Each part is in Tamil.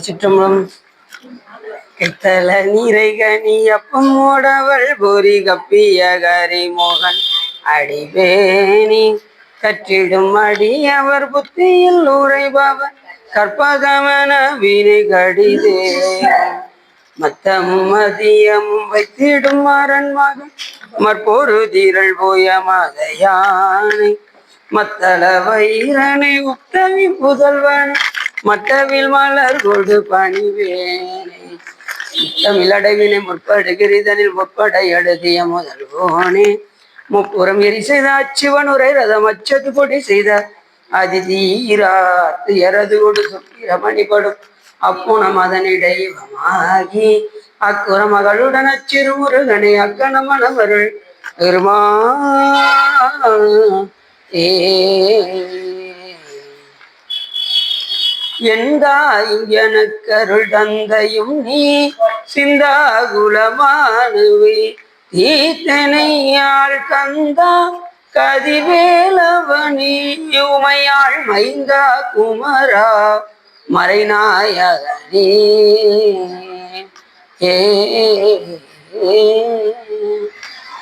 சிற்றம்பலம் கெத்தல நீரை கனி அப்பம் ஓடவள் பொறி கப்பிய கரி மோகன் அடிபேணி கற்றிடும் அடி அவர் புத்தியில் உரைபவர் கற்பகமன வினை கடிதே மத்தமும் மதியமும் வைத்திடும் மரண் மகன் மற்பொரு தீரள் போய மத யானை மத்தள வைரனை உத்தவி புதல்வன் மட்டவில் மலர் கொடு பணிவேனை தமிழடைவினை முற்படுகிறிதனில் முற்படை எழுதிய முதல்வோனே முப்புறம் எரி செய்த அச்சுவன் உரை ரதம் அச்சது கொடி செய்த அதிதீராத்து எரது கொடு சுக்கிர மணிபடும் அப்புணம் அதனிடைவமாகி அக்குற மகளுடன் அச்சிறு முருகனை அக்கணமணவருள் பெருமா எனக்கருள் தந்தையும் நீ சிந்தாகுலமானுவே தீத்தனையாள் கந்தா கதிவேலவனி உமையாள் மைந்தா குமரா மறைநாயகனே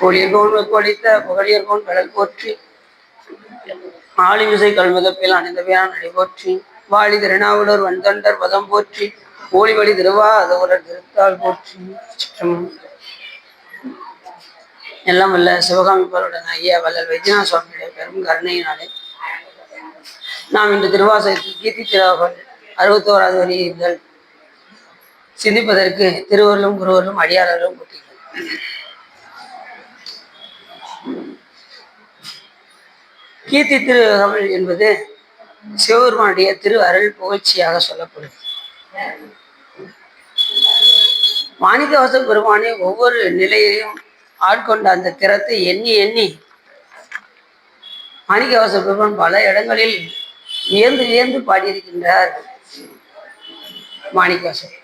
ஒளிர்கோன் கொளித்த புகழியர்கோன் கடல் போற்றி ஆளிமிசை கல்மிதப்பில் அணிந்த பேரான் நடை போற்றி வாழி திருநாவுடர் வன்தொண்டர் பதம் போற்றி ஓழி வழி திருவாதூரர் திருத்தாள் போற்றி. எல்லாம் வல்ல சிவகாமிப்பாருடன் ஐயா வல்லல் வைத்தியநாத சுவாமியுடைய பெரும் கருணையினாலே நாம் இன்று திருவாசகத்தில் கீர்த்தி திருவாகல் 61வது வரிகள் சிந்திப்பதற்கு திருவருளும் குருவருளும் அடியாரர்களும் கூட்டினர். கீர்த்தி திருவகல் என்பது சிவபெருமானுடைய திரு அருள் புகழ்ச்சியாக சொல்லப்படுது. மாணிக்கவாச பெருமானே ஒவ்வொரு நிலையிலையும் ஆட்கொண்ட அந்த திறத்தை எண்ணி எண்ணி மாணிக்கவாச பெருமான் பல இடங்களில் வியந்து வியந்து பாடியிருக்கின்றார். மாணிக்கவாசர்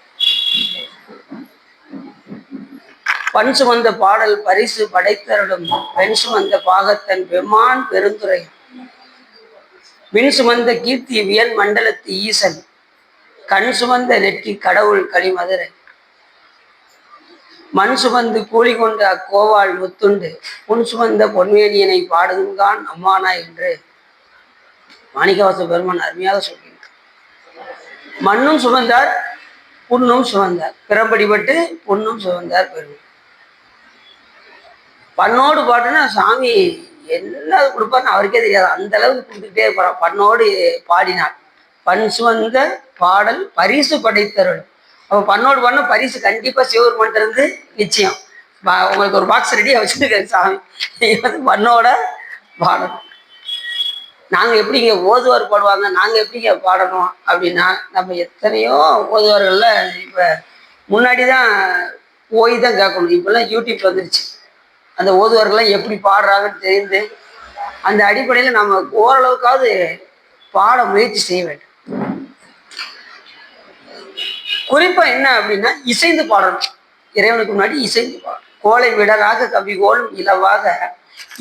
பண் சுமந்த பாடல் பரிசு படைத்தருடும் பெண் சுமந்த பாகத்தன் பெம்மான் பெருந்துரை விண் சுமந்த கீர்த்தி வியன் மண்டலத்து ஈசன் கண் சுமந்த நெற்றி கடவுள் களிமதுரை மண் சுமந்து கூலி கொண்டு அக்கோவாள் முத்துண்டு புன் சுமந்த பொன்வேலியனை பாடுதுங்கான் அம்மானா என்று மாணிக்கவாச பெருமான் அருமையாக சொல்கிறார். மண்ணும் சுமந்தார், புண்ணும் சுமந்தார், பிறம்படிபட்டு புண்ணும் சுமந்தார் பெருமான். பண்ணோடு பாட்டுன்னா சாமி என்ன கொடுப்பாருன்னு அவருக்கே தெரியாது, அந்த அளவுக்கு கொடுத்துக்கிட்டே இருப்பார். பண்ணோடு பாடினார். பண் சுமந்த பாடல் பரிசு படைத்தருள். அப்போ பண்ணோடு பண்ண பரிசு கண்டிப்பா சிவபெருமான்ட்ட இருந்து நிச்சயம். உங்களுக்கு ஒரு பாக்ஸ் ரெடியாக வச்சுருக்காரு சாமி, வந்து பண்ணோட பாடணும். நாங்கள் எப்படிங்க ஓதுவார் பாடுவாங்க, நாங்கள் எப்படிங்க பாடணும் அப்படின்னா, நம்ம எத்தனையோ ஓதுவார்கள்ல இப்போ முன்னாடி தான் ஓய் தான் கேட்கணும். இப்போல்லாம் யூடியூப்ல வந்துருச்சு. அந்த ஓதுவார்கள்லாம் எப்படி பாடுறாங்கன்னு தெரிந்து அந்த அடிப்படையில் நம்ம ஓரளவுக்காவது பாட முயற்சி செய்ய வேண்டும். குறிப்பா என்ன அப்படின்னா, இசைந்து பாடணும். இறைவனுக்கு முன்னாடி இசைந்து பாடணும். கோலை விடராக கவிகோளும் இலவாக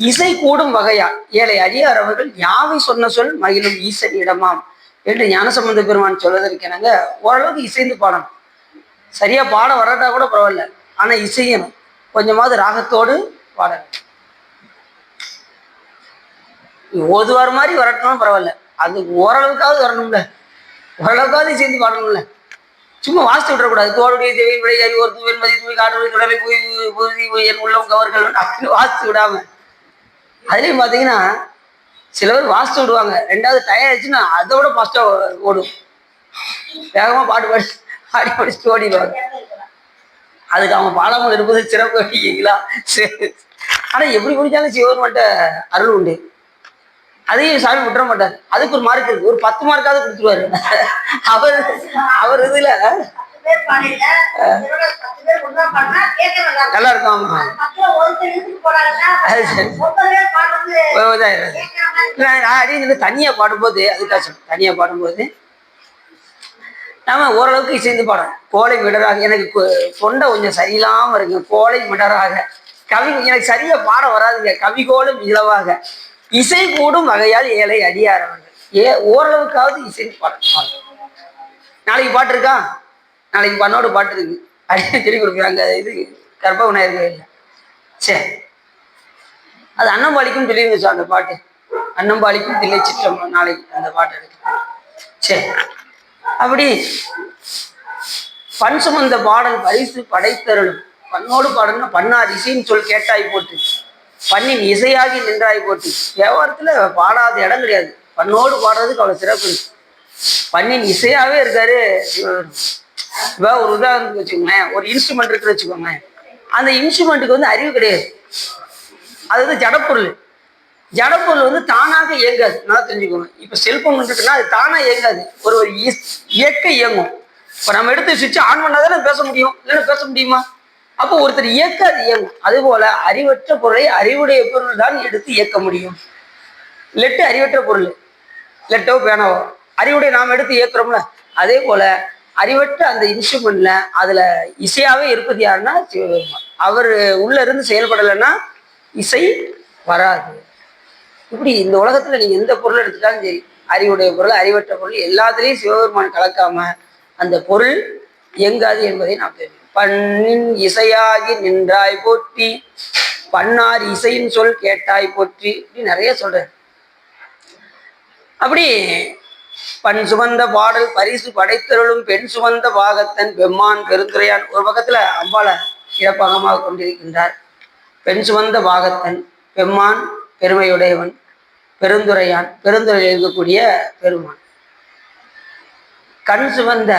இசை கூடும் வகையா ஏழை அடியார் அவர்கள் யாவை சொன்ன சொல் மகிழும் ஈசன் இடமாம் என்று ஞானசம்பந்த பெருமான் சொல்வதற்கெனங்க ஓரளவுக்கு இசைந்து பாடணும். சரியா பாட வராட்டா கூட பரவாயில்ல, ஆனா இசையணும். கொஞ்சமாவது ராகத்தோடு பாடணும். ஓதுவார் மாதிரி வரட்டணும் பரவாயில்ல, அது ஓரளவுக்காவது வரணும்ல, ஓரளவுக்காவது இசைந்து பாடணும்ல. சும்மா வாசித்து விடக்கூடாது. தோளுடைய தேவை விடை அறிவோர் தூவன் மதி தூய் காட்டுடைய தொடரை போய் என் உள்ளம் கவர்கள் அப்படின்னு வாசித்து விடாம. அதுலேயும் பார்த்தீங்கன்னா சில பேர் வாசித்து விடுவாங்க, ரெண்டாவது டயர் ஆச்சுன்னா அதோட ஃபாஸ்டா ஓடும், வேகமா பாட்டு பாடி படிச்சுட்டு ஓடிடுவாங்க. அதுக்கு அவங்க பாடாமல் இருப்பது சிறப்பு இல்லைங்களா? சரி. ஆனா எப்படி பிடிச்சாலும் சிவபெருமான்ட்ட அருள் உண்டு, அதையும் சாமி விட்டுற மாட்டாரு. அதுக்கு ஒரு மார்க் இருக்கு, ஒரு 10 மார்க்காவது கொடுத்துருவாரு. அவர் இதுல நல்லா இருக்கும். தனியா பாடும்போது அதுக்காச்சும் தனியா பாடும்போது நாம ஓரளவுக்கு இசைந்து பாடணும். கோலை மிடராக, எனக்கு தொண்டை கொஞ்சம் சரியில்லாம இருக்கு, கோலை மிடராக கவி எனக்கு சரியா பாட வராதுங்க, கவிகோளும் இலவாக இசை கூடும் வகையால் ஏழை அடியாரவர்கள் ஓரளவுக்காவது இசைந்து பாடணும். நாளைக்கு பாட்டு இருக்கா? நாளைக்கு பண்ணோட பாட்டு இருக்கு அப்படின்னு சொல்லி கொடுக்குறாங்க. இது கற்பக விநாயகர் கோயில்ல. சரி, அது அன்னம்பாளிக்கும் சொல்லியிருந்துச்சு அந்த பாட்டு. அன்னம்பாளிக்கும் தில்லை சிற்றம்பலம் நாளைக்கு அந்த பாட்டு இருக்கு. சரி, அப்படி பண் சுமந்த பாடல் பரிசு படைத்தருளும். பண்ணோடு பாடல்னா பண்ணார் இசைன்னு சொல் கேட்டாய் போட்டு, பண்ணின் இசையாகி நின்றாய் போட்டு. வியாபாரத்துல பாடாத இடம் கிடையாது. பண்ணோடு பாடுறதுக்கு அவ்வளவு சிறப்பு இருக்கு. பண்ணின் இசையாவே இருக்காரு. இப்போ ஒரு உதாரணத்துக்கு வச்சுக்கோங்களேன், ஒரு இன்ஸ்ட்ருமெண்ட் இருக்குன்னு வச்சுக்கோங்களேன். அந்த இன்ஸ்ட்ருமெண்ட்டுக்கு வந்து அறிவு கிடையாது. அது வந்து ஜடப்பொருள். ஜடப்பொருள் வந்து தானாக இயங்காது. நல்லா தெரிஞ்சுக்கோங்க. இப்போ செல்போன் இருக்குன்னா அது தானா இயங்காது. ஒரு ஒரு இயக்க இயங்கும். இப்போ நம்ம எடுத்து சுவிட்ச் ஆன் பண்ணாதானே பேச முடியும், இல்லைன்னா பேச முடியுமா? அப்போ ஒருத்தர் இயக்க அது இயங்கும். அதுபோல அறிவற்ற பொருளை அறிவுடைய பொருள் தான் எடுத்து இயக்க முடியும். லெட்டு அறிவற்ற பொருள், லெட்டோ பேனாவோ. அறிவுடைய நாம் எடுத்து இயக்குறோம்ல, அதே போல அறிவற்ற அந்த இன்ஸ்ட்ருமெண்ட்ல அதுல இசையாவே இருப்பது யாருன்னா சிவபெருமான். அவர் உள்ள இருந்து செயல்படலைன்னா இசை வராது. இப்படி இந்த உலகத்துல நீங்க எந்த பொருள் எடுத்துட்டாலும் சரி, அறிவுடைய பொருள் அறிவற்ற பொருள் எல்லாத்துலேயும் சிவபெருமான் கலக்காம அந்த பொருள் இயங்காது என்பதை நாம் தெரியும். பண்ணின் இசையாகி நின்றாய் போற்றி, பண்ணார் இசையின் சொல் கேட்டாய் போற்றி, இப்படி நிறைய சொல்றாரு. அப்படி பண் சுமந்த பாடல் பரிசு படைத்தருளும் பெண் சுமந்த பாகத்தன் பெம்மான் பெருந்துரையான். ஒரு பக்கத்துல அம்பாளை இடப்பாகமாக கொண்டிருக்கின்றார். பெண் சுமந்த பாகத்தன் பெம்மான் பெருமையுடையவன், பெருந்துரையான் பெருந்துறையில் இருக்கக்கூடிய பெருமான். கண் சுமந்த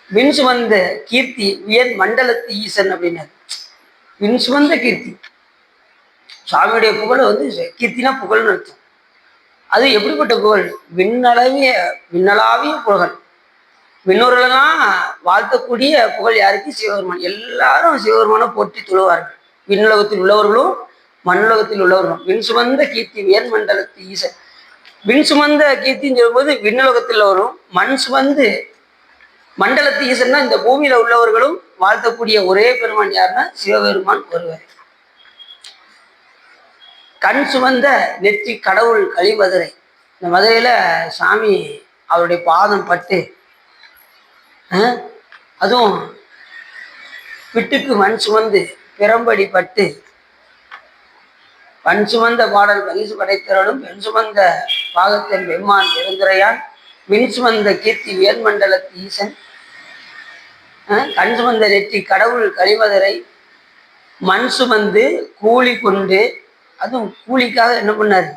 விண் சுமந்த கீர்த்தி உயர் மண்டலத்து ஈசன் அப்படின்னாரு. விண் சுமந்த கீர்த்தி, சுவாமியுடைய புகழ் வந்து கீர்த்தினா புகழ்னு அர்த்தம். அது எப்படிப்பட்ட புகழ்? விண்ணளாவிய புகழ். விண்ணூரெல்லாம் வாழ்த்தக்கூடிய புகழ் யாருக்கு? சிவபெருமான். எல்லாரும் சிவபெருமானை போற்றி தொழுவார்கள். விண்ணுலகத்தில் உள்ளவர்களும் மண்ணுலகத்தில் உள்ளவர்களும். விண் சுமந்த கீர்த்தி உயர் மண்டலத்து ஈசன். விண் சுமந்த கீர்த்தின்னு சொல்லும்போது விண்ணுலகத்தில் உள்ளவரும், மண் சுமந்து மண்டலத்து ஈசன்னா இந்த பூமியில உள்ளவர்களும் வாழ்த்தக்கூடிய ஒரே பெருமான் யாருன்னா சிவபெருமான் ஒருவர். கண் சுமந்த நெற்றி கடவுள் கழிமதுரை. இந்த மதுரையில சாமி அவருடைய பாதம் பட்டு, அதுவும் விட்டுக்கு மண் சுமந்து பிறம்படி பட்டு, பண் சுமந்த பாடல் பரிசு படைத்தரலும் பெண் சுமந்த பாகத்தின் பெம்மான் பெருந்துரையான் மின் சுமந்த கீர்த்தி வேர்மண்டலத்து ஈசன், கண் சுமந்த நெற்றி கடவுள் கழிமதுரை, மண் சுமந்து கூலி கொண்டு. அதுவும் கூலிக்காக என்ன பண்ணாரு?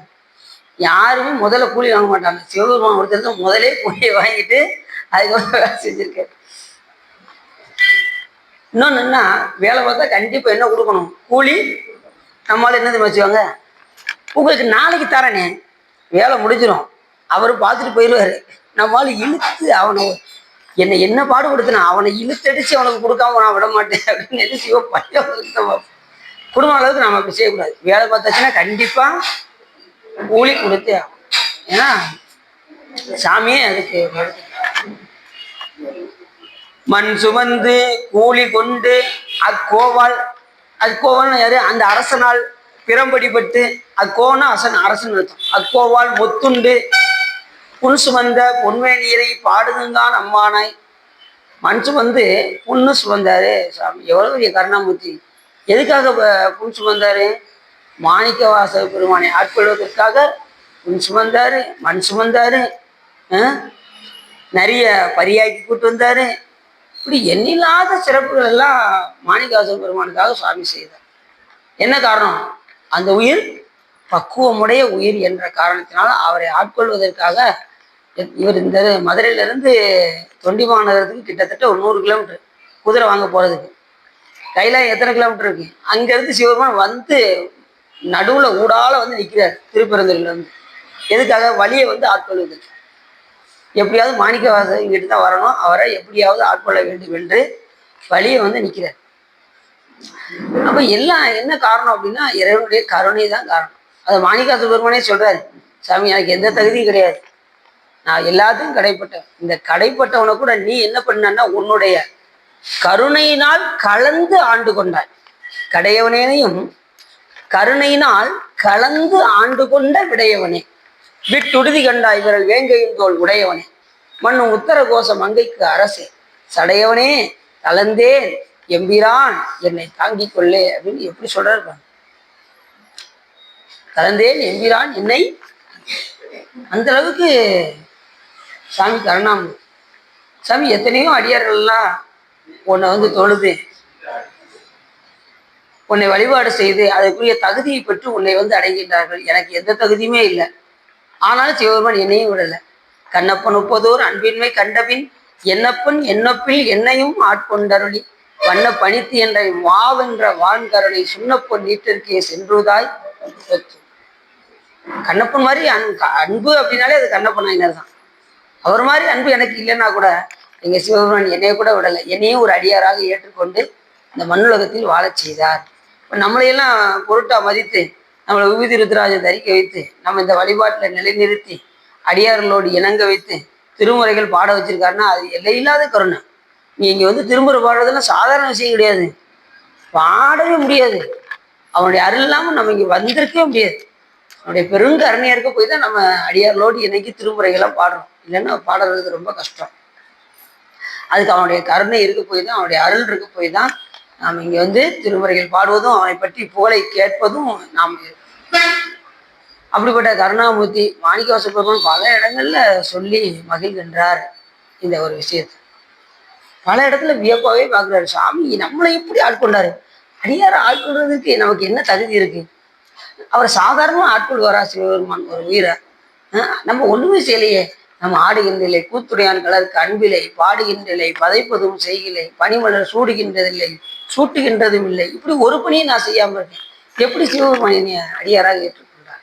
யாருமே முதல்ல கூலி வாங்க மாட்டாங்க. சிவபெருமான் ஒருத்தர் தான் முதலே கூலியை வாங்கிட்டு அதுக்கு வேலை செஞ்சிருக்காரு. இன்னொன்னுன்னா, வேலை பார்த்தா கண்டிப்பா என்ன கொடுக்கணும்? கூலி. நம்மளால என்னது வச்சுவாங்க, உங்களுக்கு நாளைக்கு தரேனே, வேலை முடிஞ்சிடும், அவரு பார்த்துட்டு போயிடுவாரு. நம்மளால இழுத்து அவனை என்ன பாடுபடுத்தினா அவனை இழுத்தடிச்சு அவனுக்கு கொடுக்காம நான் விட மாட்டேன் அப்படின்னு எது சிவ பையன் குடும்ப அளவுக்கு நம்ம அப்படி செய்யக்கூடாது. வேலை பார்த்தாச்சுன்னா கண்டிப்பா கூலி கொடுத்தே ஆகும். ஏன்னா சாமியே அதுக்கு மண் சுமந்து கூலி கொண்டு அக்கோவால். அக்கோவால்னா யாரு? அந்த அரசனால் பிறம்படிப்பட்டு. அக்கோன்னா அரசன் அர்த்தம். அக்கோவால் மொத்துண்டு புன் சுமந்த பொன்மேனியரை பாடுதுந்தான் அம்மானாய். மண் சுமந்து புண்ணு சுமந்தாரு சாமி. எவ்வளவு பெரிய கருணாமூர்த்தி! எதுக்காக புன் சுமந்தாரு? மாணிக்க வாசக பெருமானை ஆட்கொள்வதற்காக புன் சுமந்தாரு, மண் சுமந்தாரு, நிறைய பரியாக்கி கூட்டு வந்தாரு. இப்படி எண்ணில்லாத சிறப்புகள் எல்லாம் மாணிக்க வாசக பெருமானுக்காக சுவாமி செய்தார். என்ன காரணம்? அந்த உயிர் பக்குவமுடைய உயிர் என்ற காரணத்தினால அவரை ஆட்கொள்வதற்காக இவர் இந்த மதுரையிலிருந்து தொண்டி மாநகரத்துக்கு கிட்டத்தட்ட ஒரு 100 கிலோமீட்டர் குதிரை வாங்க போறதுக்கு. கைலாயம் எத்தனை கிலோமீட்டர் இருக்கு? அங்கிருந்து சிவபெருமான் வந்து நடுவுல ஊடால வந்து நிற்கிறார் திருப்பெருந்துறையில இருந்து. எதுக்காக? வழியை வந்து ஆட்கொள்வதற்கு. எப்படியாவது மாணிக்க வாசகர் இங்கிட்டு தான் வரணும், அவரை எப்படியாவது ஆட்கொள்ள வேண்டும் என்று வழியை வந்து நிற்கிறார். அப்ப எல்லாம் என்ன காரணம் அப்படின்னா இறைவனுடைய கருணை தான் காரணம். அதை மாணிக்க பெருமானே சொல்றாரு, சாமி எனக்கு எந்த தகுதியும் கிடையாது, நான் எல்லாத்தையும் கடைப்பட்டேன். இந்த கடைப்பட்டவனை கூட நீ என்ன பண்ணன்னா உன்னுடைய கருணையினால் கலந்து ஆண்டு கொண்டாய். கடையவனேனையும் கருணையினால் கலந்து ஆண்டு கொண்ட விடையவனே, விட்டுடுதி கண்டாய் விரல் வேங்கையின் தோல் உடையவனே. மண்ணும் உத்தர கோஷ மங்கைக்கு அரசே சடையவனே தளர்ந்தேன் எம்பிரான் என்னை தாங்கிக் கொள்ளே அப்படின்னு எப்படி சொல்றாரு. தளர்ந்தேன் எம்பிரான் என்னை, அந்த அளவுக்கு சாமி கருணாமூர்த்தி. சாமி எத்தனையோ அடியார்கள்லாம் உன்னை தொழுது உன்னை வழிபாடு செய்து அதற்குரிய தகுதியை பெற்று உன்னை அடைகின்றார்கள். எனக்கு எந்த தகுதியுமே இல்லை, ஆனாலும் சிவபெருமான் என்னையும் விடலை. கண்ணப்பன் ஒப்பதோர் அன்பின்மை கண்டபின் என்னப்பன் என்னப்பில் என்னையும் ஆட்கொண்டருளி வண்ண பணித்து என்ற வாவென்ற வான்கரனை சுண்ணப்பொன் நீட்டிற்கே சென்றுதாய். கண்ணப்பன் மாதிரி அன்பு அப்படின்னாலே அது கண்ணப்பன் நாயனார் தான். அவர் மாதிரி அன்பு எனக்கு இல்லைன்னா கூட எங்க சிவபெருமான் என்னைய கூட விடலை, என்னையும் ஒரு அடியாராக ஏற்றுக்கொண்டு இந்த மண்ணுலகத்தில் வாழச் செய்தார். இப்போ நம்மளையெல்லாம் பொருட்டா மதித்து நம்மளை விபூதி ருத்ராஜை தரிக்க வைத்து நம்ம இந்த வழிபாட்டில் நிலைநிறுத்தி அடியார்களோடு இணங்க வைத்து திருமுறைகள் பாட வச்சிருக்காருன்னா அது எல்லையில்லாத கருணை. நீ இங்கே திருமுறை பாடுறதுலாம் சாதாரண விஷயம் கிடையாது, பாடவே முடியாது. அவனுடைய அருள் இல்லாமல் நம்ம இங்கே வந்திருக்கவே முடியாது. அவனுடைய பெருங்கருணையா இருக்க போய் தான் நம்ம அடியார்களோடு இணைக்கி திருமுறைகள்லாம் பாடுறோம், இல்லைன்னா பாடுறது ரொம்ப கஷ்டம். அதுக்கு அவனுடைய கருணை இருக்க போய் தான், அவனுடைய அருள் இருக்க போய் தான் நாம் இங்கே திருமுறைகள் பாடுவதும் அவனை பற்றி புகழை கேட்பதும் நாம். அப்படிப்பட்ட கருணாமூர்த்தி மாணிக்கவாச பெருமான் பல இடங்கள்ல சொல்லி மகிழ்கின்றார் இந்த ஒரு விஷயத்தை. பல இடத்துல வியப்பாவே பார்க்குறாரு. சாமி நம்மளை எப்படி ஆட்கொண்டாரு, அடியார ஆட்கொள்றதுக்கு நமக்கு என்ன தகுதி இருக்கு? அவர் சாதாரணமா ஆட்கொள்வாரா சிவபெருமான் ஒரு வீரர்? நம்ம ஒண்ணுமே செய்யலையே. நம்ம ஆடுகின்றலை கூத்துடையான் கலருக்கு அன்பிலை பாடுகின்றலை பதைப்பதும் செய்கிலை பனிமலர் சூடுகின்றதில்லை சூட்டுகின்றதும் இல்லை. இப்படி ஒரு பணியும் நான் செய்யாம இருக்கேன், எப்படி சிவபெருமான் என்னை அடியாராக ஏற்றுக்கொண்டார்?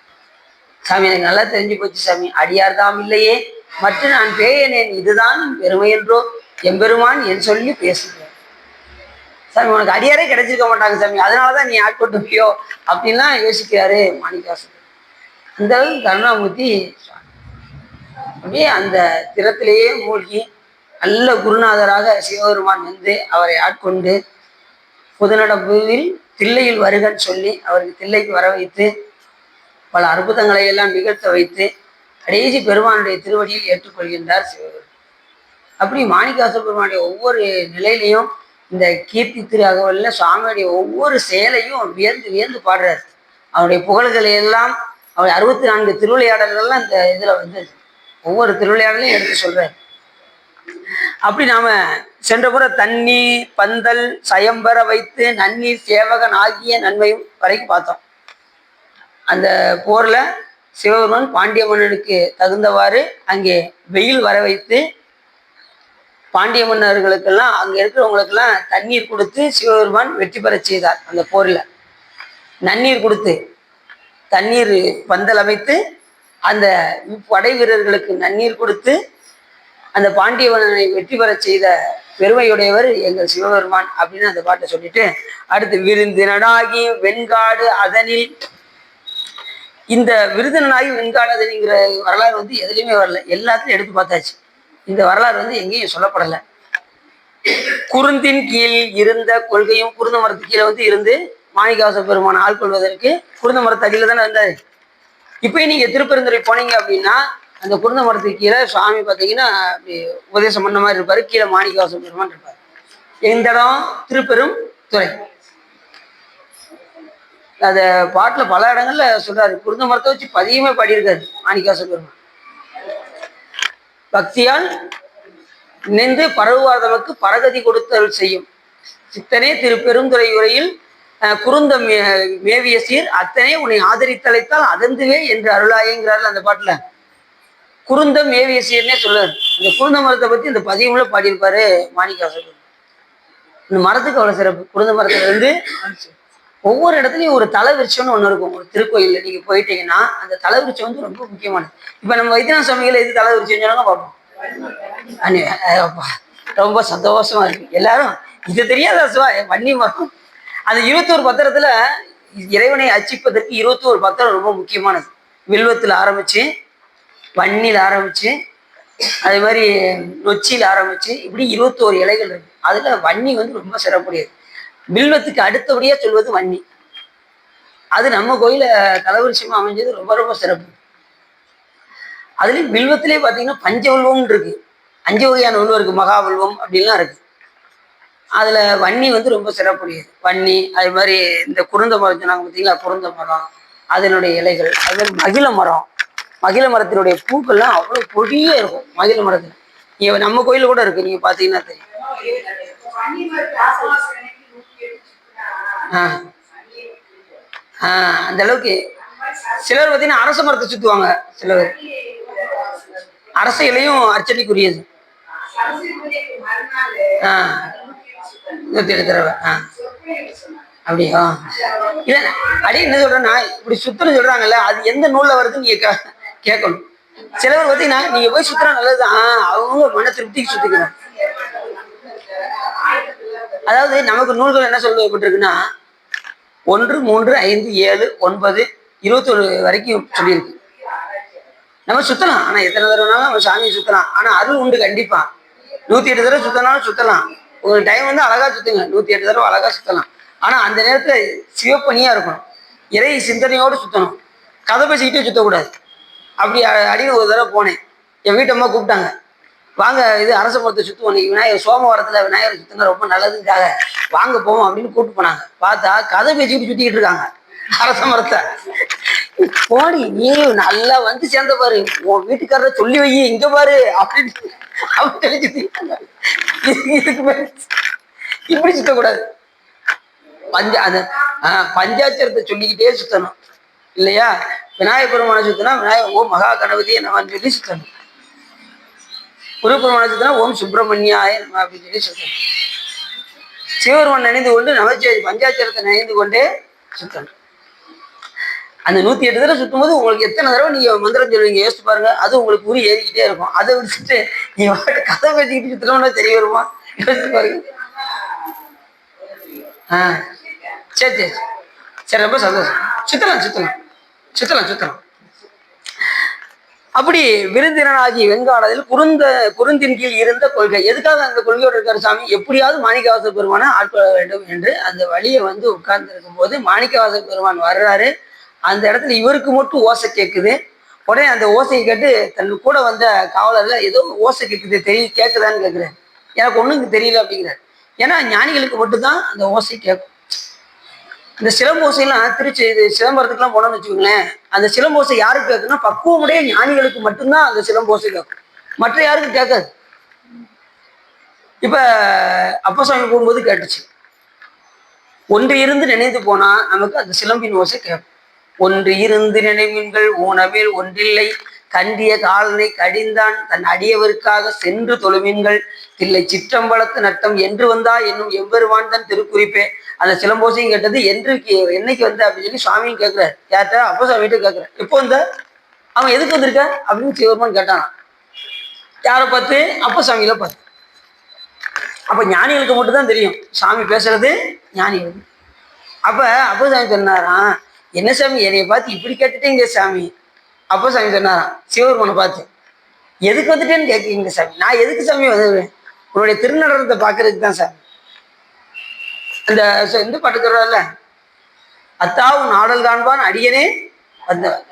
சாமி எனக்கு நல்லா தெரிஞ்சு போச்சு சாமி, அடியார் தாம் இல்லையே மற்ற நான் பேயனேன் இதுதான் பெருமை என்றோ எம்பெருமான் என் சொல்லி பேசுகிறேன். சாமி உனக்கு அடியாரே கிடைச்சிருக்க மாட்டாங்க சாமி, அதனாலதான் நீ ஆட்கொண்டுப்பியோ அப்படின்லாம் யோசிக்கிறாரு மாணிக்கவாசகர். அந்த அளவுக்கு கருணாமூர்த்தி அப்படியே அந்த திறத்திலேயே மூழ்கி நல்ல குருநாதராக சிவபெருமான் அவரை ஆட்கொண்டு புதுநடப்புவில் தில்லையில் வருகன்னு சொல்லி அவருக்கு தில்லைக்கு வர வைத்து பல அற்புதங்களை எல்லாம் நிகழ்த்த வைத்து கடைசி பெருமானுடைய திருவடியில் ஏற்றுக்கொள்கின்றார் சிவபெருமான். அப்படி மாணிக்கவாசக பெருமானுடைய ஒவ்வொரு நிலையிலையும் இந்த கீர்த்தி திரு அகவல்ல சுவாமியுடைய ஒவ்வொரு செயலையும் வியந்து வியந்து பாடுறாரு. அவருடைய புகழ்களை எல்லாம் அவர் 64 திருவிளையாடல்கள்லாம் இந்த இதுல ஒவ்வொரு திருவிளையாடலையும் எடுத்து சொல்றாரு. அப்படி நாம சென்ற முறை தண்ணீர் பந்தல் சயம்பர வைத்து நன்னீர் சேவகன் ஆகிய நன்மையும் வரைக்கும் பார்த்தோம். அந்த போர்ல சிவபெருமான் பாண்டிய மன்னனுக்கு தகுந்தவாறு அங்கே வெயில் வர வைத்து பாண்டிய மன்னர்களுக்கெல்லாம் அங்க இருக்கிறவங்களுக்கெல்லாம் தண்ணீர் கொடுத்து சிவபெருமான் வெற்றி பெற செய்தார். அந்த போர்ல நன்னீர் கொடுத்து தண்ணீர் பந்தல் அமைத்து அந்த படை வீரர்களுக்கு நன்னீர் கொடுத்து அந்த பாண்டிய மன்னனை வெற்றி பெற செய்த பெருமையுடையவர் எங்கள் சிவபெருமான் அப்படின்னு அந்த பாட்டை சொல்லிட்டு அடுத்து விருந்தினனாகி வெண்காடு அதனில். இந்த விருந்தினனாகி வெண்காடு அதனிங்கிற வரலாறு எதுலையுமே வரல, எல்லாத்தையும் எடுத்து பார்த்தாச்சு. இந்த வரலாறு எங்கேயும் சொல்லப்படலை. குருந்தின் கீழ் இருந்த கொள்கையும் குருந்த மரத்து கீழே இருந்து மாணிக்கவாசக பெருமான் ஆள்கொள்வதற்கு குருந்த மரத்து அடியில தானே இருந்தாரு. இப்பயும் நீங்க திருப்பெருந்துறை போனீங்க அப்படின்னா அந்த குருந்த மரத்துக்கு கீழே சுவாமி பார்த்தீங்கன்னா அப்படி உபதேசம் பண்ண மாதிரி இருப்பாரு, கீழே மாணிக்கவாசக பெருமான் இருப்பாரு. எந்த இடம்? திருப்பெரும் துறை. அத பாட்டுல பல இடங்கள்ல சொல்றாரு. குருந்த மரத்தை வச்சு பதியமே பாடியிருக்காரு மாணிக்கவாசக பெருமான். பக்தியால் நினைந்து பரவுவாதவனுக்கு பரகதி கொடுத்தல் செய்யும் சித்தனே திருப்பெருந்துறை உரையில் குருந்த மேவிய சீர் அத்தனை உன்னை ஆதரித்தழைத்தால் அதந்துவே என்று அருளாயங்கிறார்கள் அந்த பாட்டுல. குருந்த மேவிய சீர்னே சொல்றாரு. இந்த குருந்த மரத்தை பத்தி இந்த பதியமுள்ள பாடியிருப்பாரு மாணிக்கவாசகர். இந்த மரத்துக்கு அவ்வளவு சிறப்பு. குருந்த மரத்துல இருந்து ஒவ்வொரு இடத்துலையும் ஒரு தலை விருட்சம்னு ஒண்ணு இருக்கும். ஒரு திருக்கோயில்ல நீங்க போயிட்டீங்கன்னா அந்த தலை விருட்சம் ரொம்ப முக்கியமானது. இப்ப நம்ம வைத்தியநாத சுவாமிகளை எது தலை விருட்சம் சொன்னாங்க பார்ப்போம். ரொம்ப சந்தோஷமா இருக்கு. எல்லாரும் இது தெரியாத வன்னி மரம். அந்த 21 பத்திரத்துல இறைவனை அர்ச்சிப்பதற்கு 21 பத்திரம் ரொம்ப முக்கியமானது. வில்வத்துல ஆரம்பிச்சு வன்னியில் ஆரம்பிச்சு அதே மாதிரி நொச்சியில் ஆரம்பிச்சு இப்படி 21 இலைகள் இருக்கு. அதுல வன்னி ரொம்ப சிறப்புடையது. வில்வத்துக்கு அடுத்தபடியா சொல்வது வன்னி. அது நம்ம கோயில தலவரிசமா அமைஞ்சது ரொம்ப ரொம்ப சிறப்பு. அதுலயும் வில்வத்திலே பாத்தீங்கன்னா பஞ்சவல்வம் இருக்கு. 5 வகையான உருவம் இருக்கு, மகாவல்வம் அப்படின்லாம் இருக்கு. அதுல வன்னி வந்து ரொம்ப சிறப்புடையது. வன்னி அது மாதிரி இந்த குருந்த மரம் சொன்னாங்க பார்த்தீங்களா, குருந்த மரம் அதனுடைய இலைகள், அது மாதிரி மகிழ மரம். மகிழ மரத்தினுடைய பூக்கள்லாம் அவ்வளோ பொடியே இருக்கும். மகிழ மரத்துல நீங்க நம்ம கோயில கூட இருக்கு, நீங்க பாத்தீங்கன்னா தெரியும். அந்த அளவுக்கு சிலர் பார்த்தீங்கன்னா அரச மரத்தை சுத்துவாங்க. சிலர் அரச இலையும் அர்ச்சனைக்குரியது. 107 தடவை. அப்படியா? இல்ல அடி என்ன சொல்றேன்னா, இப்படி சுத்தணும் சொல்றாங்கல்ல, அது எந்த நூல்ல வருதுன்னு நீங்க கேட்கணும். சிலவர் பார்த்தீங்கன்னா நீங்க போய் சுத்துறா நல்லதுதான், அவங்க மன திருப்திக்கு சுத்திக்கணும். அதாவது நமக்கு நூல்கள் என்ன சொல்லப்பட்டிருக்குன்னா 1, 3, 5, 7, 9, 21 வரைக்கும் சொல்லியிருக்கு. நம்ம சுத்தலாம், ஆனா எத்தனை தடவைனாலும் நம்ம சாமியை சுத்தலாம். ஆனா அருள் உண்டு கண்டிப்பா. 108 தடவை சுத்தனாலும் சுத்தலாம். ஒரு டைம் வந்து அழகா சுத்துங்க, 108 தடவை அழகா சுத்தலாம். ஆனா அந்த நேரத்துல சிவப்பணியா இருக்கணும், இறை சிந்தனையோடு சுத்தணும். கதை பேசிக்கிட்டே சுத்தக்கூடாது. அப்படி அடின்னு ஒரு தடவை போனேன், என் வீட்டம்மா கூப்பிட்டாங்க, வாங்க இது அரச மரத்தை சுத்துவோம், இன்னைக்கு விநாயகர் சோமவாரத்துல விநாயகர் சுத்தினா ரொம்ப நல்லதுக்காக வாங்க போவோம் அப்படின்னு கூப்பிட்டு போனாங்க. பார்த்தா கதை பேசிக்கிட்டு சுத்திக்கிட்டு இருக்காங்க அரச மரத்தை. போடி நீ நல்லா வந்து சேர்ந்த பாரு, உன் வீட்டுக்காரரை சொல்லி வை இங்க பாரு அப்படின்னு அவங்க தெளிச்சு. இப்படி சுத்தக்கூடாது. பஞ்சாட்சரத்தை சொல்லிக்கிட்டே சுத்தணும் இல்லையா? விநாயகர் பெருமானை சுத்தினா விநாயகர் ஓம் மகா கணபதியை நம்ம சொல்லி சுத்தணும். குருபெருமானை சுத்தினா ஓம் சுப்பிரமணியாய நம்ம அப்படின்னு சொல்லி சுத்தணும். சிவபெருமான் நினைந்து கொண்டு நமச்சேரி பஞ்சாட்சரத்தை நினைந்து கொண்டே சுத்தணும். அந்த 108 தடவை சுத்தும் போது உங்களுக்கு எத்தனை தடவை நீங்க மந்திரம் சொல்லுவீங்க யோசிச்சு பாருங்க. அது உங்களுக்கு உரி ஏறிக்கிட்டே இருக்கும். அதை விட்டுட்டு நீங்க கதை பேசிக்கிட்டு சுத்தணும்னா தெரிய வருமா? யோசிச்சு பாருங்க. சரி சரி சரி, ரொம்ப சந்தோஷம். சுத்தலாம் சுத்தலாம் சுத்தலாம் சுத்தலாம். அப்படி விருந்தினனாகி வெங்காளத்தில் குருந்தின் கீழ் இருந்த கொள்கை. எதுக்காக அந்த கொள்கையோடு இருக்காரு சாமி? எப்படியாவது மாணிக்கவாச பெருமானை ஆட்கொள்ள வேண்டும் என்று அந்த வழியை வந்து உட்கார்ந்து இருக்கும் போது மாணிக்கவாச பெருமான் வர்றாரு. அந்த இடத்துல இவருக்கு மட்டும் ஓசை கேட்குது. உடனே அந்த ஓசையை கேட்டு தன் கூட வந்த காவலர்ல ஏதோ ஓசை கேட்குது, கேட்குதான்னு கேட்குறாரு. எனக்கு ஒன்றும் தெரியல அப்படிங்கிறார். ஏன்னா ஞானிகளுக்கு மட்டும்தான் அந்த ஓசை கேட்கும். இந்த சிலம்போசையெல்லாம் திருச்சி இது சிதம்பரத்துக்குலாம் போனோம்னு வச்சுக்கோங்களேன், அந்த சிலம்போசை யாருக்கு கேட்குன்னா பக்குவமுடைய ஞானிகளுக்கு மட்டும்தான் அந்த சிலம்போசை கேட்கும், மற்ற யாருக்கும் கேட்காது. இப்ப அப்பசாமி போகும்போது கேட்டுச்சு. ஒன்று இருந்து நினைந்து போனா நமக்கு அந்த சிலம்பின் ஓசை கேட்கும். ஒன்று இருந்து நினைவீன்கள் ஊனவில் ஒன்றில்லை, கண்டிய காலனை கடிந்தான் தன் அடியவருக்காக சென்று தொழுவீன்கள், தில்லை சிற்றம்பலத்து நட்டம் என்று வந்தா என்னும் எவ்வருவான் தன் திருக்குறிப்பே. அந்த சிலம்போசையும் கேட்டது என்னைக்கு வந்த அப்படின்னு சொல்லி சுவாமியும் கேட்கிறாரு. யார்கிட்ட? அப்பசாமிகிட்ட கேட்கிறார். எப்போ வந்த, அவன் எதுக்கு வந்திருக்க அப்படின்னு சிவபெருமான் கேட்டானா. யாரை பார்த்து? அப்பசாமியில பார்த்து. அப்ப ஞானிகளுக்கு மட்டும்தான் தெரியும் சாமி பேசுறது ஞானிகளுக்கு. அப்ப அப்பசாமி சொன்னாராம், என்ன சாமி என்னைய பார்த்து இப்படி கேட்டுட்டீங்க சாமி? அப்பசாமி சொன்னாராம் சிவபெருமானை பார்த்து, எதுக்கு வந்துட்டேன்னு கேட்குறீங்க சாமி? நான் எதுக்கு சாமி வந்துடுவேன்? உன்னுடைய திருநடனத்தை பார்க்கறதுக்கு தான் சாமி. அந்த இந்த பாட்டு சொல்றல, அத்தாவும் ஆடல் காண்பான் அடியனே வந்தவன்,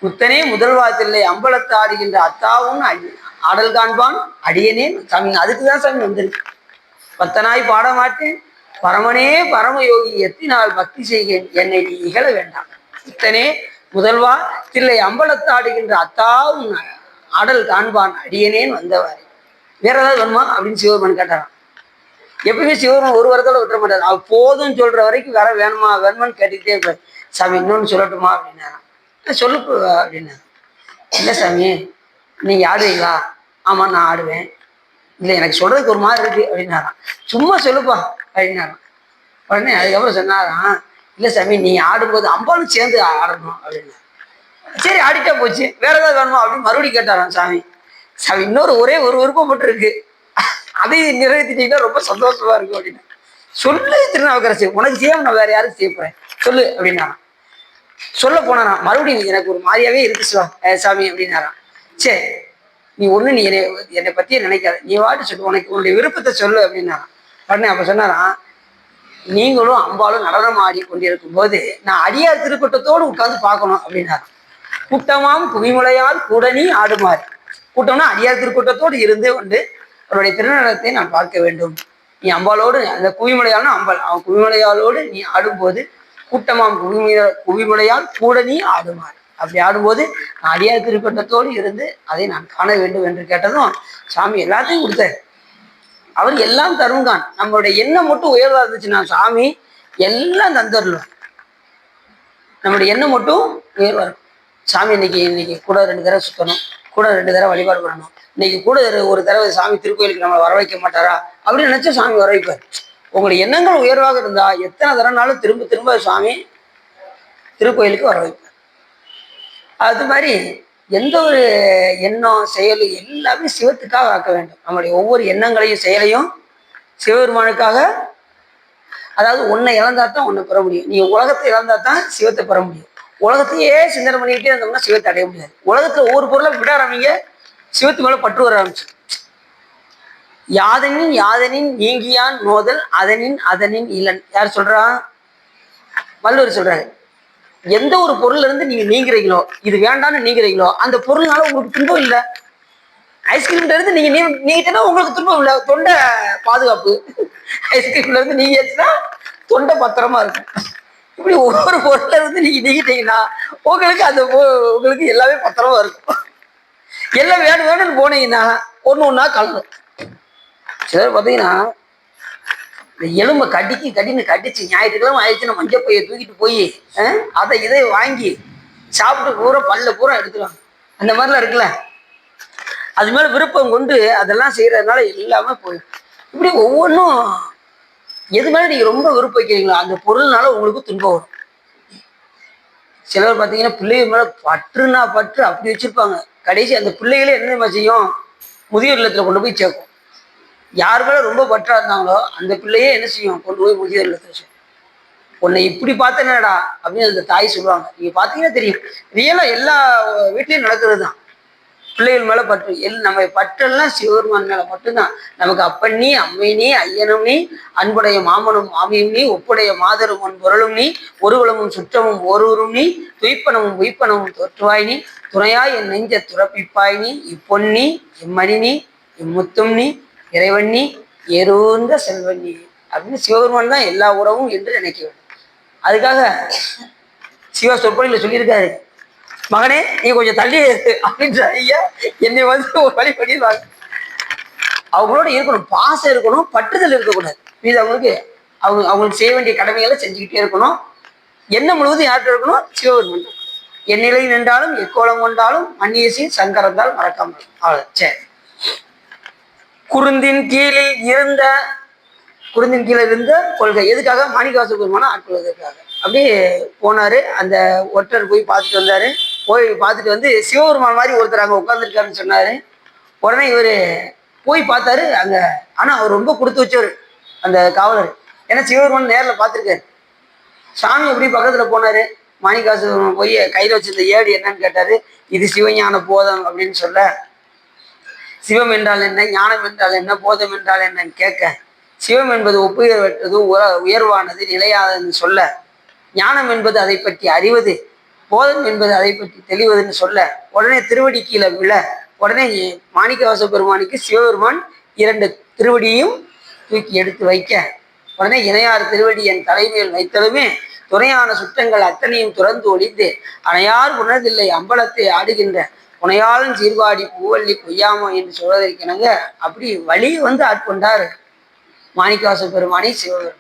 முத்தனே முதல்வாத்தில்லை அம்பலத்து ஆடுகின்ற அத்தாவும் ஆடல் காண்பான் அடியனே சாமி. அதுக்குதான் சாமி வந்திருக்கு. பத்தனாய் பாட மாட்டேன் பரமனே பரமயோகி எத்தினால் பக்தி செய்கிறேன் என்னை நீ இகழ வேண்டாம். முத்தனே முதல்வா தில்லை அம்பலத்து ஆடுகின்ற அத்தாவும் ஆடல் காண்பான் அடியனேன்னு வந்தவாறு. வேற ஏதாவது வேணுமா அப்படின்னு சிவபெருமான் கேட்டாராம். எப்பயுமே சிவபெருமான் ஒரு வாரத்தோட விட்டுற மாட்டார். அவர் போதும் சொல்ற வரைக்கும் வேற வேணுமான்னு கேட்டுக்கிட்டே இருப்பார். சாமி இன்னொன்னு சொல்லட்டுமா அப்படின்னாராம். சொல்லுப்பு அப்படின்னா. இல்லை சாமி நீங்க ஆடுவீங்களா? ஆமா நான் ஆடுவேன். இல்லை எனக்கு சொல்றதுக்கு ஒரு மாதிரி இருக்கு அப்படின்னாராம். சும்மா சொல்லுப்பா அப்படின்னாராம். உடனே அதுக்கப்புறம் சொன்னாராம், இல்லை சாமி நீ ஆடும்போது அம்பாலும் சேர்ந்து ஆடணும் அப்படின்னா. சரி ஆடிட்டா போச்சு, வேற ஏதாவது வேணுமா அப்படின்னு மறுபடியும் கேட்டாராம் சாமி. சாமி இன்னொரு ஒரே ஒரு விருப்பம் மட்டும் இருக்கு, அதையும் நிறைவேற்றிட்டீங்கன்னா ரொம்ப சந்தோஷமா இருக்கும் அப்படின்னா. சொல்லு திருநாவுக்கரசு, உனக்கு செய்யாம நான் வேற யாரும் செய்ய போறேன் சொல்லு அப்படின்னா. சொல்ல போனாராம். மறுபடியும் எனக்கு ஒரு மாதிரியாவே இருக்கு சாமி அப்படின்னாராம். சரி நீ ஒண்ணு நீ என்னை பத்தியே நினைக்காத, நீ வாட்டு சொல்லு, உனக்கு உன்னுடைய விருப்பத்தை சொல்லு அப்படின்னாராம். உடனே அப்ப சொன்னாராம், நீங்களும் அம்பாலும் நடனம் ஆடி கொண்டிருக்கும் போது நான் அடியார் திருக்கூட்டத்தோடு உட்கார்ந்து பார்க்கணும் அப்படின்னாராம். கூட்டமாம் குவிமுலையால் கூடனி ஆடுமாறு. கூட்டம்னா அடியார் திருக்கூட்டத்தோடு இருந்து கொண்டு அவருடைய திருநடனத்தை நான் பார்க்க வேண்டும். நீ அம்பாளோடு அந்த குவிமலையாலும் அம்பாள் அவன் குவிமலையாளோடு நீ ஆடும்போது கூட்டமாம் குவிமலையால் கூட நீ ஆடுமாறு. அப்படி ஆடும்போது நான் அடியார் திருக்கூட்டத்தோடு இருந்து அதை நான் காண வேண்டும் என்று கேட்டதும் சாமி எல்லாத்தையும் கொடுத்தாரு. அவர் எல்லாம் தருங்கான். நம்மளுடைய எண்ணம் மட்டும் உயர்வா இருந்துச்சுன்னா சாமி எல்லாம் தந்துடலாம். நம்மளுடைய எண்ணம் மட்டும் உயர்வா இருக்கும். சாமி இன்னைக்கு கூட 2 தடவை சுத்தணும், கூட 2 தடவை வழிபாடு பண்ணணும், இன்னைக்கு கூட ஒரு தடவை சாமி திருக்கோயிலுக்கு நம்மளை வர வைக்க மாட்டாரா அப்படின்னு நினைச்சா சாமி வர வைப்பார். உங்களுடைய எண்ணங்கள் உயர்வாக இருந்தா எத்தனை தடவைனாலும் திரும்ப திரும்ப சாமி திருக்கோயிலுக்கு வர வைப்பார். அது மாதிரி எந்த ஒரு எண்ணம் செயல் எல்லாமே சிவத்துக்காக ஆக்க வேண்டும். நம்மளுடைய ஒவ்வொரு எண்ணங்களையும் செயலையும் சிவபெருமானுக்காக. அதாவது ஒன்னை இழந்தா தான் ஒன்னை பெற முடியும். நீங்க உலகத்தை இழந்தா தான் சிவத்தை பெற முடியும். உலகத்தையே சிந்தனை பண்ணிக்கிட்டே இருந்தோம்னா சிவத்தை அடைய முடியாது. உலகத்துல ஒவ்வொரு பொருளை விட ஆரம்பிங்க, சிவத்து மேல பற்று வர ஆரம்பிச்சு. யாதனின் யாதனின் நீங்கியான் நோதல் அதனின் இளன். யார் சொல்றா? வள்ளுவர் சொல்றாரு. எந்த ஒரு பொருள்ல இருந்து நீங்க நீங்கிறீங்களோ, இது வேண்டாம்னு நீங்கிறீங்களோ, அந்த பொருள்னால உங்களுக்கு துன்பம் இல்லை. ஐஸ்கிரீம்ல இருந்து நீங்க நீங்கிட்டா உங்களுக்கு துன்பம் இல்லை, தொண்டை பாதுகாப்பு. ஐஸ்கிரீம்ல இருந்து நீங்கிச்சுன்னா தொண்டை பத்திரமா இருக்கும். இப்படி ஒவ்வொரு பொருள்ல இருந்து நீங்க நீங்கிட்டீங்கன்னா உங்களுக்கு எல்லாமே பத்திரமா இருக்கும். எல்லாம் வேணும்னு போனீங்கன்னா ஒண்ணா கலரும். சிலர் பார்த்தீங்கன்னா இந்த எலும்பை கடின்னு கடிச்சு ஞாயிற்றுக்கிழமை ஆயிடுச்சுன்னா மஞ்சள் பையை தூக்கிட்டு போய் இதை வாங்கி சாப்பிட்டு பூரா பல்ல பூரா எடுத்துருவாங்க. அந்த மாதிரிலாம் இருக்குல்ல. அது மேல விருப்பம் கொண்டு அதெல்லாம் செய்யறதுனால எல்லாமே போயிடும். இப்படி ஒவ்வொன்றும் எது மேல நீங்க ரொம்ப விருப்பம் வைக்கிறீங்களோ அந்த பொருள்னால உங்களுக்கு துன்பம் வரும். சிலர் பார்த்தீங்கன்னா பிள்ளைகள் மேல பற்றுனா பற்று அப்படி வச்சிருப்பாங்க. கடைசி அந்த பிள்ளைகளே என்ன செய்யும், முதியோர் இல்லத்துல கொண்டு போய் சேர்க்கும். யார் மேல ரொம்ப பற்றா இருந்தாங்களோ அந்த பிள்ளையே என்ன செய்யும், கொண்டு போய் முதியோர் இல்லத்துல சேர்க்கும். உன்னை இப்படி பார்த்தேனடா அப்படின்னு அந்த தாய் சொல்லுவாங்க. நீங்க பார்த்தீங்கன்னா தெரியும், ரியலா எல்லா வீட்லயும் நடக்கிறது தான். பிள்ளைகள் மேல பற்று நம்ம பற்றெல்லாம் சிவபெருமான் மேல மட்டும்தான். நமக்கு அப்பன் நீ, அம்மை நீ, ஐயனும் நீ, அன்புடைய மாமனும் மாமியும் நீ, ஒப்புடைய மாதரும் உன் பொருளும் நீ, ஒருவளமும் சுற்றமும் ஒருவரும் நீ, துய்ப்பனமும் உய்ப்பனமும் தோற்றுவாய் நீ, துணையாய் என் நெஞ்ச துறப்பிப்பாய் நீ, இப்பொன்னி இம்மணி நீ, இம்முத்தும் நீ, இறைவன் நீ, ஏறுந்த செல்வன் நீ அப்படின்னு சிவபெருமான் தான் எல்லா உறவும் என்று நினைக்க வேண்டும். அதுக்காக சிவா சொற்பொழில சொல்லியிருக்காரு, மகனே நீ கொஞ்சம் தள்ளி அப்படின்ற ஐயா என்னை ஒரு வழி பண்ணிடுவாங்க. அவங்களோட இருக்கணும், பாசம் இருக்கணும், பற்றுதல் இருக்கக்கூடாது. இது அவங்களுக்கு செய்ய வேண்டிய கடமைகளை செஞ்சுக்கிட்டே இருக்கணும். என்ன முழுவதும் யார்கிட்ட இருக்கணும், சிவபெருமான். என் நிலை நின்றாலும் எக்கோலம் கொண்டாலும் மன்னியசி சங்கரந்தால் மறக்காமல். அவ்வளோ சரி. குருந்தின் கீழே இருந்த கொள்கை எதுக்காக, மாணிக்கவாசக பெருமானை ஆட்கொள்வதற்காக. அப்படியே போனாரு. அந்த ஒற்றர் போய் பார்த்துட்டு வந்தாரு. போய் பார்த்துட்டு வந்து சிவபெருமான் மாதிரி ஒருத்தர் அங்கே உட்காந்துருக்காருன்னு சொன்னாரு. உடனே இவர் போய் பார்த்தாரு அங்க. ஆனா அவர் ரொம்ப கொடுத்து வச்சவர் அந்த காவலர். ஏன்னா சிவபெருமான் நேரில் பார்த்துருக்காரு. சாமி எப்படி பக்கத்துல போனாரு. மாணிக்கவாசகர் போய் கையில் வச்சிருந்த ஏடு என்னன்னு கேட்டாரு. இது சிவஞான போதம் அப்படின்னு சொல்ல, சிவம் என்றால் என்ன, ஞானம் என்றால் என்ன, போதம் என்றால் என்னன்னு கேட்க, சிவம் என்பது ஒப்புயர்வற்றது, உயர்வானது, நிலையானதுன்னு சொல்ல, ஞானம் என்பது அதை பற்றி அறிவது, போதம் என்பது அதை பற்றி தெளிவதுன்னு சொல்ல, உடனே திருவடி கீழே விழ, உடனே மாணிக்கவாசக பெருமானுக்கு சிவபெருமான் 2 திருவடியையும் தூக்கி எடுத்து வைக்க, உடனே இணையார் திருவடி என் தலைமையில் வைத்ததுமே துணையான சுற்றங்கள் அத்தனையும் துறந்து ஒழிந்து அணையார் உணர்தில்லை அம்பலத்தை ஆடுகின்ற புனையாளன் சீர்வாடி பூவள்ளி பொய்யாமோ என்று சொல்வதற்கெனங்க அப்படி வழி வந்து ஆட்கொண்டார் மாணிக்கவாசக பெருமானை சிவபெருமான்.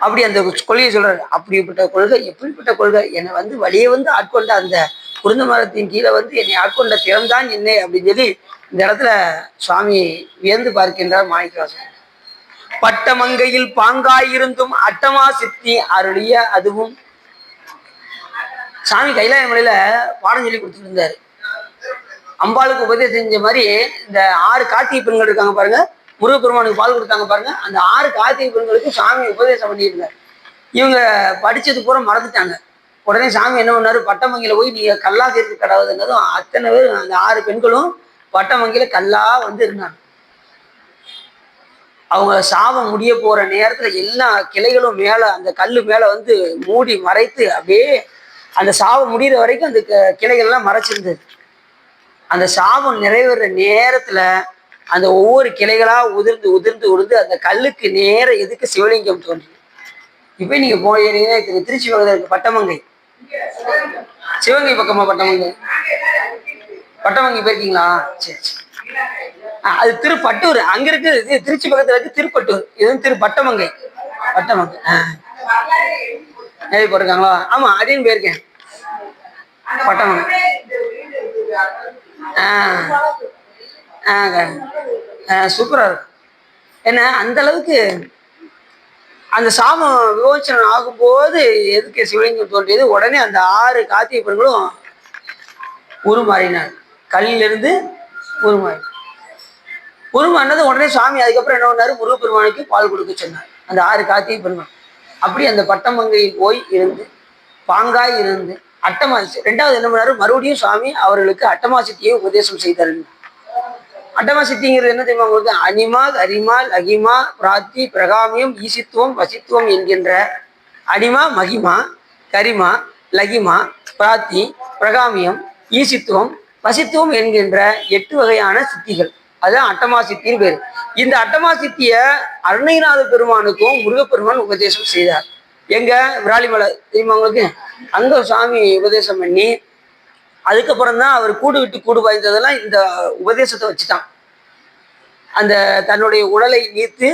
அப்படி அந்த கொள்கையை சொல்றாரு. அப்படிப்பட்ட கொள்கை, எப்படிப்பட்ட கொள்கை, என்னை வந்து வழியை வந்து ஆட்கொண்ட அந்த குருந்த மரத்தின் கீழே வந்து என்னை ஆட்கொண்ட திறம்தான் என்ன அப்படின்னு சொல்லி இந்த இடத்துல சுவாமி வியந்து பார்க்கின்றார் மாணிக்கவாசகர். பட்டமங்கையில் பாங்காயிருந்தும் அட்டமா சித்தி அருளிய அதுவும். சாமி கைலாய மலையில பாடம் சொல்லி கொடுத்துட்டு இருந்தாரு. அம்பாளுக்கு உபதேசம் செஞ்ச மாதிரி இந்த 6 கார்த்திகை பெண்கள் இருக்காங்க பாருங்க, முருகப்பெருமானுக்கு பால் கொடுத்தாங்க பாருங்க, அந்த 6 கார்த்திகை பெண்களுக்கு சாமி உபதேசம் பண்ணியிருந்தார். இவங்க படிச்சது பூரா மறந்துட்டாங்க. உடனே சாமி என்ன பண்ணாரு, பட்டமங்கில போய் நீங்க கல்லா சேர்த்து கடவுதுன்னதும் அத்தனை பேர் அந்த 6 பெண்களும் பட்டமங்கில கல்லா வந்து இருந்தாங்க. அவங்க சாபம் முடிய போற நேரத்துல எல்லா கிளைகளும் மேல அந்த கல்லு மேல வந்து மூடி மறைத்து அப்படியே அந்த சாபம் முடிகிற வரைக்கும் அந்த கிளைகள்லாம் மறைச்சிருந்தது. அந்த சாபம் நிறைவேற நேரத்துல அந்த ஒவ்வொரு கிளைகளா உதிர்ந்து உதிர்ந்து உதிர்ந்து அந்த கல்லுக்கு நேர எதுக்கு சிவலிங்கம் தோன்றி. இப்ப நீங்க போனீங்கன்னா திருச்சி பக்கத்துல இருக்கு பட்டமங்கை, சிவகங்கை பக்கமா பட்டமங்கை, பட்டமங்கை போயிருக்கீங்களா? சரி சரி. அது திருப்பட்டூர் அங்க இருக்கு. இது திருச்சி பக்கத்துல இருக்கு திருப்பட்டூர், இது திரு பட்டமங்கை. பட்டமங்கை நிறைய போட்டிருக்காங்களா? ஆமா அதையும் போயிருக்கேன். பட்டமங்கை சூப்பரா இருக்கும். ஏன்னா அந்த அளவுக்கு அந்த சாமம் விமோச்சனம் ஆகும்போது எதுக்கு சிவலிங்கம் தோன்றியது, உடனே அந்த 6 கார்த்திகை பெண்களும் உருமாறினார். கல்லிலிருந்து உருமாறினது உடனே சுவாமி அதுக்கப்புறம் என்ன பண்ணாரு, முருகப்பெருமானுக்கு பால் கொடுக்க சொன்னார். அந்த 6 கார்த்திகை பெண்கள் அப்படி அந்த பட்டமங்கையில் போய் இருந்து பாங்காய் இருந்து அட்டமாசி. 2வது என்ன பண்ணாரு, மறுபடியும் சுவாமி அவர்களுக்கு அட்டமாசித்தியை உபதேசம் செய்தார். அட்டமாசித்திங்கிறது என்ன தெரியுமா உங்களுக்கு? அனிமா அரிமா லகிமா பிராத்தி பிரகாமியம் ஈசித்துவம் வசித்துவம் என்கின்ற அனிமா மகிமா கரிமா லகிமா பிராத்தி பிரகாமியம் ஈசித்துவம் வசித்துவம் என்கின்ற 8 வகையான சித்திகள். அதுதான் அட்டமா சித்தின்னு பேரு. இந்த அட்டமா சித்திய அருணைநாத பெருமானுக்கும் முருகப்பெருமான் உபதேசம் செய்தார். எங்க விராலிமலை தெரியுமா உங்களுக்கு? அங்க சுவாமி உபதேசம் பண்ணி அதுக்கப்புறம் தான் அவர் கூடு விட்டு கூடு பாய்ந்ததெல்லாம் இந்த உபதேசத்தை வச்சுட்டான். அந்த தன்னுடைய உடலை நீத்து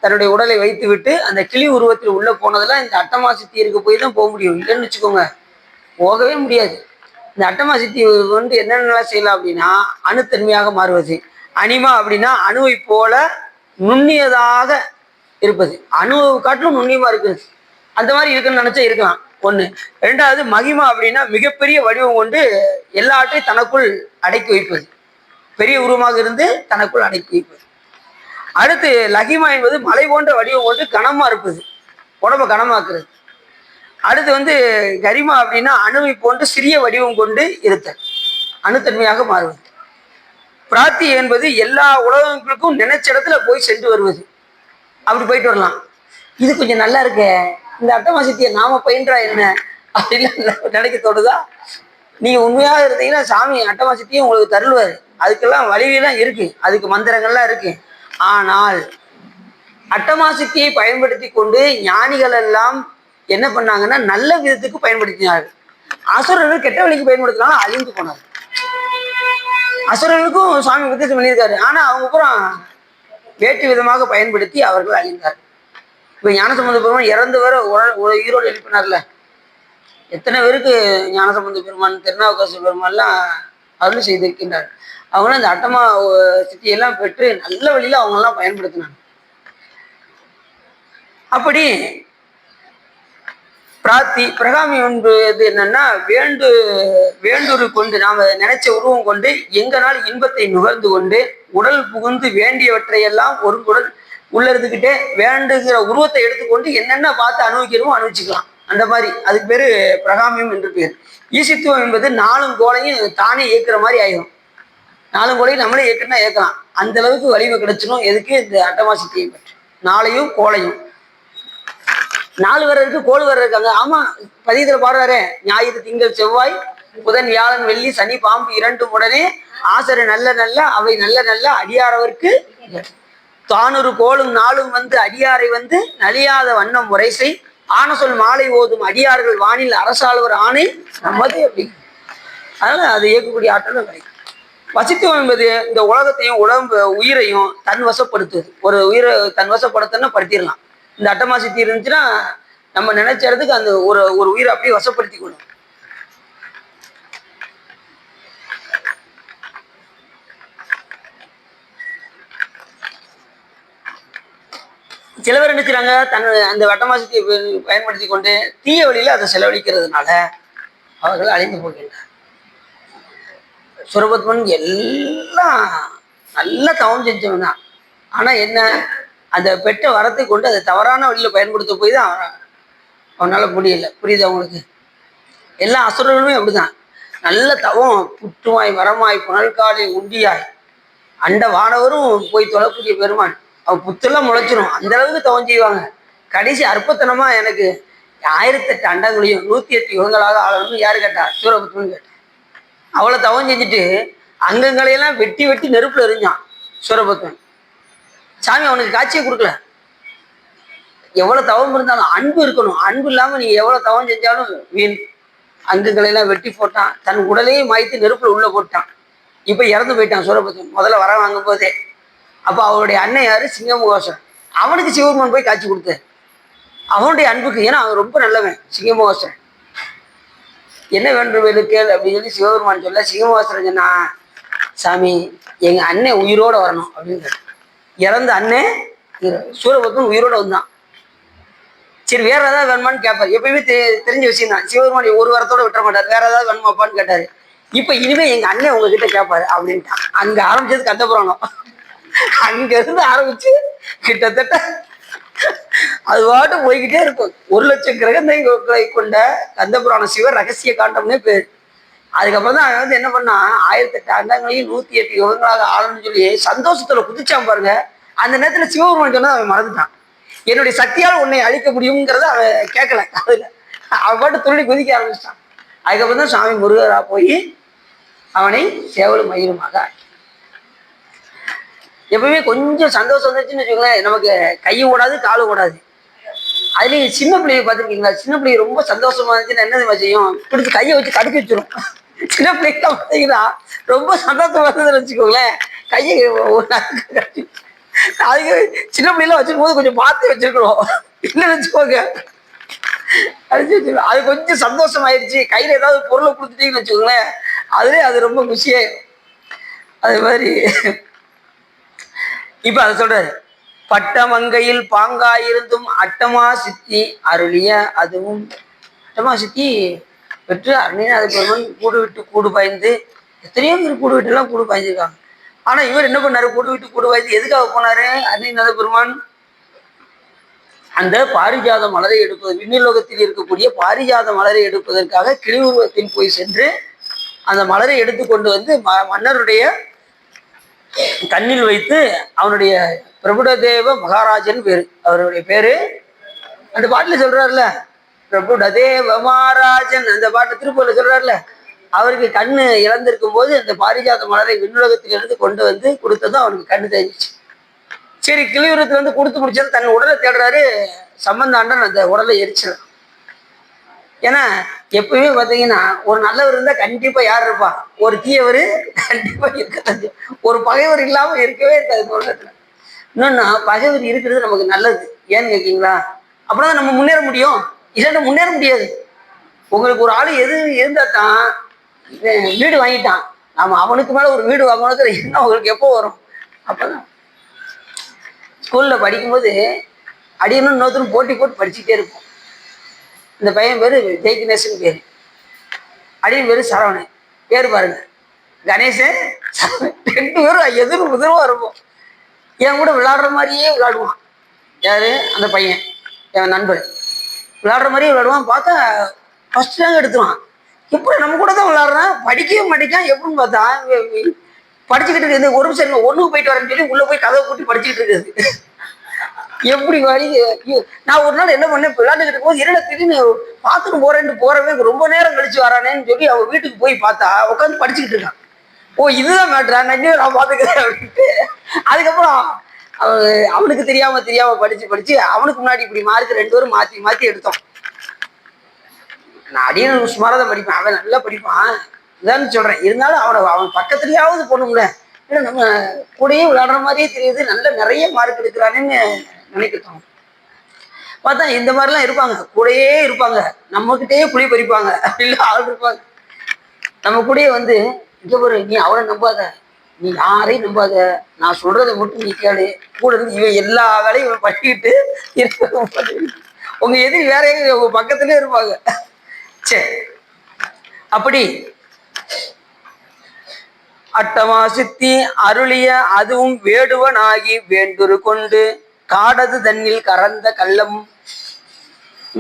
தன்னுடைய உடலை வைத்து விட்டு அந்த கிளி உருவத்தில் உள்ள போனதெல்லாம் இந்த அட்டமா சித்தி இருக்க போய் தான் போக முடியும். இல்லைன்னு வச்சுக்கோங்க போகவே முடியாது. இந்த அட்டமா சித்தி வந்து என்னென்னலாம் செய்யலாம் அப்படின்னா, அணுத்தன்மையாக மாறுவது. அனிமா அப்படின்னா அணுவை போல நுண்ணியதாக இருப்பது. அணுவை காட்டிலும் நுண்ணியமா இருக்குது. அந்த மாதிரி இருக்குன்னு நினைச்சா இருக்கலாம். 1. 2வது மகிமா அப்படின்னா மிகப்பெரிய வடிவம் கொண்டு எல்லாற்றையும் தனக்குள் அடக்கி வைப்பது. பெரிய உருவமாக இருந்து தனக்குள் அடக்கி வைப்பது. அடுத்து லகிமா என்பது மலை போன்ற வடிவம் கொண்டு கனமா இருப்பது, உடம்ப கனமாக்குறது. அடுத்து வந்து கரிமா அப்படின்னா அணுவை போன்று சிறிய வடிவம் கொண்டு இருத்தல், அணுத்தன்மையாக மாறுவது. பிராத்தி என்பது எல்லா உலகங்களுக்கும் நினைச்ச இடத்துல போய் சென்று வருவது. அப்படி போயிட்டு வரலாம். இது கொஞ்சம் நல்லா இருக்கு, இந்த அட்டமாசித்தியை நாம பயின்றா என்ன அப்படின்னு நினைக்க தோணுதா? நீங்க உண்மையாக இருந்தீங்கன்னா சாமி அட்டமாசித்தியும் உங்களுக்கு தருள்வாரு. அதுக்கெல்லாம் வழியெல்லாம் இருக்கு, அதுக்கு மந்திரங்கள்லாம் இருக்கு. ஆனால் அட்டமாசித்தியை பயன்படுத்தி கொண்டு ஞானிகள் எல்லாம் என்ன பண்ணாங்கன்னா நல்ல விதத்துக்கு பயன்படுத்தினார்கள். அசுரர்கள் கெட்ட வழிக்கு பயன்படுத்தினாலும் அழிந்து போனார்கள். அசுரர்களுக்கும் சுவாமி உபதேசம் பண்ணியிருக்காரு. ஆனா அவங்க அப்புறம் வேற்று விதமாக பயன்படுத்தி அவர்கள் அழிந்தார். இப்ப ஞானசம்பந்த பெருமான் இறந்து வர ஈரோடு எழுப்பினார்ல, எத்தனை பேருக்கு ஞானசம்பந்த பெருமான் திருநாவுக்கரசு பெருமான்லாம் அருள் செய்திருக்கின்றார். அவங்களும் அந்த அட்டமா சித்தியெல்லாம் பெற்று நல்ல வழியில அவங்கெல்லாம் பயன்படுத்தினாங்க. அப்படி பிராத்தி பிரகாமி என்பது என்னன்னா வேண்டுரு கொண்டு நாம நினைச்ச உருவம் கொண்டு எங்கனால் இன்பத்தை நுகர்ந்து கொண்டு உடல் புகுந்து வேண்டியவற்றையெல்லாம் ஒரு உடல் உள்ள இருந்துக்கிட்டே வேண்டுகிற உருவத்தை எடுத்துக்கொண்டு என்னென்ன பார்த்து அனுபவிக்கிறோமோ அனுபவிச்சுக்கலாம். அந்த மாதிரி அதுக்கு பேரு பிரகாமியம் என்று பேர். ஈசித்துவம் என்பது 4 கோளையும் தானே இயக்குற மாதிரி ஆயிடும். 4 கோளையும் நம்மளே இயக்குனா இயக்கலாம். அந்த அளவுக்கு வலிமை கிடைச்சிடும். எதுக்கு? இந்த அட்டமாசித்தியை பற்றி 4 கோளையும் 4 வரை இருக்கு, கோள் வரை இருக்காங்க. ஆமா பதியத்துல பாடுறாரு, ஞாயிறு திங்கள் செவ்வாய் புதன் வியாழன் வெள்ளி சனி பாம்பு 2 உடனே ஆசரு நல்ல நல்ல அவை நல்ல நல்ல அடியாரவர்க்கு தானொரு கோளும் 4 வந்து அடியாரை வந்து நலியாத வண்ணம் முறைசை ஆன சொல் மாலை ஓதும் அடியார்கள் வானில் அரசாளுவர் ஆணை நம்மது அப்படி. அதனால அதை இயக்கக்கூடிய ஆற்றலும் கிடைக்கும். வசித்துவம் என்பது இந்த உலகத்தையும் உடம்பு உயிரையும் தன் வசப்படுத்துவது. ஒரு உயிரை தன் வசப்படுத்தனா படுத்திடலாம். இந்த அட்டமாசித்தி இருந்துச்சுன்னா நம்ம நினைச்ச இடத்துக்கு அந்த ஒரு உயிரை அப்படியே வசப்படுத்தி கொள்ளும். சில பேர் நினைக்கிறாங்க அந்த அட்டமாசித்தியை பயன்படுத்தி கொண்டு தீய வழியில அதை செலவழிக்கிறதுனால அவர்கள் அழிந்து போகின்றனர். சுரபத்மன் எல்லாம் நல்ல தவம் செஞ்சவன் தான். ஆனா என்ன, அந்த பெற்ற வரத்தை கொண்டு அதை தவறான வழியில பயன்படுத்த போய் தான் அவனால முடியல. புரியுது அவங்களுக்கு? எல்லா அசுரர்களுமே அப்படிதான். நல்ல தவம் புற்றுமாய் மரமாய் புனல்காலை உண்டியாய் அண்ட வானவரும் போய் தொழக்கூடிய பெருமான். அவன் புத்தெல்லாம் முளைச்சிரும், அந்த அளவுக்கு தவம் செய்வாங்க. கடைசி அற்பத்தனமா எனக்கு 1008 அண்டங்களையும் 108 யுகங்களாக ஆளணும்னு யாரு கேட்டா? சூரபத்மன் கேட்டா. அவ்வளோ தவம் செஞ்சுட்டு அங்கங்களையெல்லாம் வெட்டி வெட்டி நெருப்புல எரிஞ்சான் சூரபத்மன். சாமி அவனுக்கு காட்சியை கொடுக்கல. எவ்வளவு தவம் இருந்தாலும் அன்பு இருக்கணும். அன்பு இல்லாம நீங்க எவ்வளவு தவம் செஞ்சாலும் வீண். அங்குகளை வெட்டி போட்டான். தன் உடலையே மாய்த்து நெருப்புல உள்ள போட்டான். இப்ப இறந்து போயிட்டான் சூரபத்மன் முதல்ல வர வாங்கும் போதே. அப்ப அவருடைய அண்ணன் யாரு? சிங்கமுகாசுரன். அவனுக்கு சிவபெருமான் போய் காட்சி கொடுத்த அவனுடைய அன்புக்கு. ஏன்னா அவன் ரொம்ப நல்லவன் சிங்கமுகாசுரன். என்ன வேண்டும் கேள் அப்படின்னு சொல்லி சிவபெருமான் சொல்ல, சிங்கமுகாசுரன் சொன்னா, சாமி எங்க அண்ணன் உயிரோட வரணும் அப்படின்னு. இறந்த அண்ணன் சூரபத்மன் உயிரோட வந்தான். சரி வேற ஏதாவது வேணுமான்னு கேட்பாரு. எப்பயுமே தெரிஞ்ச விஷயம் தான். சிவபெருமான் ஒரு வாரத்தோட விட்டுற மாட்டார். வேற ஏதாவது வேணுமாப்பான்னு கேட்டாரு. இப்ப இனிமே எங்க அண்ணன் உங்ககிட்ட கேட்பாரு அப்படின்ட்டான். அங்க ஆரம்பிச்சது கந்தபுராணம். அங்க இருந்து ஆரம்பிச்சு கிட்டத்தட்ட அது பாட்டு போய்கிட்டே இருக்கும். 1,00,000 கிரகங்களை கொண்ட கந்தபுராண சிவ ரகசிய காண்டம்னே பேரு. அதுக்கப்புறம் தான் அவன் என்ன பண்ணா, 1008 அண்டங்களையும் 108 யுகங்களாக ஆளணும்னு சொல்லி சந்தோஷத்துல குதிச்சான் பாருங்க. அந்த நேரத்துல சிவபெருமான் சொன்னா அவன் மறந்துட்டான். என்னுடைய சக்தியால் உன்னை அழிக்க முடியுங்கிறத அவன் கேட்கல. அதுல அவன் பாட்டு துள்ளி குதிக்க ஆரம்பிச்சிட்டான். அதுக்கப்புறம் தான் சாமி முருகரா போய் அவனை சேவலும் மயிலுமாக ஆக்கி. எப்பவுமே கொஞ்சம் சந்தோஷம் வந்துச்சுன்னு வச்சுக்கோங்களேன், நமக்கு கையும் ஓடாது காலும் ஓடாது. அதுலேயும் சின்ன பிள்ளைய பார்த்துருக்கீங்களா? சின்ன பிள்ளை ரொம்ப சந்தோஷமா இருந்துச்சுன்னா என்ன செய்யும்? பிடிச்சி கையை வச்சு கடுக்கி வச்சிரும். சின்ன பிள்ளைக்கெல்லாம் பார்த்தீங்கன்னா ரொம்ப சந்தோஷமா இருந்ததுன்னு வச்சுக்கோங்களேன், கையை அதுக்கு சின்ன பிள்ளைலாம் வச்சிருக்கும் போது கொஞ்சம் பார்த்து வச்சிருக்கணும். இல்லைன்னு வச்சுக்கோங்க அடிச்சு வச்சிருக்கோம். அது கொஞ்சம் சந்தோஷம் ஆயிடுச்சு, கையில ஏதாவது பொருளை கொடுத்துட்டீங்கன்னு வச்சுக்கோங்களேன், அதுலேயே அது ரொம்ப குஷியாயிடும். அது மாதிரி இப்ப அதை சொல்றாரு, பட்டமங்கையில் பாங்காயிருந்தும் அட்டமா சித்தி அருளிய அதுவும். அட்டமா சித்தி பெற்று அருளின பெருமன் கூடு விட்டு கூடு பாய்ந்து. எத்தனையோ பேர் கூடு விட்டு எல்லாம் கூடு பாய்ஞ்சிருக்காங்க. ஆனா இவர் என்ன பண்ணாரு? கூடு விட்டு கூடு பாய்ந்து எதுக்காக போனாரு? அருளின பெருமான் அந்த பாரிஜாத மலரை எடுப்பது, விண்ணுலோகத்தில் இருக்கக்கூடிய பாரிஜாத மலரை எடுப்பதற்காக கிளிவுருவத்தில் போய் சென்று அந்த மலரை எடுத்து கொண்டு வந்து மன்னருடைய கண்ணில் வைத்து, அவனுடைய பிரபுடதேவ மகாராஜன் பேரு, அவருடைய பேரு அந்த பாட்டுல சொல்றாருல, பிரபுடதேவ மகாராஜன், அந்த பாட்டு திருப்பூர்ல சொல்றாருல, அவருக்கு கண்ணு இழந்திருக்கும் போது அந்த பாரிஜாத மலரை விண்ணுலகத்திலிருந்து கொண்டு வந்து கொடுத்ததும் அவனுக்கு கண்ணு தெரிஞ்சிச்சு. சரி கிளியூரத்துல வந்து கொடுத்து முடிச்சது தன் உடலை தேடுறாரு. சம்பந்தாண்டன் அந்த உடலை எரிச்சிடும். ஏன்னா எப்பவுமே பார்த்தீங்கன்னா ஒரு நல்லவர் இருந்தா கண்டிப்பா யார் இருப்பா? ஒரு தீயவர் கண்டிப்பா இருக்க. ஒரு பகைவர் இல்லாம இருக்கவே இருக்காது உலகத்துல. இன்னொன்னா பகைவர் இருக்கிறது நமக்கு நல்லது. ஏன்னு கேட்கீங்களா? அப்படிதான் நம்ம முன்னேற முடியும். இல்லைன்னா முன்னேற முடியாது. உங்களுக்கு ஒரு ஆளு எது இருந்தா தான், வீடு வாங்கிட்டான், நாம அவனுக்கு மேல ஒரு வீடு வாங்கணும் என்ன உங்களுக்கு எப்போ வரும்? அப்பதான் ஸ்கூல்ல படிக்கும்போது அடியணும் இன்னொருத்தரும் போட்டி போட்டு படிச்சுட்டே இருப்போம். இந்த பையன் பேரு ஜெய்கணேசன் பேரு, அடியின் பேரு சரவணன். பேரு பாருங்க, கணேசன் சரவணன். 2 பேரும் எதிர்வா இருப்போம். என் கூட விளையாடுற மாதிரியே விளையாடுவான். யாரு? அந்த பையன் என் நண்பர். விளையாடுற மாதிரியே விளையாடுவான். பார்த்தா ஃபர்ஸ்ட் ரேங்க் எடுத்துருவான். எப்படி நம்ம கூட தான் விளையாடுறான், படிக்கவே மாட்டேங்கான். எப்படின்னு பார்த்தா படிச்சுக்கிட்டு இருக்குது. ஒரு நிமிஷம் ஒண்ணுக்கு போயிட்டு வரேன்னு சொல்லி உள்ள போய் கதவை கூட்டி படிச்சுக்கிட்டு இருக்குது. எப்படி வழி? நான் ஒரு நாள் என்ன பண்ணேன், விளையாண்டுக்கிட்டு இருக்கும்போது இரண்டு திடீர்னு பார்த்துட்டு போறவே ரொம்ப நேரம் கழிச்சு வரானேன்னு சொல்லி அவன் வீட்டுக்கு போய் பார்த்தா உட்காந்து படிச்சுக்கிட்டு இருக்கான். ஓ இதுதான் மேட்ரா, நான் பாத்துக்கிறேன் அப்படின்ட்டு. அதுக்கப்புறம் அவனுக்கு தெரியாம படிச்சு அவனுக்கு முன்னாடி இப்படி மார்க் 2 பேரும் மாத்தி எடுத்தோம். நான் அடியும் சுமாராதான் படிப்பேன், அவன் நல்லா படிப்பான். இதான்னு சொல்றேன். இருந்தாலும் அவன் பக்கத்துலயாவது போகணும்ல. ஏன்னா நம்ம கூடயே விளையாடுற மாதிரியே தெரியுது, நல்ல நிறைய மார்க் எடுக்கிறானேன்னு நினைக்கட்டும். பார்த்தா இந்த மாதிரிலாம் இருப்பாங்க, கூடயே இருப்பாங்க, நம்மகிட்டயே குழி பறிப்பாங்க. அப்படிலாம் ஆள் இருப்பாங்க. நம்ம கூடயே வந்து, இங்க ஒரு நீ அவளை நம்பாத, நீ யாரையும் நம்பாத, நான் சொல்றதை மட்டும் நீ கேளு, கூட இருந்து இவன் எல்லா வேலையும் பண்ணிக்கிட்டு உங்க எதிரி வேற எங்க உங்க பக்கத்துலயே இருப்பாங்க. சரி, அப்படி அட்டமா சித்தி அருளிய அதுவும் வேடுவனாகி வேண்டுரு கொண்டு காடது தண்ணில் கறந்த கள்ளம்.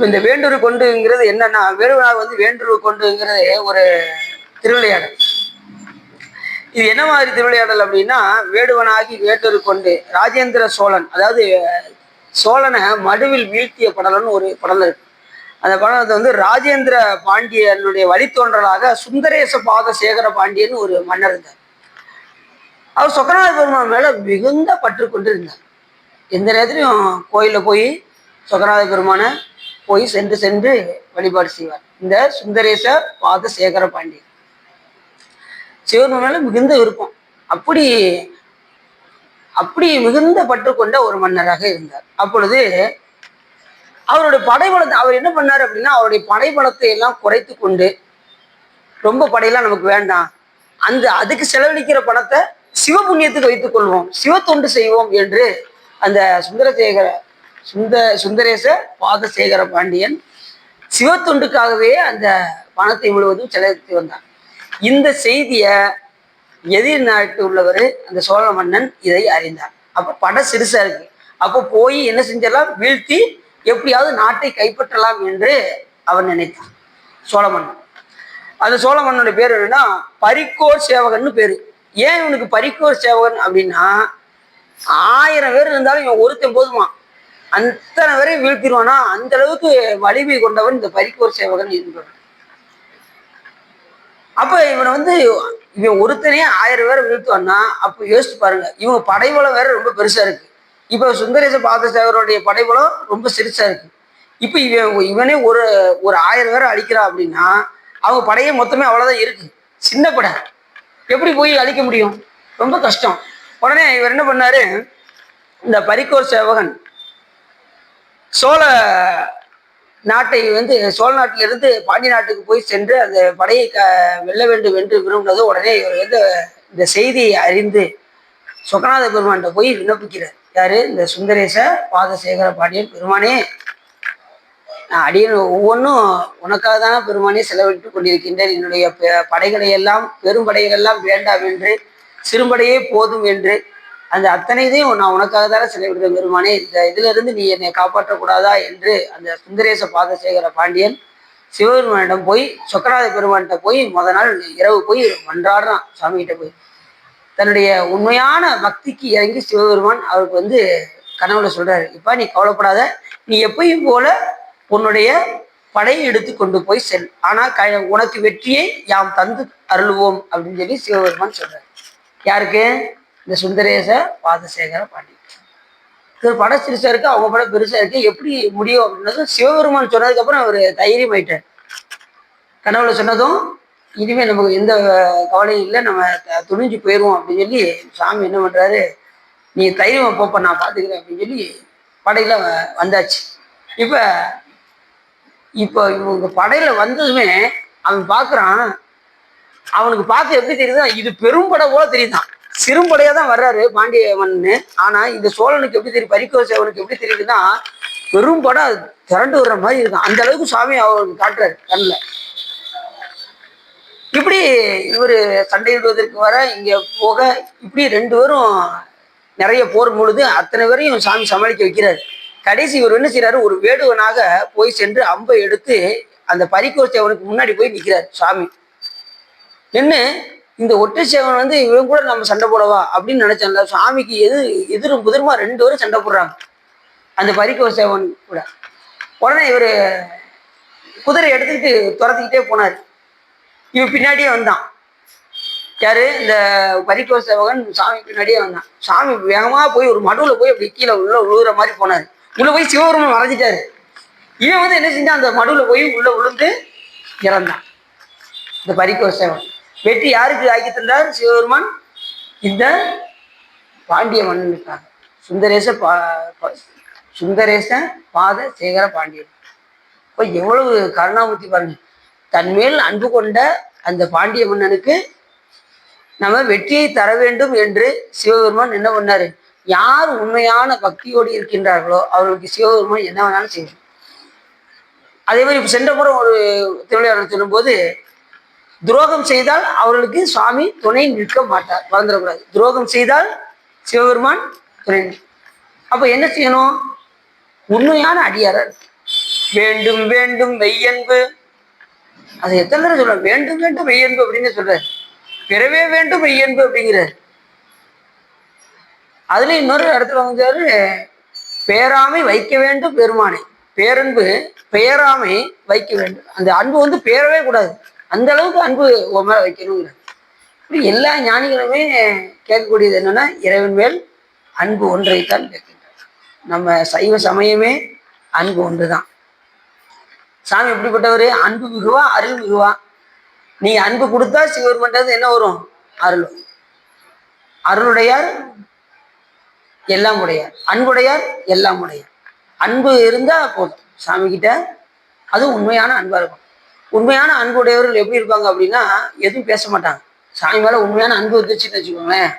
இந்த வேண்டுரு கொண்டுங்கிறது என்னன்னா, வேடுவனாக வந்து வேண்டுரு கொண்டுங்கிறது ஒரு திருவிளையாடல். இது என்ன மாதிரி திருவிளையாடல் அப்படின்னா, வேடுவனாகி வேண்டுரு கொண்டு ராஜேந்திர சோழன், அதாவது சோழனை மடுவில் வீழ்த்திய படலன்னு ஒரு படலம் இருக்கு. அந்த படலத்தை வந்து ராஜேந்திர பாண்டியனுடைய வழித்தோன்றலாக சுந்தரேச பாத சேகர பாண்டியன் ஒரு மன்னர் இருந்தார். அவர் சொக்கநாத பெருமான் மேல மிகுந்த பற்று கொண்டு இருந்தார். எந்த நேரத்திலையும் கோயிலில் போய் சொக்கநாத பெருமானை போய் சென்று சென்று வழிபாடு செய்வார். இந்த சுந்தரேச பாதசேகர பாண்டியன் சிவன் மேல மிகுந்த விருப்பம். அப்படி அப்படி மிகுந்த பற்று கொண்ட ஒரு மன்னராக இருந்தார். அப்பொழுது அவருடைய படைபலத்தை அவர் என்ன பண்ணார் அப்படின்னா, அவருடைய படைபலத்தை எல்லாம் குறைத்து கொண்டு, ரொம்ப படையெல்லாம் நமக்கு வேண்டாம், அதுக்கு செலவழிக்கிற பணத்தை சிவபுண்ணியத்துக்கு வைத்துக் கொள்வோம், சிவ தொண்டு செய்வோம் என்று அந்த சுந்தரேச பாதசேகர பாண்டியன் சிவ தொண்டுக்காகவே அந்த பணத்தை முழுவதும் செலவழித்து வந்தார். இந்த செய்தியை எதிர் நாட்டு உள்ளவர் அந்த சோழ மன்னன் இதை அறிந்தார். அப்ப படம் சிறுசா இருக்கு, அப்போ போய் என்ன செஞ்சிடலாம், வீழ்த்தி எப்படியாவது நாட்டை கைப்பற்றலாம் என்று அவன் நினைத்தான் சோழ மன்னன். அந்த சோழ மன்னனுடைய பேர் என்னன்னா பரிக்கோர் சேவகன் பேரு. ஏன் இவனுக்கு பரிக்கோர் சேவகன் அப்படின்னா, 1000 பேர் இருந்தாலும் இவன் ஒருத்தன் போதுமா, அத்தனை பேரையும் வீழ்த்திடுவானா, அந்த அளவுக்கு வலிமை கொண்டவன் இந்த பரிக்கோர் சேவகன் என்பவன். அப்ப இவனை இவன் ஒருத்தனே 1000 பேரை வீழ்த்துவான்னா, அப்ப யோசிச்சு பாருங்க, இவங்க படைபலம் வேற ரொம்ப பெருசா இருக்கு. இப்ப சுந்தரேச பாதசேகருடைய படைபலம் ரொம்ப சிறுசா இருக்கு. இப்ப இவனே ஒரு 1000 பேரை அழிக்கிறான் அப்படின்னா, அவங்க படையே மொத்தமே அவ்வளவுதான் இருக்கு, சின்ன படை, எப்படி போய் அழிக்க முடியும், ரொம்ப கஷ்டம். உடனே இவர் என்ன பண்ணாரு, இந்த பரிக்கோர் சேவகன் சோழ நாட்டை சோழ நாட்டிலிருந்து பாண்டிய நாட்டுக்கு போய் சென்று அந்த படையை வெல்ல வேண்டும் என்று விரும்பினது. உடனே இவர் இந்த செய்தியை அறிந்து சொக்கநாத பெருமான்கிட்ட போய் விண்ணப்பிக்கிறார். யாரு, இந்த சுந்தரேச பாதசேகர பாண்டியன். பெருமானே, அடியன் ஒவ்வொன்றும் உனக்காக தானே பெருமானே செலவிட்டு கொண்டிருக்கின்றேன். என்னுடைய படைகளை எல்லாம், பெரும் படைகள் எல்லாம் வேண்டாம் என்று, சிறுபடையே போதும் என்று, அந்த அத்தனை இதையும் நான் உனக்காக தானே செலவிடுறேன் பெருமானே, இந்த இதுல இருந்து நீ என்னை காப்பாற்றக்கூடாதா என்று அந்த சுந்தரேச பாதசேகர பாண்டியன் சிவபெருமானிடம் போய், சொக்கநாத பெருமான்கிட்ட போய் முத நாள் இரவு போய் மன்றாடுறான். சாமிகிட்ட போய் தன்னுடைய உண்மையான பக்திக்கு இறங்கி சிவபெருமான் அவருக்கு கனவுல சொல்றாரு, இப்ப நீ கவலைப்படாத, நீ எப்பயும் போல உன்னுடைய படையை எடுத்து கொண்டு போய் செல், ஆனா உனக்கு வெற்றியை யாம் தந்து அருள்வோம் அப்படின்னு சொல்லி சிவபெருமான் சொல்றாரு. யாருக்கு, இந்த சுந்தரேச பாதசேகர பாண்டியன். படம் சிறுசா இருக்கு, அவங்க படம் பெருசா இருக்கு, எப்படி முடியும் அப்படின்னதும் சிவபெருமான் சொன்னதுக்கு அப்புறம் அவர் தைரியம் ஆயிட்டார். கனவுல சொன்னதும் இனிமே நமக்கு எந்த கவலையும் இல்லை, நம்ம துணிஞ்சு போயிடுவோம் அப்படின்னு சொல்லி சாமி என்ன பண்றாரு, நீ தைரியம் போப்ப நான் பாத்துக்கிறேன் அப்படின்னு சொல்லி படையில வந்தாச்சு. இப்ப இவங்க படையில வந்ததுமே அவன் பாக்குறான், அவனுக்கு பார்த்து எப்படி தெரியுதா, இது பெரும்படை போல தெரியுதான், சிறும்படையா தான் வர்றாரு பாண்டிய மண்ணு. ஆனா இந்த சோழனுக்கு எப்படி தெரியும், பரிக்கோர் சேவனுக்கு எப்படி தெரியுதுன்னா, பெரும்படை திரண்டு வர்ற மாதிரி இருக்கும். அந்த அளவுக்கு சாமி அவருக்கு காட்டுறாரு கண்ணுல. இப்படி இவரு சண்டையிடுவதற்கு வர, இங்க போக, இப்படி 2 பேரும் நிறைய போர் பொழுது அத்தனை பேரையும் சாமி சமாளிக்க வைக்கிறாரு. கடைசி இவர் என்ன செய்யறாரு, ஒரு வேடுவனாக போய் சென்று அம்பை எடுத்து அந்த பரிக்கோர் சேவனுக்கு முன்னாடி போய் நிற்கிறார் சாமி. நின்று இந்த ஒற்றை சேவன் இவன் கூட நம்ம சண்டை போடவா அப்படின்னு நினைச்சான்ல, சாமிக்கு எதிரும் புதிருமா 2 பேரும் சண்டை போடுறாங்க அந்த பரிக்கோர் சேவன் கூட. உடனே இவர் குதிரை எடுத்துக்கிட்டு துரத்திக்கிட்டே போனார். இவன் பின்னாடியே வந்தான். யாரு, இந்த பரிக்கோர் சேவகன் சாமி பின்னாடியே வந்தான். சாமி வேகமா போய் ஒரு மடுவுல போய் அப்படி கீழே உள்ள விழுகிற மாதிரி போனார். உள்ள போய் சிவபெருமான் மறைஞ்சிட்டாரு. இவன் என்ன செஞ்சான், அந்த மடுவுல போய் உள்ள விழுந்து இறந்தான். இந்த பரிக்கோர் சேவன் வெற்றி யாருக்கு ஆக்கி தந்தார் சிவபெருமான், இந்த பாண்டிய மன்னனுக்காக, சுந்தரேச பாதசேகர பாண்டியன். இப்போ எவ்வளவு கருணாமூர்த்தி பாருங்க, தன்மேல் அன்பு கொண்ட அந்த பாண்டிய மன்னனுக்கு நம்ம வெற்றியை தர வேண்டும் என்று சிவபெருமான் என்ன பண்ணாரு, யார் உண்மையான பக்தியோடு இருக்கின்றார்களோ அவர்களுக்கு சிவபெருமான் என்ன வேணாலும் செய்யும். அதே மாதிரி இப்ப சென்ற முறை ஒரு திருவிளையாடல் சொல்லும்போது, துரோகம் செய்தால் அவர்களுக்கு சுவாமி துணை நிற்க மாட்டார், மறந்துடக்கூடாது. துரோகம் செய்தால் சிவபெருமான் துணை. அப்ப என்ன செய்யணும், உண்மையான அடியாரர் வேண்டும் வேண்டும் மெய்யன்பு, அது எத்தனை தடவை சொல்ற, வேண்டும் வேண்டும் மெய்யன்பு அப்படின்னு சொல்றாரு, பிறவே வேண்டும் மெய்யன்பு அப்படிங்கிறார். அதுல இன்னொரு இடத்துல பேராமை வைக்க வேண்டும் பெருமானை, பேரன்பு பெயராமை வைக்க வேண்டும். அந்த அன்பு பேரவே கூடாது, அந்த அளவுக்கு அன்பு உன் மேல வைக்கணுங்கிறார். இப்படி எல்லா ஞானிகளுமே கேட்கக்கூடியது என்னன்னா இறைவன் மேல் அன்பு ஒன்றைத்தான் கேட்கின்றார். நம்ம சைவ சமயமே அன்பு ஒன்றுதான். சாமி எப்படிப்பட்டவர்? அன்பு மிகுவா அருள் மிகுவா. நீ அன்பு கொடுத்தா சிவபெருமான்றது என்ன வரும்? அருள். அருளுடையார் எல்லாம் உடையார், அன்புடையார் எல்லாம் உடையார். அன்பு இருந்தா போதும் சாமி கிட்ட. அது உண்மையான அன்பா இருக்கும். உண்மையான அன்புடையவர்கள் எப்படி இருப்பாங்க அப்படின்னா எதுவும் பேச மாட்டாங்க. சாமி மேல உண்மையான அன்பு வந்துச்சுன்னு வச்சுக்கோங்களேன்,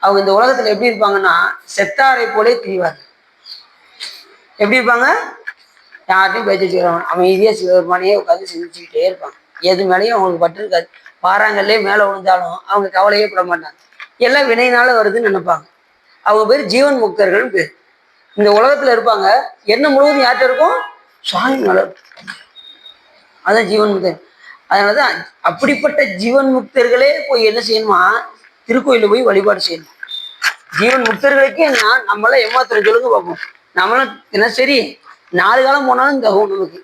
அவங்க இந்த உலகத்துல எப்படி இருப்பாங்கன்னா செத்தாரை போலே திரிவாங்க. எப்படி இருப்பாங்க? யார்ட்டையும் பேச்சு வச்சுக்கிறாங்க, அமைதியா சிவபெருமானையே உட்காந்து சிந்திச்சுக்கிட்டே இருப்பாங்க. எது மேலேயும் அவங்களுக்கு பட்டு இருக்காது. பாறாங்கல்லே மேலே விழுந்தாலும் அவங்க கவலையே பட மாட்டாங்க. எல்லாம் வினையினால வருதுன்னு நினைப்பாங்க. அவங்க பேர் ஜீவன் முக்தர்கள் பேர். இந்த உலகத்துல இருப்பாங்க, என்ன முழுவதும் யார்கிட்ட இருக்கும்? சுவாமி மேல. அதான் ஜீவன் முக்தர். அதனாலதான் அப்படிப்பட்ட ஜீவன் முக்தர்களே போய் என்ன செய்யணுமா? திருக்கோயில போய் வழிபாடு செய்யணும். ஜீவன் முக்தர்களுக்கே நம்மளாம் ஏமாத்திரம் சொல்லுங்க பார்ப்போம். நம்மளும் என்ன சரி 4 காலம் போனாலும் தகும் நமக்கு.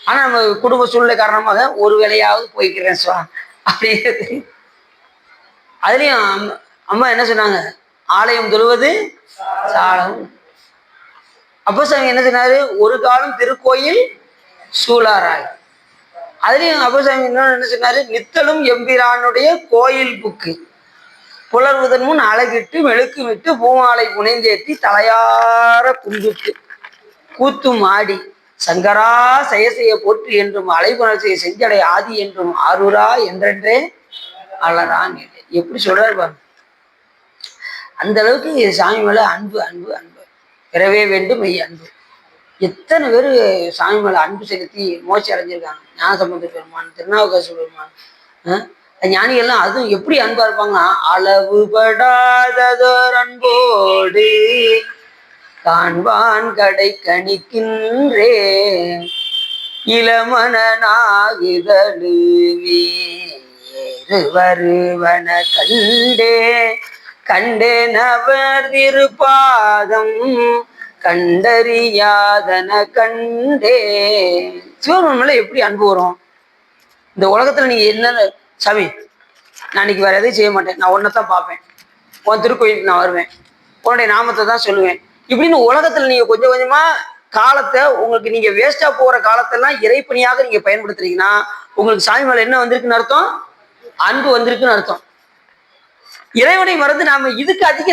ஆனா நம்ம குடும்ப சூழ்நிலை காரணமாக ஒரு வேலையாவது போய்க்கிறேன் சுவா அப்படிங்கிறது. அதுலயும் அம்மா என்ன சொன்னாங்க? ஆலயம் தொழுவது சாலம். அப்போ சாமி என்ன சொன்னாரு? ஒரு காலம் திருக்கோயில் சூழாராய். அதுலயும் அப்பசாமி இன்னொன்னு என்ன சொன்னாரு? நித்தலும் எம்பிரானுடைய கோயில் புக்கு புலர்வதன் முன் அழகிட்டு மெழுக்கு விட்டு பூமாலை புனைந்தேற்றி தலையார கும்பிட்டு கூத்தும் ஆடி சங்கரா செயசெய்ய போற்று என்றும் அலைபுணர்ச்சியை செஞ்சடை ஆதி என்றும் ஆரூரா என்றென்றே அலரான். எப்படி சொல்றாரு பாருங்க. அந்த அளவுக்கு சாமி மேல அன்பு அன்பு அன்பு பெறவே வேண்டும். மெய் அன்பு. எத்தனை பேர் சாமி மேல அன்பு செலுத்தி மோட்சி அடைஞ்சிருக்காங்க. ஞானசம்பந்த பெருமான், திருநாவுக்கரசு பெருமான், ஞானிகள்லாம் அதுவும் எப்படி அன்பா இருப்பாங்கன்னா அளவுபடாததோர் அன்போடு காண்பான் கடை கணிக்கின்றே இளமனாகுதலுவேறு வருவன கண்டே கண்டேன் அவர் திருப்பாதம் கண்டறியாதன கண்டே. சிவபெருமான் மேல எப்படி அன்பு வரும்? இந்த உலகத்துல நீங்க என்ன சாமி, நான் இன்னைக்கு வேற எதையும் செய்ய மாட்டேன், நான் ஒன்னதான் பார்ப்பேன், உன் திருக்கோயிலுக்கு நான் வருவேன், உன்னுடைய நாமத்தை தான் சொல்லுவேன் இப்படின்னு உலகத்துல நீங்க கொஞ்சம் கொஞ்சமா காலத்தை உங்களுக்கு நீங்க வேஸ்டா போற காலத்தெல்லாம் இறைப்பணியாக நீங்க பயன்படுத்துறீங்கன்னா உங்களுக்கு சாமி மேல என்ன வந்திருக்குன்னு அர்த்தம்? அன்பு வந்திருக்குன்னு அர்த்தம். இறைவனை மறந்து நாம இதுக்கு அதிக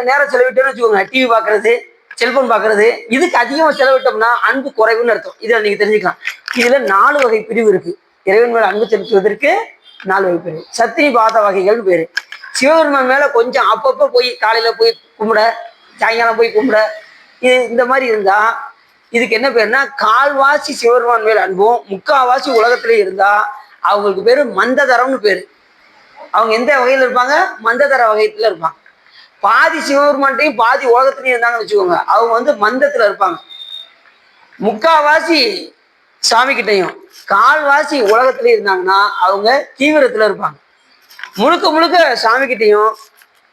நேரம் செலவிட்டோம்னு வச்சுக்கோங்க, டிவி பாக்குறது, செல்போன் பாக்குறது, இதுக்கு அதிகமா செலவிட்டோம்னா அன்பு குறைவுன்னு அர்த்தம். இதை நீங்க தெரிஞ்சுக்கலாம். இதுல 4 வகை பிரிவு இருக்கு. இறைவன் மேல அன்பு செலுத்துவதற்கு 4 வகை பிரிவு. சத்தினி பாத வகைகள் பேரு. சிவபெருமான் மேல கொஞ்சம் அப்பப்ப போய் காலையில போய் கும்பிட, சாயங்காலம் போய் கும்பிட, இந்த மாதிரி இருந்தா இதுக்கு என்ன பேருன்னா கால்வாசி சிவபெருமான் மேல அன்பும் 3/4வாசி உலகத்திலே இருந்தா அவங்களுக்கு பேரு மந்ததரம்னு பேரு. அவங்க எந்த வகையில இருப்பாங்க? மந்ததர வகையத்துல இருப்பாங்க. பாதி சிவபெருமான்ட்டையும் பாதி உலகத்திலையும் இருந்தாங்கன்னு வச்சுக்கோங்க, அவங்க மந்தத்துல இருப்பாங்க. 3/4வாசி சாமி கிட்டையும் 1/4வாசி உலகத்திலயும் இருந்தாங்கன்னா அவங்க தீவிரத்துல இருப்பாங்க. முழுக்க முழுக்க சாமி கிட்டையும்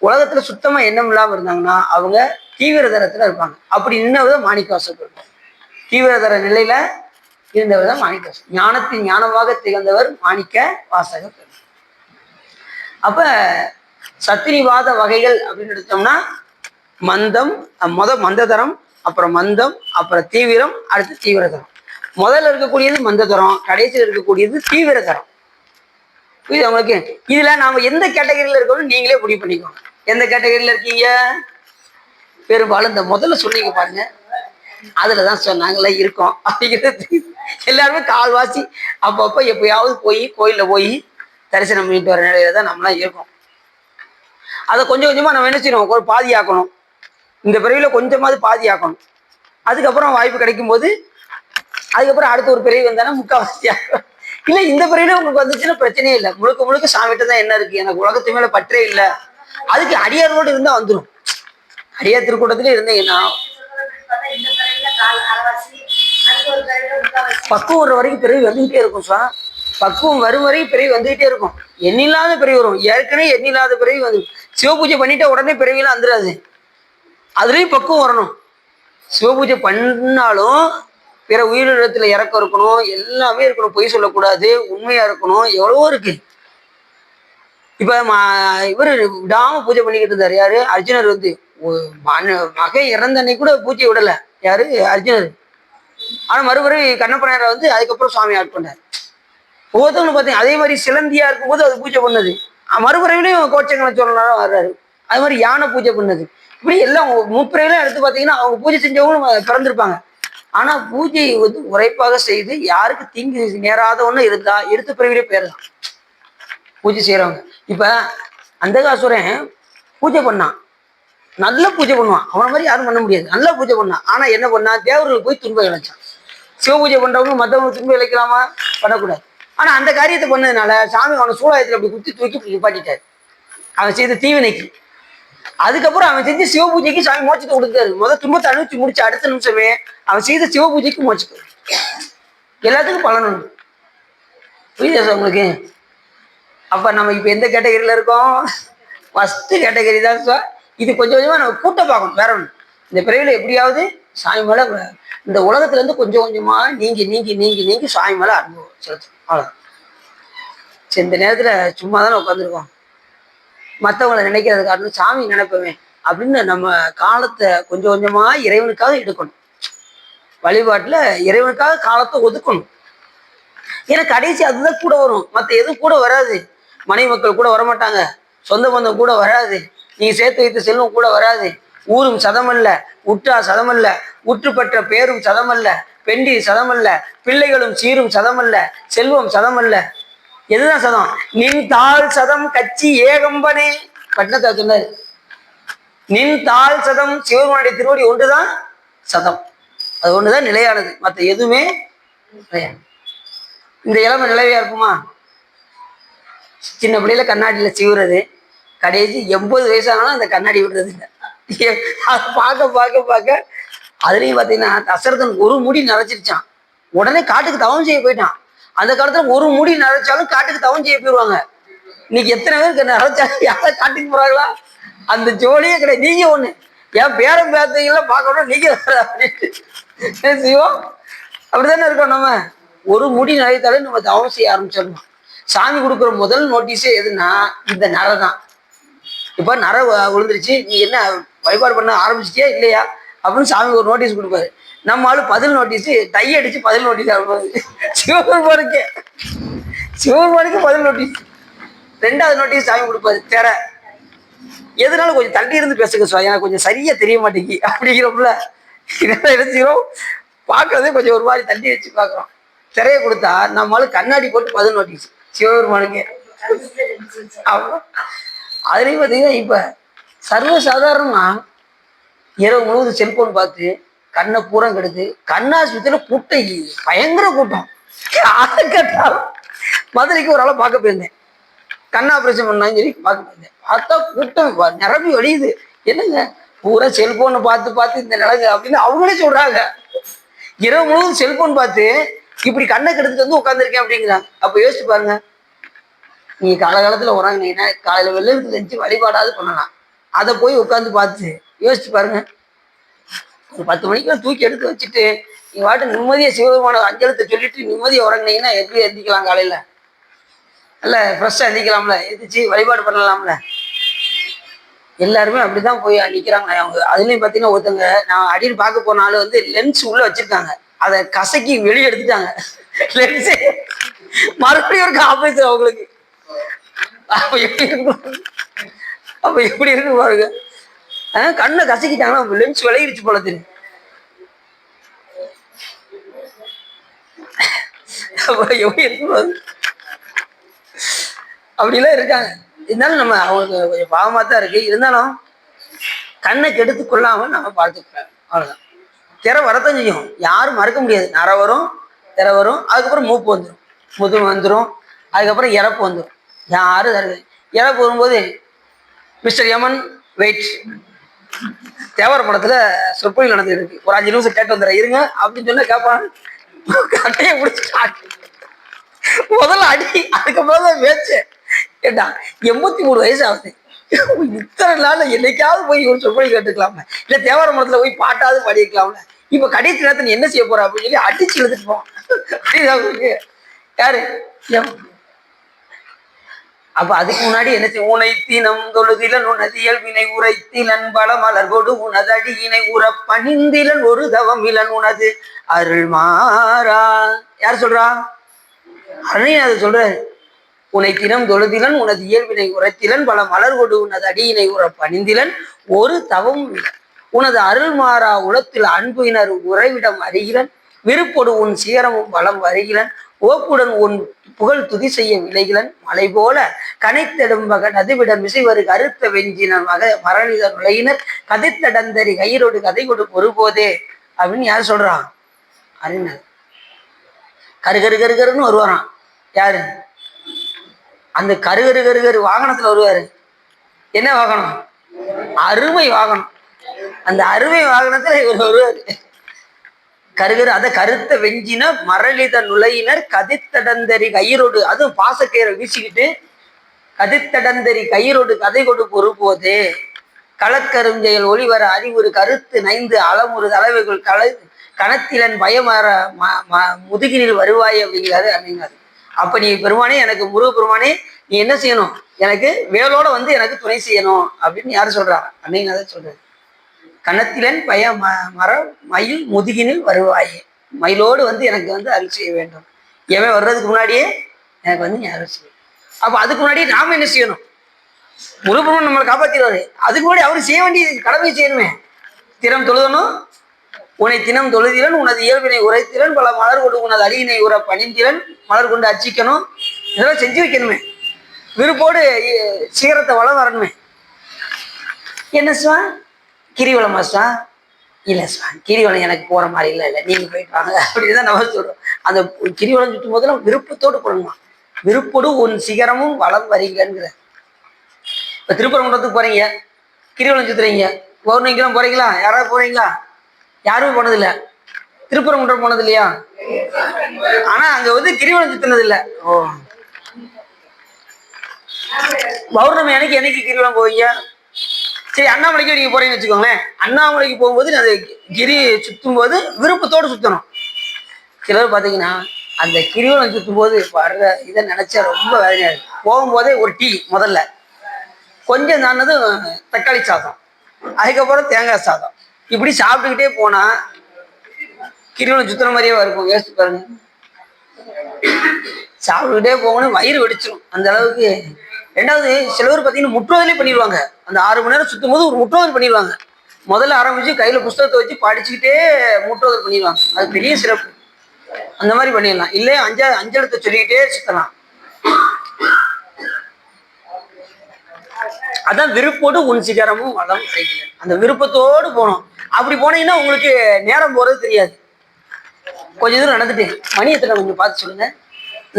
உலகத்துல சுத்தமா எண்ணம் இல்லாம இருந்தாங்கன்னா அவங்க தீவிர தரத்துல இருப்பாங்க. அப்படி நின்றவர் மாணிக்கவாசகர் இருப்பாங்க. தீவிரதர நிலையில இருந்தவர் தான் மாணிக்கவாசகர். ஞானத்தின் ஞானமாக திகழ்ந்தவர் மாணிக்க வாசகர். அப்ப சத்தினிவாத வகைகள் அப்படின்னு எடுத்தோம்னா மந்தம், மந்ததரம், அப்புறம் மந்தம், அப்புறம் தீவிரம், அடுத்து தீவிரதரம். முதல்ல இருக்கக்கூடியது மந்ததரம், கடைசியில் இருக்கக்கூடியது தீவிரதரம். புரியுது உங்களுக்கு? இதுல நாம எந்த கேட்டகரியில இருக்கோம்னு நீங்களே முடிவு பண்ணிக்கோங்க. எந்த கேட்டகரியில இருக்கீங்க? பெரும்பாலும் இந்த முதல்ல சொன்னீங்க பாருங்க, அதுலதான் சொன்னாங்களே இருக்கோம் அப்படிங்கிறது. எல்லாருமே கால்வாசி அப்பப்ப எப்பயாவது போய் கோயில்ல போய் தரிசனம் பண்ணிட்டு வர நிலையில தான் நம்மளாம் இருக்கோம். அதை கொஞ்சம் கொஞ்சமா நம்ம என்ன செய்யணும்? ஒரு பாதியாக்கணும். இந்த பிறவில கொஞ்சமாவது பாதியாக்கணும். அதுக்கப்புறம் வாய்ப்பு கிடைக்கும் போது அதுக்கப்புறம் அடுத்த ஒரு பிறவி வந்தாலும் 3/4வாசி ஆகும். இல்ல இந்த பிறவில உங்களுக்கு வந்துச்சுன்னா பிரச்சனையே இல்லை. முழுக்க முழுக்க சாமிகிட்ட தான் என்ன இருக்கு, எனக்கு உலகத்து மேல பற்றே இல்லை, அதுக்கு அடியாரோடு இருந்தா வந்துடும். அடியார் திருக்கூட்டத்திலே இருந்தீங்கன்னா பக்குவம் வர்ற வரைக்கும் பிறவி வந்துகிட்டே இருக்கும் சார். பக்குவம் வரும் வரைக்கும் பிறவி வந்துகிட்டே இருக்கும். எண்ணில்லாத பிறவி வரும். ஏற்கனவே எண்ணில்லாத பிறவி வந்து சிவபூஜை பண்ணிட்டு உடனே பிறவிலாம் வந்துடாது. அதுலயும் பக்குவம் வரணும். சிவபூஜை பண்ணாலும் பிற உயிரினத்துல இறக்கம் இருக்கணும், எல்லாமே இருக்கணும். பொய் சொல்லக்கூடாது, உண்மையா இருக்கணும், எவ்வளவோ இருக்கு. இப்ப இவரு விடாம பூஜை பண்ணிக்கிட்டு இருந்தாரு. யாரு? அர்ஜுனர் வந்து மகன் இறந்த அன்னைக்கு கூட பூஜை விடல. யாரு? அர்ஜுனர். ஆனா மறுபடியும் கண்ணப்பனாரை வந்து அதுக்கப்புறம் சுவாமி ஆட் பண்ணார். ஒவ்வொருத்தவங்களும் பார்த்தீங்க அதே மாதிரி சிலந்தியா இருக்கும்போது அது பூஜை பண்ணது. மறுபுறையிலையும் கோச்சங்களை சொல்லலாம் வர்றாரு. அது மாதிரி யானை பூஜை பண்ணது. இப்படி எல்லாம் முப்பிரையிலும் எடுத்து பார்த்தீங்கன்னா அவங்க பூஜை செஞ்சவங்களும் பிறந்திருப்பாங்க. ஆனா பூஜையை வந்து உரைப்பாக செய்து யாருக்கு தீங்கு நேராத ஒண்ணு இருந்தா எடுத்த பிறவிலே பேர் தான் பூஜை செய்யறவங்க. இப்ப அந்தகாசுரன் பூஜை பண்ணான், நல்ல பூஜை பண்ணுவான். அவன மாதிரி யாரும் பண்ண முடியாது. நல்லா பூஜை பண்ணான். ஆனா என்ன பண்ணா? தேவர்கள் போய் துன்பம் இழைச்சான். சிவ பூஜை பண்றவங்க மற்றவங்க துன்பம் இழைக்கலாமா? பண்ணக்கூடாது. ஆனா அந்த காரியத்தை பண்ணதுனால சாமி அவனை சூழாயத்துல அப்படி குத்தி தூக்கி நிப்பாட்டிட்டாரு. அவன் செய்த தீவினைக்கு. அதுக்கப்புறம் அவன் செஞ்ச சிவ பூஜைக்கு சாமி மோட்சத்தை கொடுத்தாரு. முதல் துன்பத்தை அனுப்பிச்சு முடிச்ச அடுத்த நிமிஷமே அவன் செய்த சிவ பூஜைக்கு மோட்சத்தை. எல்லாத்துக்கும் பலன் உண்டு. புரியுதா சார் உங்களுக்கு? அப்ப நம்ம இப்ப எந்த கேட்டகரியில இருக்கோம்? ஃபர்ஸ்ட் கேட்டகரி தான் சார். இது கொஞ்சம் கொஞ்சமா நம்ம கூட்ட பார்க்கணும். வேற ஒன்று இந்த பிறவில எப்படியாவது சாமி மேல இந்த உலகத்துல இருந்து கொஞ்சம் கொஞ்சமா நீங்கி நீங்கி நீங்கி நீங்கி சாமி மேல அனுபவம் செலுத்தணும். அவ்வளவுதான். சரி, இந்த நேரத்துல சும்மா தானே உட்காந்துருக்கோம். மற்றவங்களை நினைக்கிறது காரணம் சாமி நினைப்பவேன் அப்படின்னு நம்ம காலத்தை கொஞ்சம் கொஞ்சமா இறைவனுக்காக எடுக்கணும். வழிபாட்டுல இறைவனுக்காக காலத்தை ஒதுக்கணும். ஏன்னா கடைசி அதுதான் கூட வரும். மற்ற எதுவும் கூட வராது. மனைவி மக்கள் கூட வரமாட்டாங்க. சொந்த பந்தம் கூட வராது. நீங்க சேர்த்து வைத்த செல்வம் கூட வராது. ஊரும் சதமல்ல, உற்றா சதமல்ல, உற்று பெற்ற பேரும் சதமல்ல, பெண்டி சதமல்ல, பிள்ளைகளும் சீரும் சதமல்ல, செல்வம் சதமல்ல. எதுதான் சதம்? நின் தாழ் சதம் கட்சி ஏகம்பனே பட்டினத்தை சொன்னாரு. நின் தாழ் சதம் சிவபெருமானுடைய திருவடி ஒன்றுதான் சதம். அது ஒண்ணுதான் நிலையானது. மற்ற எதுவுமே நிலையாது. இந்த இளமை நிலைவையா இருக்குமா? சின்ன பிள்ளையில கண்ணாடியில சீவுறது, கடைசி 80 வயசானாலும் அந்த கண்ணாடி விடுறது இல்லை. அதை பார்க்க பார்க்க பார்க்க அதுலயும் பார்த்தீங்கன்னா தசரதன் ஒரு முடி நரைச்சிருச்சான். உடனே காட்டுக்கு தவம் செய்ய போயிட்டான். அந்த காலத்துல ஒரு முடி நரைச்சாலும் காட்டுக்கு தவம் செய்ய போயிடுவாங்க. இன்னைக்கு எத்தனை பேருக்கு நரைச்சாலும் யாரும் காட்டுக்கு போறாங்களா? அந்த ஜோலியே கிடையாது. நீங்க ஒண்ணு என் பேரம் பேர்த்தைகள்லாம் பார்க்கணும். நீங்க அப்படின்ட்டு சிவம் அப்படித்தானே இருக்கோம். நம்ம ஒரு முடி நரைத்தாலே நம்ம தவம் செய்ய ஆரம்பிச்சிடணும். சாமி கொடுக்குற முதல் நோட்டீஸே எதுன்னா இந்த நரை தான். இப்ப நரை விழுந்துருச்சு, நீ என்ன வழிபாடு பண்ண ஆரம்பிச்சிட்டியா இல்லையா அப்படின்னு சாமி ஒரு நோட்டீஸ் கொடுப்பாரு. நம்ம ஆளு பதில் நோட்டீஸ் டை அடிச்சு பதில் நோட்டீஸ் ஆகுது. சிவபெருமானுக்கு பதில் நோட்டீஸ். 2வது நோட்டீஸ் சாமி கொடுப்பாரு. தெர எதுனாலும் கொஞ்சம் தள்ளி இருந்து பேசுங்க சார், எனக்கு கொஞ்சம் சரியா தெரிய மாட்டேங்கி அப்படிங்கிறோம்ல. இதெல்லாம் எடுத்துக்கிறோம். பார்க்கறதே கொஞ்சம் ஒரு மாதிரி தள்ளி வச்சு பார்க்குறோம். திரையை கொடுத்தா நம்மளால கண்ணாடி போட்டு பதில் நோட்டீஸ் சிவபெருமானுக்கு. அதுலயும் பார்த்தீங்கன்னா இப்ப சர்வசாதாரணமா இரவு முழுவதும் செல்போன் பார்த்து கண்ணை பூரம் கெடுத்து கண்ணாஸ்பத்திரியில கூட்டம் பயங்கர கூட்டம். அதை கேட்டாலும் மதுரைக்கு ஒரு ஆளை பார்க்க போயிருந்தேன். கண் ஆபரேஷன் பண்ணான்னு சொல்லி பார்க்க போயிருந்தேன். பார்த்தா கூட்டம் நிரம்பி வழியுது. என்னங்க பூரா செல்போனை பார்த்து பார்த்து இந்த நிலங்க அப்படின்னு அவங்களே சொல்றாங்க. இரவு முழுவதும் செல்போன் பார்த்து இப்படி கண்ணை கெடுத்துட்டு வந்து உட்காந்துருக்கேன் அப்படிங்கிறாங்க. அப்ப யோசிச்சு பாருங்க. நீங்க காலகாலத்துல உறங்கினீங்கன்னா காலையில வெள்ளத்துக்கு செஞ்சு வழிபாடாவது பண்ணலாம். அதை போய் உட்காந்து பார்த்து யோசிச்சு பாருங்க. ஒரு 10 மணிக்கு தூக்கி எடுத்து வச்சுட்டு நீங்க வாட்டு நிம்மதியா சிவபெருமான அஞ்சலத்தை சொல்லிட்டு நிம்மதியா உறங்கினீங்கன்னா எப்படி எந்திக்கலாம்? காலையில நல்ல ஃப்ரெஷ்ஷா எந்திக்கலாம்ல, எந்திரிச்சு வழிபாடு பண்ணலாம்ல. எல்லாருமே அப்படிதான் போய் நிக்கிறாங்க. அவங்க அதுலயும் பாத்தீங்கன்னா ஒருத்தங்க நான் அடின்னு பார்க்க போனாலும் வந்து லென்ஸ் உள்ள வச்சிருக்காங்க. அதை கசக்கி வெளியே எடுத்துட்டாங்க. லென்ஸே மறுபடியும் ஒரு ஆபரேஷன் அவங்களுக்கு. அப்ப எப்படி இருக்கு பாருங்க. கண்ணை கசக்கிட்டாங்கன்னா லென்ஸ் விளையிடுச்சு போல தெரியும். எப்படி இருக்கு அப்படிலாம் இருக்காங்க. இருந்தாலும் நம்ம அவங்களுக்கு கொஞ்சம் பாவமா தான் இருக்கு. இருந்தாலும் கண்ணை கெடுத்து கொள்ளாம நம்ம பார்த்துக்கலாம். அவ்வளவுதான். திரை வரத்தான் செய்யும், யாரும் மறுக்க முடியாது. நரை வரும், திரை வரும், அதுக்கப்புறம் மூப்பு வந்துடும், முதுமை வந்துடும், அதுக்கப்புறம் இறப்பு வந்துடும். யாரும் தருது. இறப்பு வரும்போது மிஸ்டர் யமன் வெயிட். தேவர படத்துல சொற்பொழில் நடந்துட்டு இருக்கு. ஒரு 5 நிமிஷம் கேட்டு வந்துடுற இருங்க அப்படின்னு சொன்னா கேட்பான். கட்டையை பிடிச்சி முதல்ல அடி, அதுக்கப்புறம் தான் பேச்சு. கேட்டா 83 வயசு ஆகுது. இத்தனை நாள் என்னைக்காவது போய் ஒரு சொற்பொழில் கேட்டுக்கலாம, இல்ல தேவர மரத்துல போய் பாட்டாவது பாடிக்கலாம்ல. இப்ப கடைசி நேரத்துல நீ என்ன செய்ய போற அப்படின்னு சொல்லி அடிச்சு இழுத்துட்டு போவோம். யாரு அப்ப அதுக்கு முன்னாடி என்ன செய்ய, உனைத்தினம் தொழுதிலன் உனது இயல்பினை உரைத்திலன் பல மலர்கொடு உனதடியினை உற பணிந்திலன் ஒரு தவம் இலன் உனது அருள் மாறா. யார் சொல்றா? அருணையும் அது சொல்றாரு. உனைத்தினம் தொழுதிலன் உனது இயல்பினை உரைத்திலன் பல மலர்கொடு உனது அடியினை உற பணிந்திலன் ஒரு தவம் இலன் உனது அருள் மாறா உலத்தில் அன்பினர் உறைவிடம் அறிகிறன் விருப்பொடு உன் சீரமும் வளம் வருகிறன் ஓப்புடன் உன் புகழ் துதி செய்ய விளைகிறன் மலை போல கனைத்தெடும் மகன் அதுவிடம் மிசைவரு கருத்த வெஞ்சினர் மரணிதர் உலகினர் கதைத்தடந்தரி கயிறோடு கதை கொடு ஒருபோதே அப்படின்னு யார் சொல்றான்? அறிஞர். கரு கருன்னு வருவாராம். யாரு? அந்த கரு வாகனத்துல வருவாரு. என்ன வாகனம்? அருமை வாகனம். அந்த அருமை வாகனத்துல இவர் வருவாரு. அத கருத்த வெஞ்சின மரளித நுழையினர் கதித்தடந்தரி கயிறோடு, அதுவும் பாசக்கயிறை வீசிக்கிட்டு கதித்தடந்தரி கயிறோடு கதை கொடு ஒருபோதே களக்கருஞ்செயல் ஒளிவர அறிவுறு கருத்து நைந்து அளமுறு தலைவைகள் கணத்திலன் பயமர முதுகினில் வருவாய் அப்படிங்கிறாரு அப்படிங்கிறாரு. அப்ப நீ பெருமானே, எனக்கு முருக பெருமானே, நீ என்ன செய்யணும்? எனக்கு வேலோட வந்து எனக்கு துணை செய்யணும் அப்படின்னு யாரு சொல்றா? அப்படிங்கிறத சொல்றாரு. கணத்திலன் பய மர மயில் முதுகினில் வருவாயே, மயிலோடு வந்து எனக்கு வந்து அருள் செய்ய வேண்டும். எவன் வர்றதுக்கு முன்னாடியே எனக்கு வந்து நீ அருள் செய்ய. அப்ப அதுக்கு முன்னாடியே நாம என்ன செய்யணும்? முருகப்பெருமான் நம்மளை காப்பாற்றிடுவாரு. அதுக்கு முன்னாடி அவரு செய்ய வேண்டிய கடமை செய்யணுமே. திறம் தொழுதணும். உன்னை தினம் தொழுதிலன் உனது இயல்பினை உரைத்திலன் பல மலர் கொண்டு உனது அடியினை உற பணிந்திலன் மலர் கொண்டு அச்சிக்கணும். இதெல்லாம் செஞ்சு வைக்கணுமே. விருப்போடு சீரத்தை வளம் வரணுமே. என்ன சுவான்? கிரிவலம் சுவான்? இல்லை சுவான், கிரிவலம் எனக்கு போற மாதிரி இல்லை, நீங்க போயிட்டு வாங்க அப்படிதான் நம்ம சொல்றோம். அந்த கிரிவலம் சுற்றும் போதெல்லாம் விருப்பத்தோடு போடணுமா. விருப்போடு உன் சிகரமும் வளம் வரீங்கிற. இப்ப திருப்பரங்குன்றத்துக்கு போறீங்க, கிரிவலம் சுத்துறீங்க, பௌர்ணமிக்கெல்லாம் போறீங்களா? யாராவது போறீங்களா? யாருமே போனதில்லை. திருப்பரங்குன்றம் போனது இல்லையா? ஆனா அங்க வந்து கிரிவலம் சுத்தினது இல்லை. ஓ, பௌர்ணமி அன்னைக்கு என்னைக்கு கிரிவலம் போவீங்க? சரி, அண்ணாமலைக்கு நீங்க போறீங்கன்னு வச்சுக்கோங்களேன். அண்ணாமலைக்கு போகும்போது அந்த கிரி சுத்தும் போது விருப்பத்தோடு சுத்தணும். சிலர் பாத்தீங்கன்னா அந்த கிரிவலம் சுத்தும் போது வர்ற இதை நினைச்சா ரொம்ப வேதனையா இருக்கு. போகும்போதே ஒரு டீ, முதல்ல கொஞ்சம் தானதும் தக்காளி சாதம், அதுக்கப்புறம் தேங்காய் சாதம், இப்படி சாப்பிட்டுக்கிட்டே போனா கிரிவலம் சுத்துற மாதிரியே இருக்கும். யோசிச்சு பாருங்க. சாப்பிட்டுக்கிட்டே போகணும், வயிறு வெடிச்சிடும் அந்த அளவுக்கு. ரெண்டாவது, சிலவர் பார்த்தீங்கன்னா முற்றோதலே பண்ணிடுவாங்க. அந்த 6 மணி நேரம் சுத்தும் போது ஒரு முற்றோதல் பண்ணிடுவாங்க. முதல்ல ஆரம்பிச்சு கையில புஸ்தகத்தை வச்சு படிச்சுக்கிட்டே முற்றோதல் பண்ணிடுவாங்க. அது பெரிய சிறப்பு. அந்த மாதிரி பண்ணிடலாம். இல்லை அஞ்செழுத்தை சொல்லிக்கிட்டே சுத்தலாம். அதான் விருப்போடு உன் சிகரமும் வளம் கிடைக்கல. அந்த விருப்பத்தோடு போகணும். அப்படி போனீங்கன்னா உங்களுக்கு நேரம் போறது தெரியாது. கொஞ்ச தூரம் நடந்துட்டு மணி எத்தனை கொஞ்சம் பார்த்து சொல்லுங்க.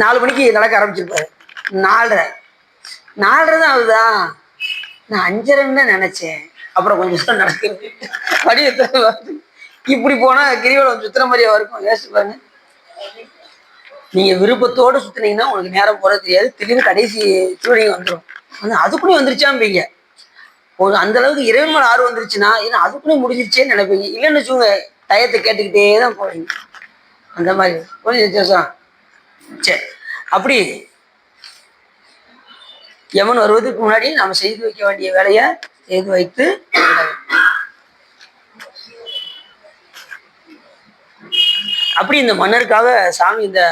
4 மணிக்கு நடக்க ஆரம்பிச்சிருப்பாரு. 4:30 தான் ஆகுதா? நான் 5:30 தான் நினைச்சேன். அப்புறம் கொஞ்சம் தூரம் நடக்கிறது, மணி எத்தனை வருது. இப்படி போனா கிரிவலம் சுத்துற மாதிரியா இருக்கும். யோசிச்சு பாருங்க. நீங்க விருப்பத்தோடு சுத்தினீங்கன்னா உங்களுக்கு நேரம் போறது தெரியாது. திடீர்னு கடைசி சூரியன் வந்துடும். அதுக்குள்ளே வந்துருச்சாம்பீங்க. ஒரு அந்த அளவுக்கு இறைவன் மேல ஆர்வம் வந்துருச்சுன்னா ஏன்னா அதுக்குள்ளே முடிஞ்சிருச்சேன்னு நினைப்பீங்க. இல்லைன்னு வச்சுக்கோங்க, டயத்தை கேட்டுக்கிட்டே தான் போவீங்க. அந்த மாதிரி கொஞ்சம் வித்தியாசம். சரி, அப்படி யமன் வருவதற்கு முன்னாடி நாம செய்து வைக்க வேண்டிய வேலையை செய்து வைத்து அப்படி இந்த மன்னருக்காக சாமி, இந்த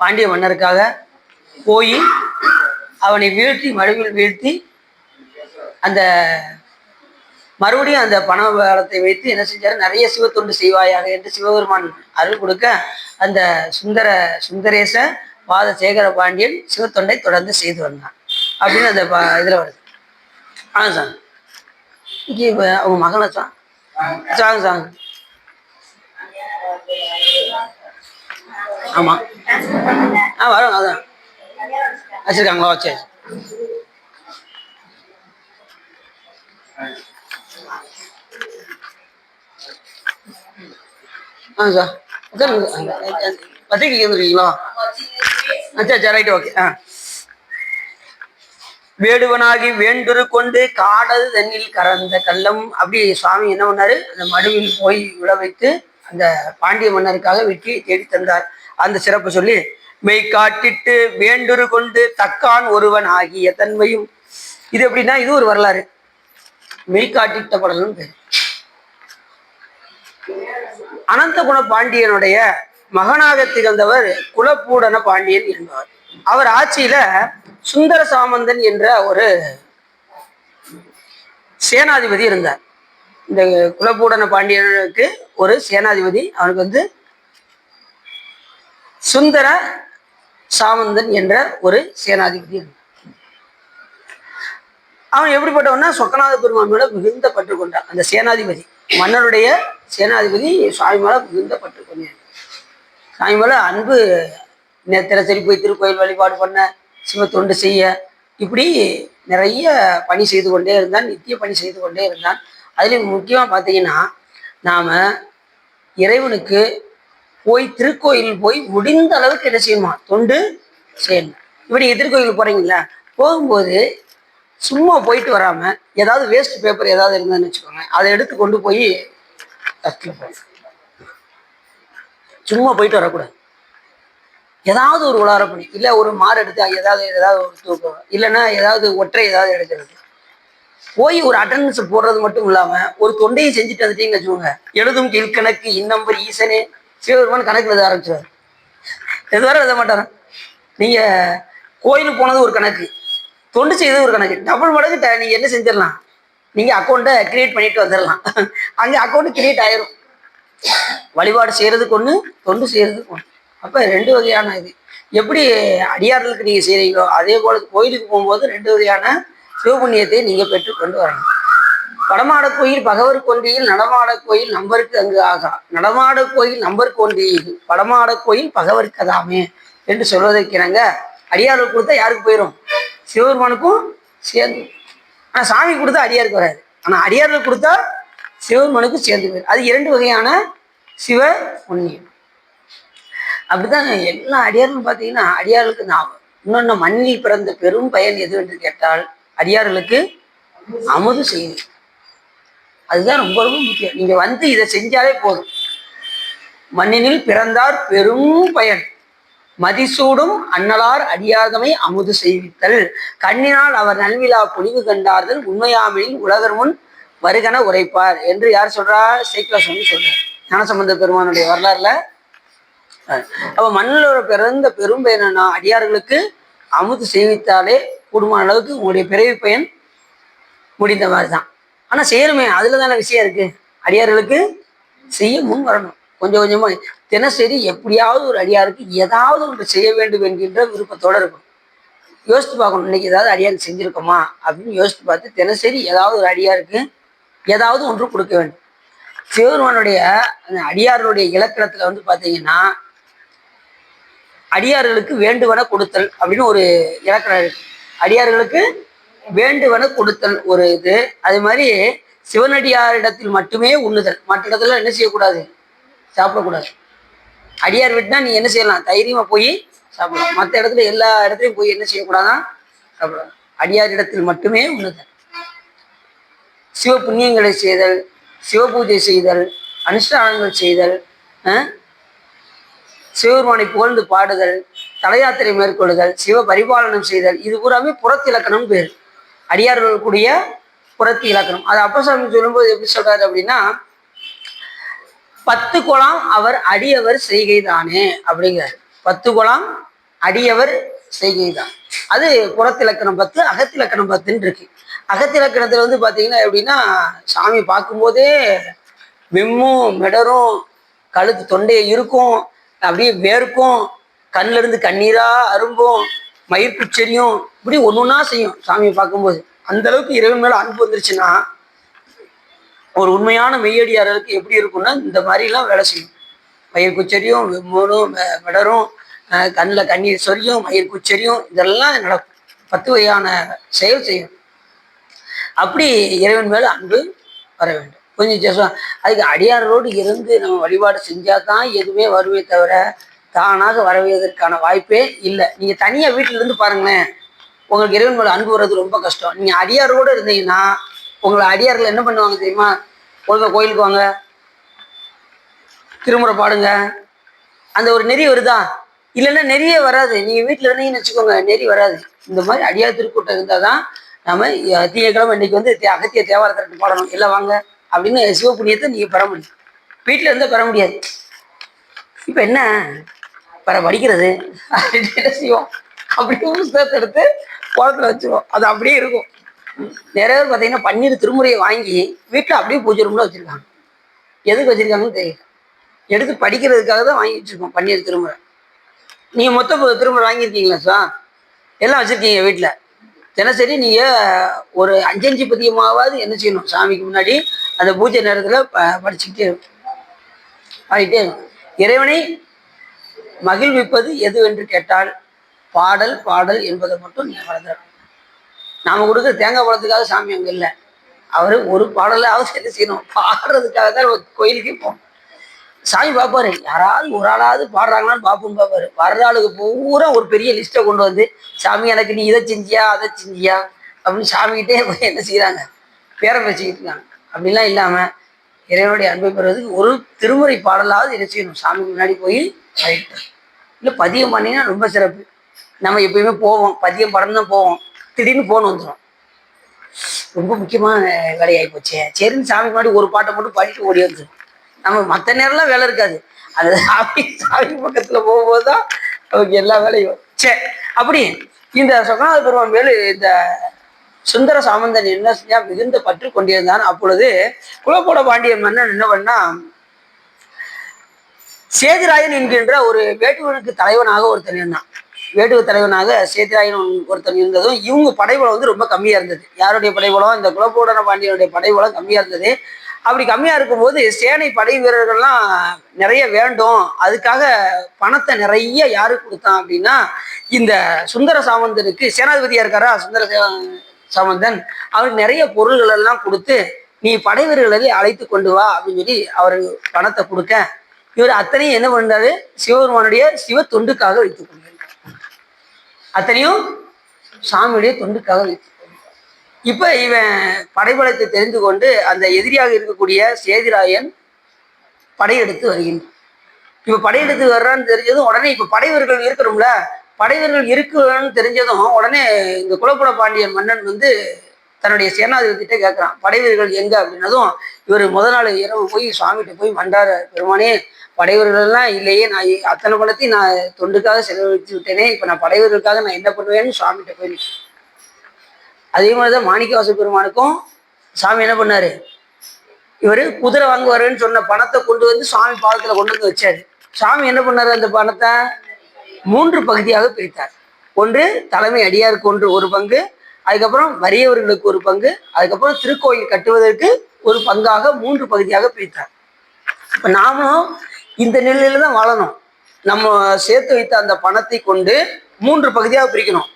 பாண்டிய மன்னருக்காக போய் அவனை வீழ்த்தி, மடுவில் வீழ்த்தி, அந்த மறுபடியும் அந்த பண வேலத்தை வைத்து என்ன செஞ்சாரு? நிறைய சிவத்தொண்டு செய்வாயாக என்று சிவபெருமான் அருள் கொடுக்க அந்த சுந்தரேச வாத சேகர பாண்டியன் சிவத்தொண்டை தொடர்ந்து செய்து வந்தான் அப்படின்னு அந்த இதுல வருது. சாங் இங்கே அவங்க மகனை சாங் ஆமா வரும். அதான் வச்சிருக்காங்களா? சரி. சார் பத்திரிக்கை வந்துருக்கீங்களா? சரி, ரைட்டு, ஓகே. வேடுவனாகி வேண்டுரு கொண்டு காடது தண்ணில் கறந்த கள்ளம். அப்படி சுவாமி என்ன பண்ணாரு? அந்த மடுவில் போய் விழ வைத்து அந்த பாண்டிய மன்னருக்காக வெற்றியை தேடி தந்தார். அந்த சிறப்பு சொல்லி மெய்காட்டிட்டு வேண்டுரு கொண்டு தக்கான் ஒருவன் ஆகிய தன்மையும். இது எப்படின்னா இது ஒரு வரலாறு. மெய்காட்டிட்ட படலும் பேர். அனந்தகுண பாண்டியனுடைய மகனாக திகழ்ந்தவர் குலப்பூடன பாண்டியன் என்பவர். அவர் ஆட்சியில சுந்தர சாமந்தன் என்ற ஒரு சேனாதிபதி இருந்தார். இந்த குலப்பூடன பாண்டியனுக்கு ஒரு சேனாதிபதி, அவனுக்கு சுந்தர சாமந்தன் என்ற ஒரு சேனாதிபதி இருந்தார். அவன் எப்படிப்பட்டவன்னா சொக்கநாத பெருமான் மேல மிகுந்த பற்று கொண்டான். அந்த சேனாதிபதி, மன்னருடைய சேனாதிபதி சுவாமி மேல மிகுந்த பற்று கொண்டான். சாமி மேல அன்பு, தினசரி போய் திருக்கோயில் வழிபாடு பண்ண, சிவ தொண்டு செய்ய, இப்படி நிறைய பணி செய்து கொண்டே இருந்தான். நித்திய பணி செய்து கொண்டே இருந்தான். அதுலேயும் முக்கியமாக பார்த்தீங்கன்னா, நாம் இறைவனுக்கு போய் திருக்கோயில் போய் முடிந்த அளவுக்கு என்ன செய்யணுமா, தொண்டு செய்யணும். இப்படி திருக்கோயிலுக்கு போகிறீங்களா, போகும்போது சும்மா போயிட்டு வராமல் ஏதாவது வேஸ்ட் பேப்பர் ஏதாவது இருந்ததுன்னு வச்சுக்கோங்க, அதை எடுத்து கொண்டு போய் சும்மா போயிட்டு வரக்கூடாது. ஏதாவது ஒரு உலாரப்பணி, இல்லை ஒரு மாறு எடுத்து ஏதாவது ஒரு தூக்கம், இல்லைன்னா ஏதாவது ஒற்றை ஏதாவது எடுக்கிறது, போய் ஒரு அட்டண்டன்ஸ் போடுறது மட்டும் இல்லாமல் ஒரு தொண்டையை செஞ்சுட்டு வந்துட்டீங்கன்னு வச்சுக்கோங்க, எழுதும் கீழ்கணக்கு இன்னம்பர் ஈசனே சிவபெருமான் கணக்கு எழுத ஆரம்பிச்சுவார். எதுவரை எழுத மாட்டாரா? நீங்கள் கோயிலுக்கு போனது ஒரு கணக்கு, தொண்டு செய்தது ஒரு கணக்கு, டபுள் மடங்கு நீங்கள் என்ன செஞ்சிடலாம், நீங்கள் அக்கௌண்ட்டை கிரியேட் பண்ணிட்டு வந்துடலாம். அங்கே அக்கௌண்ட் கிரியேட் ஆயிரும். வழிபாடு செய்கிறதுக்கு ஒன்று, தொண்டு செய்கிறதுக்கு ஒன்று. அப்போ ரெண்டு வகையான இது. எப்படி அடியார்களுக்கு நீங்கள் செய்கிறீங்களோ அதே போல் கோயிலுக்கு போகும்போது ரெண்டு வகையான சிவபுண்ணியத்தை நீங்கள் பெற்றுக்கொண்டு வரணும். வடமாட கோயில் பகவர் கொன்றியில் நடமாட கோயில் நம்பருக்கு அங்கு ஆகா, நடமாட கோயில் நம்பருக்கு ஒன்றியில் வடமாட கோயில் பகவருக்கு அதாமே என்று சொல்வதற்கிறங்க அடியார்கள் கொடுத்தா யாருக்கு போயிடும், சிவபெருமானுக்கும் சேர்ந்து. ஆனால் சாமி கொடுத்தா அடியாருக்கு வராது, ஆனால் அடியார்கள் கொடுத்தா சிவபெருமானுக்கும் சேர்ந்து போயிடும். அது இரண்டு வகையான சிவ புண்ணியம். அப்படித்தான் எல்லா அடியார்களும் பார்த்தீங்கன்னா, அடியார்களுக்கு நான் இன்னொன்று மண்ணில் பிறந்த பெரும் பயன் எது என்று கேட்டால் அடியார்களுக்கு அமுது செய்யுது. அதுதான் ரொம்ப ரொம்ப முக்கியம். நீங்க இதை செஞ்சாலே போதும். மண்ணினில் பிறந்தார் பெரும் பயன், மதிசூடும் அன்னலார் அடியாதமை அமுது செய்வித்தல், கண்ணினால் அவர் நல்விழா பொலிவு கண்டார்கள், உண்மையாமையில் உலகர் முன் வருகன உரைப்பார் என்று யார் சொல்றா, சேக்கிழார் சுவாமி சொல்றார் ஞானசம்பந்த பெருமானுடைய வரலாறுல. அப்ப மண்ணில் பிறந்த பெரும் பயனா அடியார்களுக்கு அமுது செய்வித்தாலே கூடுமான அளவுக்கு உங்களுடைய பிறவி பயன் முடிந்த மாதிரி தான். ஆனா செய்யணுமே, அதுல தானே விஷயம் இருக்கு. அடியார்களுக்கு செய்ய முன் வரணும். கொஞ்சம் கொஞ்சமா தினசரி எப்படியாவது ஒரு அடியாருக்கு ஏதாவது ஒன்று செய்ய வேண்டும் என்கின்ற விருப்பத்தோட இருக்கும். யோசித்து பார்க்கணும், இன்னைக்கு ஏதாவது அடியாருக்கு செஞ்சிருக்கோமா அப்படின்னு யோசித்து பார்த்து தினசரி ஏதாவது ஒரு அடியாருக்கு ஏதாவது ஒன்று கொடுக்க வேண்டும். சிவபெருமானுடைய அந்த அடியார்களுடைய இலக்கணத்துல பார்த்தீங்கன்னா, அடியார்களுக்கு வேண்டுவன கொடுத்தல் அப்படின்னு ஒரு இலக்கணம் இருக்கு. அடியார்களுக்கு வேண்டுவன கொடுத்தல் ஒரு இது. அதே மாதிரி சிவனடியாரிடத்தில் மட்டுமே உண்ணுதல், மற்ற இடத்துல என்ன செய்யக்கூடாது, சாப்பிடக்கூடாது. அடியார் விட்டுனா நீ என்ன செய்யலாம், தைரியமா போய் சாப்பிடலாம். மற்ற இடத்துல எல்லா இடத்துலையும் போய் என்ன செய்யக்கூடாதான், சாப்பிடலாம். அடியார் இடத்தில் மட்டுமே உண்ணுதல். சிவ புண்ணியங்களை செய்தல், சிவ பூஜை செய்தல், அனுஷ்டானங்கள் செய்தல், சிவபெருமானை புகழ்ந்து பாடுதல், தலையாத்திரை மேற்கொள்ளுதல், சிவ பரிபாலனம் செய்தல், இது பூராமே புறத்திலக்கணம் பேர். அடியார்களுடைய புறத்தி இலக்கணம். அது அப்பசாமி சொல்லும்போது எப்படி சொல்றாரு அப்படின்னா, 10 குலாம் அவர் அடியவர் செய்கைதானே அப்படிங்கிறார். 10 குலாம் அடியவர் செய்கைதான். அது புறத்திலக்கணம் 10, அகத்திலக்கணம் 10ன்னு இருக்கு. அகத்திலக்கணத்துல பாத்தீங்கன்னா எப்படின்னா, சாமி பார்க்கும்போதே விம்மும் மெடரும், கழுத்து தொண்டையை இருக்கும், அப்படியே வேர்க்கும், கண்ணுல இருந்து கண்ணீரா அரும்பும், மயிர்குச்சரியும், இப்படி ஒன்னொன்னா செய்யும் சாமியை பார்க்கும்போது. அந்த அளவுக்கு இறைவன் மேல அன்பு வந்துருச்சுன்னா, ஒரு உண்மையான மெய்யடியார்களுக்கு எப்படி இருக்கும்னா இந்த மாதிரிலாம் வேலை செய்யும். மயிர்குச்சரியும், வெம்மூரும், மெடரும், கண்ணில் கண்ணீர் சொரியும், மயிர்குச்சரியும், இதெல்லாம் நடக்கும். 10 வகையான செயல் செய்யும். அப்படி இறைவன் மேல அன்பு வர வேண்டும். கொஞ்சம் அதுக்கு அடியாரோடு இருந்து நம்ம வழிபாடு செஞ்சாதான் எதுவுமே வருவே தவிர தானாக வரவேதற்கான வாய்ப்பே இல்லை. நீங்க தனியா வீட்டுல இருந்து பாருங்களேன், உங்களுக்கு இறைவன் மேல அன்பு வர்றது ரொம்ப கஷ்டம். நீங்க அடியாரோடு இருந்தீங்கன்னா உங்களை அடியார்கள் என்ன பண்ணுவாங்க தெரியுமா, ஒழுங்கா கோயிலுக்கு வாங்க, திருமுறை பாடுங்க, அந்த ஒரு நெறி வருதா, இல்லைன்னா நெறியே வராது. நீங்க வீட்டுல இருந்தீங்கன்னு வச்சுக்கோங்க, நெறி வராது. இந்த மாதிரி அடியார் திருக்கூட்டம் இருந்தாதான் நாம திங்கட்கிழமை இன்னைக்கு வந்து அகத்திய தேவார திரட்டு பாடணும் எல்லாம் வாங்க அப்படின்னு சிவபுண்ணியத்தை நீங்க பெற முடியும். வீட்டுல இருந்தா பெற முடியாது. இப்ப என்ன படிக்கிறது அப்படின்னு என்ன செய்வோம், அப்படியே புஸ்தகத்தை எடுத்து குளத்துல வச்சுருவோம், அது அப்படியே இருக்கும். நிறைய பேர் பார்த்தீங்கன்னா பன்னீர் திருமுறையை வாங்கி வீட்டில் அப்படியே பூஜை ரூம்ல வச்சிருக்காங்க. எதுக்கு வச்சிருக்காங்கன்னு தெரியல. எடுத்து படிக்கிறதுக்காக தான் வாங்கி வச்சிருக்கோம் பன்னீர் திருமுறை. நீங்க மொத்த திருமுறை வாங்கியிருக்கீங்களா சார்? எல்லாம் வச்சிருக்கீங்க வீட்டில். தினசரி நீங்க ஒரு 5 பதியமாவது என்ன செய்யணும், சாமிக்கு முன்னாடி அந்த பூஜை நேரத்தில் படிச்சுக்கிட்டே இருக்கும், பாடிட்டே இருக்கும். இறைவனை மகிழ்விப்பது எது என்று கேட்டால் பாடல் பாடல் என்பதை மட்டும் நீங்க மறந்துடணும். நாம கொடுக்குற தேங்காய் பழத்துக்காக சாமி அங்கே இல்லை. அவரு ஒரு பாடலாவது என்ன செய்யணும், பாடுறதுக்காக தான் கோயிலுக்கு போகணும். சாமி பார்ப்பாரு, யாராவது ஒரு ஆளாவது பாடுறாங்களான்னு பார்ப்போம்னு பார்ப்பாரு. வர்ற ஆளுக்கு பூரா ஒரு பெரிய லிஸ்ட்டை கொண்டு வந்து, சாமி எனக்கு நீ இதை செஞ்சியா அதை செஞ்சியா அப்படின்னு சாமிக்கிட்டே போய் என்ன செய்யறாங்க, பேரம் பேசிக்கிட்டு இருக்காங்க. அப்படிலாம் இல்லாம இறைவனுடைய அன்பை பெறுவதுக்கு ஒரு திருமுறை பாடலாவது என்ன செய்யணும், சாமிக்கு முன்னாடி போய் இல்லை பதியம் பண்ணினா ரொம்ப சிறப்பு. நம்ம எப்பயுமே போவோம், பதியம் படம் தான் போவோம், திடீர்னு போன் வந்துடும், ரொம்ப முக்கியமான வேலையாகி போச்சே, சரின்னு சாமி முன்னாடி ஒரு பாட்டை மட்டும் பாடிட்டு ஓடி வந்துடும். நம்ம மற்ற நேரம்லாம் வேலை இருக்காது, அது சாமி பக்கத்துல போகும்போதுதான் நமக்கு எல்லா வேலையும். சரி, அப்படி இந்த சொக்கநாத பெருமான் மேலு இந்த சுந்தர சாமந்தன் என்ன செஞ்சா மிகுந்த பற்று கொண்டிருந்தான். அப்பொழுது குலப்போட பாண்டியன் மன்னன் என்ன பண்ணா, சேதிராயன் என்கின்ற ஒரு வேட்டுவனுக்கு தலைவனாக ஒருத்தன் இருந்தான். வேட்டுவ தலைவனாக சேதிராயன் ஒருத்தன் இருந்ததும் இவங்க படைபலம் வந்து ரொம்ப கம்மியா இருந்தது. யாருடைய படைபலம்? இந்த குலப்போடன பாண்டியனுடைய படைபலம் கம்மியா இருந்தது. அப்படி கம்மியா இருக்கும்போது சேனை படை வீரர்கள்லாம் நிறைய வேண்டும், அதுக்காக பணத்தை நிறைய யாருக்கு கொடுத்தான் அப்படின்னா இந்த சுந்தர சாமந்தனுக்கு, சேனாதிபதியா இருக்காரா சுந்தர சாமந்தன், அவருக்கு நிறைய பொருள்கள் எல்லாம் கொடுத்து நீ படை வீரர்களை அழைத்து கொண்டு வா அப்படின்னு சொல்லி அவருக்கு பணத்தை கொடுக்க, இவர் அத்தனையும் என்ன பண்றாரு, சிவபெருமானுடைய சிவ தொண்டுக்காக வைத்துக் கொண்டிருக்கார். அத்தனையும் சாமியுடைய தொண்டுக்காக வைத்து. இப்ப இவன் படைபலத்தை தெரிந்து கொண்டு அந்த எதிரியாக இருக்கக்கூடிய சேதிராயன் படையெடுத்து வருகின்றான். இப்ப படையெடுத்து வர்றான்னு தெரிஞ்சதும் உடனே இப்ப படைவர்கள் இருக்கணும்ல, படைவர்கள் இருக்குன்னு தெரிஞ்சதும் உடனே இந்த குலப்புற பாண்டியன் மன்னன் வந்து தன்னுடைய சேனாதிபதிகிட்ட கேட்கிறான், படைவீரர்கள் எங்க அப்படின்னதும் இவர் முதல் நாள் இரவு போய் சுவாமிகிட்ட போய் மண்டார, பெருமானே படைவர்கள்லாம் இல்லையே, நான் அத்தனை பணத்தையும் நான் தொண்டுக்காக செலவழித்து விட்டேனே, இப்ப நான் படைவர்களுக்காக நான் என்ன பண்ணுவேன்னு சுவாமிகிட்ட போய். அதே மாதிரிதான் மாணிக்கவாச பெருமானுக்கும் சாமி என்ன பண்ணாரு, இவரு குதிரை வாங்குவாருன்னு சொன்ன பணத்தை கொண்டு வந்து சுவாமி பாதத்துல கொண்டு வந்து வச்சாரு. சாமி என்ன பண்ணாரு, அந்த பணத்தை 3 பகுதியாக பிரித்தார். ஒன்று தலைமை அடியாருக்கு ஒன்று ஒரு பங்கு, அதுக்கப்புறம் வறியவர்களுக்கு ஒரு பங்கு, அதுக்கப்புறம் திருக்கோயில் கட்டுவதற்கு ஒரு பங்காக 3 பகுதியாக பிரித்தார். இப்ப நாமளும் இந்த நிலையில தான் வாழணும். நம்ம சேர்த்து வைத்த அந்த பணத்தை கொண்டு 3 பகுதியாக பிரிக்கணும்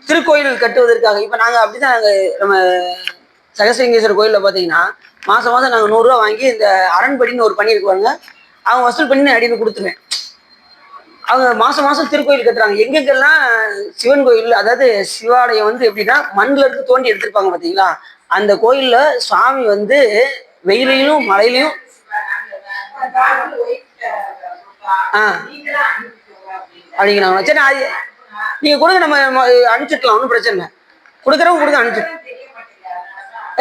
திருக்கோயில் கட்டுவதற்காக. இப்ப நாங்க அப்படிதான், நாங்க நம்ம சகசிலிங்கேஸ்வரர் கோயில்ல பாத்தீங்கன்னா மாசம் மாசம் நாங்க 100 ரூபா வாங்கி இந்த அரண்படின்னு ஒரு பணி இருக்குவாங்க, அவங்க வசூல் பண்ணி அடின்னு கொடுத்துருவேன். அவங்க மாசம் மாசம் திருக்கோயில் கட்டுறாங்க. எங்கெங்கெல்லாம் சிவன் கோயில், அதாவது சிவாலயம் வந்து எப்படின்னா மண்ணுல இருந்து தோண்டி எடுத்திருப்பாங்க பாத்தீங்களா, அந்த கோயில்ல சுவாமி வந்து வெயிலையும் மழையிலையும் அப்படிங்கிறாங்க. சரி, அது நீங்க கொடுங்க, நம்ம அனுப்பிச்சுக்கலாம், ஒன்றும் பிரச்சனை இல்லை. கொடுக்குறவங்க கொடுங்க, அனுப்பிச்சு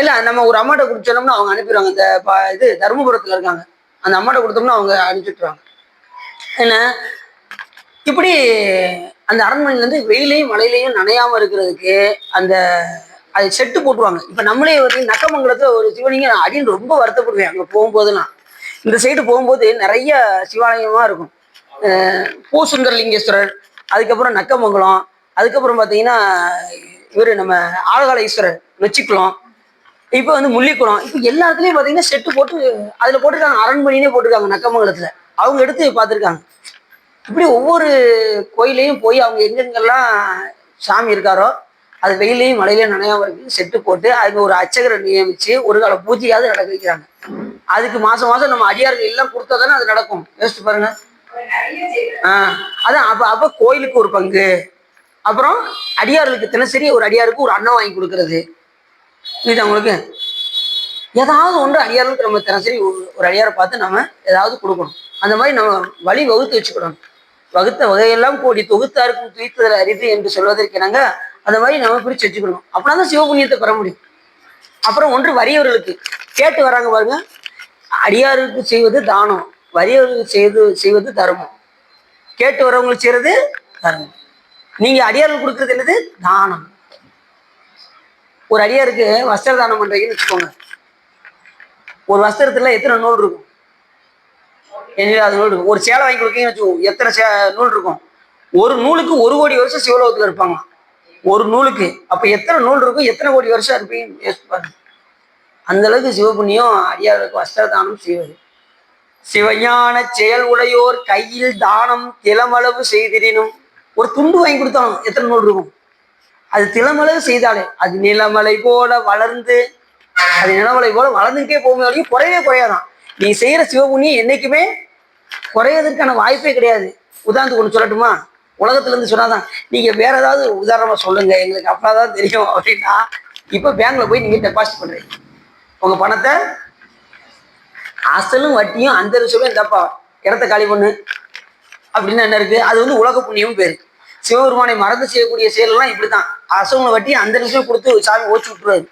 இல்லை, நம்ம ஒரு அம்மாட்ட கொடுத்தோம்னா அவங்க அனுப்பிடுவாங்க. இந்த இது தருமபுரத்துல இருக்காங்க, அந்த அம்மாட்ட கொடுத்தோம்னா அவங்க அனுப்பிச்சுட்டுருவாங்க. என்ன இப்படி அந்த அரண்மனையில இருந்து வெயிலையும் மழையிலையும் நனையாம இருக்கிறதுக்கு அந்த அது செட்டு போட்டுருவாங்க. இப்ப நம்மளே வந்து நக்கமங்கலத்துல ஒரு சிவலிங்கம் அடின்னு ரொம்ப வருத்தப்படுவேன். அங்க போகும்போதுலாம் இந்த சைடு போகும்போது நிறைய சிவாலயமா இருக்கும். பூசுந்தரலிங்கேஸ்வரர், அதுக்கப்புறம் நக்கமங்கலம், அதுக்கப்புறம் பார்த்தீங்கன்னா இவர் நம்ம ஆழ்கால ஈஸ்வரர் நொச்சிக்குளம், இப்போ வந்து முள்ளிக்குளம், இப்போ எல்லாத்துலேயும் பார்த்தீங்கன்னா செட்டு போட்டு அதில் போட்டிருக்காங்க, அரண்மனையினே போட்டிருக்காங்க நக்கமங்கலத்தில். அவங்க எடுத்து பார்த்துருக்காங்க. இப்படி ஒவ்வொரு கோயிலையும் போய் அவங்க எங்கெங்கெல்லாம் சாமி இருக்காரோ அது வெயிலையும் மழையிலையும் நனையாம இருக்கு செட்டு போட்டு அதுக்கு ஒரு அர்ச்சகரை நியமிச்சு ஒரு கால பூஜையாவது நடக்க வைக்கிறாங்க. அதுக்கு மாசம் மாசம் நம்ம அடியார்கள் எல்லாம் கொடுத்தா தானே அது நடக்கும். யோசிச்சு பாருங்க. அதான் அப்ப கோயிலுக்கு ஒரு பங்கு, அப்புறம் அடியார்களுக்கு தினசரி ஒரு அடியாருக்கு ஒரு அன்னம் வாங்கி கொடுக்கறது. இது அவங்களுக்கு ஏதாவது ஒன்று அடியார்களுக்கு நம்ம தினசரி ஒரு அடியாரை பார்த்து நம்ம ஏதாவது கொடுக்கணும். அந்த மாதிரி நம்ம வழி வகுத்து வச்சுக்கணும். வகுத்த வகையெல்லாம் கோடி தொகுத்தாருக்கும் துய்த்ததில் அரிது என்று சொல்வதற்கு நாங்க அந்த மாதிரி நம்ம பிரிச்சு வச்சுக்கணும். அப்படின்னா தான் சிவபுண்ணியத்தை பெற முடியும். அப்புறம் ஒன்று வறியவர்களுக்கு கேட்டு வராங்க பாருங்க, அடியாருக்கு செய்வது தானம், வறியவர்களுக்கு செய்வது தர்மம். கேட்டு வரவங்களுக்கு செய்யறது தர்மம். நீங்க அடியாருக்கு கொடுக்கறது என்னது? தானம். ஒரு அடியாருக்கு வஸ்திர தானம் பண்றீங்கன்னு வச்சுக்கோங்க. ஒரு வஸ்திரத்துல எத்தனை நூல் இருக்கும்? எண்ணிலாத நூல் இருக்கும். ஒரு சேலை வாங்கி கொடுக்கீங்கன்னு வச்சுக்கோங்க, எத்தனை நூல் இருக்கும்? ஒரு நூலுக்கு 1 கோடி வருஷம் சிவலோகத்துல இருப்பாங்க. ஒரு நூலுக்கு அப்ப எத்தனை நூல் இருக்கும்? எத்தனை கோடி வருஷம் இருப்பீங்க யோசிப்பாரு. அந்த அளவுக்கு சிவபுண்ணியம் அடியாருக்கு வஸ்திர தானம் செய்வது. சிவஞான செயல் உடையோர் கையில் தானம் திலமளவு செய்திரினும். ஒரு துண்டு வாங்கி கொடுத்தாலும் எத்தனை நூல் இருக்கும்? அது திலமளவு செய்தாலே அது நிலமலை போல வளர்ந்து, அது நிலமலை போல வளர்ந்துட்டே போகும், குறையவே குறையாதான். நீங்க செய்யற சிவபுண்ணியம் என்னைக்குமே குறையதற்கான வாய்ப்பே கிடையாது. உதாரணத்துக்கு ஒன்று சொல்லட்டுமா? உலகத்துல இருந்து சொன்னாதான். நீங்க வேற ஏதாவது உதாரணமா சொல்லுங்க, எங்களுக்கு அப்பதான் தெரியும் அப்படின்னா, இப்ப பேங்க்ல போய் நீங்க டெபாசிட் பண்றீங்க உங்க பணத்தை, அசலும் வட்டியும் அந்த விஷயம் இந்தப்பா இடத்த காலி பண்ணு அப்படின்னு என்ன இருக்கு? அது வந்து உலக புண்ணியம் பேரு. சிவபெருமானை மறந்து செய்யக்கூடிய செயல்லாம் இப்படித்தான். அசலும் வட்டி அந்த நிமிஷம் கொடுத்து சாமி ஓச்சு விட்டுருவாரு.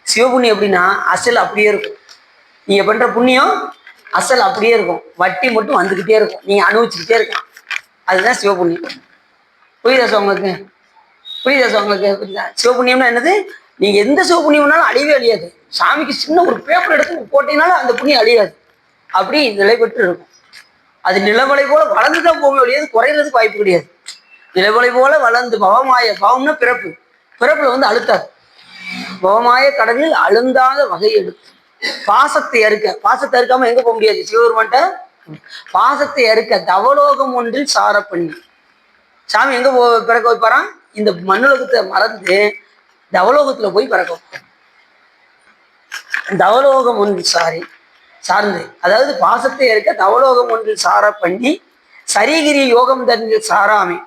சிவபுண்ணியம் எப்படின்னா அசல் அப்படியே இருக்கும். நீங்க பண்ற புண்ணியம் அசல் அப்படியே இருக்கும், வட்டி மட்டும் வந்துகிட்டே இருக்கும், நீங்க அனுபவிச்சுக்கிட்டே இருக்கலாம். அதுதான் சிவபுண்ணியம். புரியுதா உங்களுக்கு? புரியுதா உங்களுக்கு? புரியுதா? சிவபுண்ணியம்னா என்னது? நீங்க எந்த சிவபுண்ணியம்னாலும் அழியவே அழியாது. சாமிக்கு சின்ன ஒரு பேப்பர் எடுத்து போட்டீங்கனாலும் அந்த புண்ணியம் அழியாது. அப்படி நிலை பெற்று இருக்கும். அது நிலவலை போல வளர்ந்துதான் போக முடியாது, குறையிறதுக்கு வாய்ப்பு கிடையாது. நிலவலை போல வளர்ந்து பவமாய, பவம்னா பிறப்பு, பிறப்புல வந்து அழுத்தாது. பவமாய கடலில் அழுந்தாத வகை எடுத்து பாசத்தை அறுக்க. பாசத்தை அறுக்காம எங்க போக முடியாது சிவபெருமான்ட்ட? பாசத்தை அறுக்க தவலோகம் ஒன்றில் சார பண்ணி. சாமி எங்க பிறக்க வைப்பாராம்? இந்த மண்ணுலகத்தை மறந்து தவலோகத்துல போய் பிறக்க வைப்பார். தவலோகம் ஒன்று சார்ந்து, அதாவது பாசத்தை இருக்க தவலோகம் ஒன்றில் சார பண்ணி சரிகிரி யோகம் தன்னில் சாராமே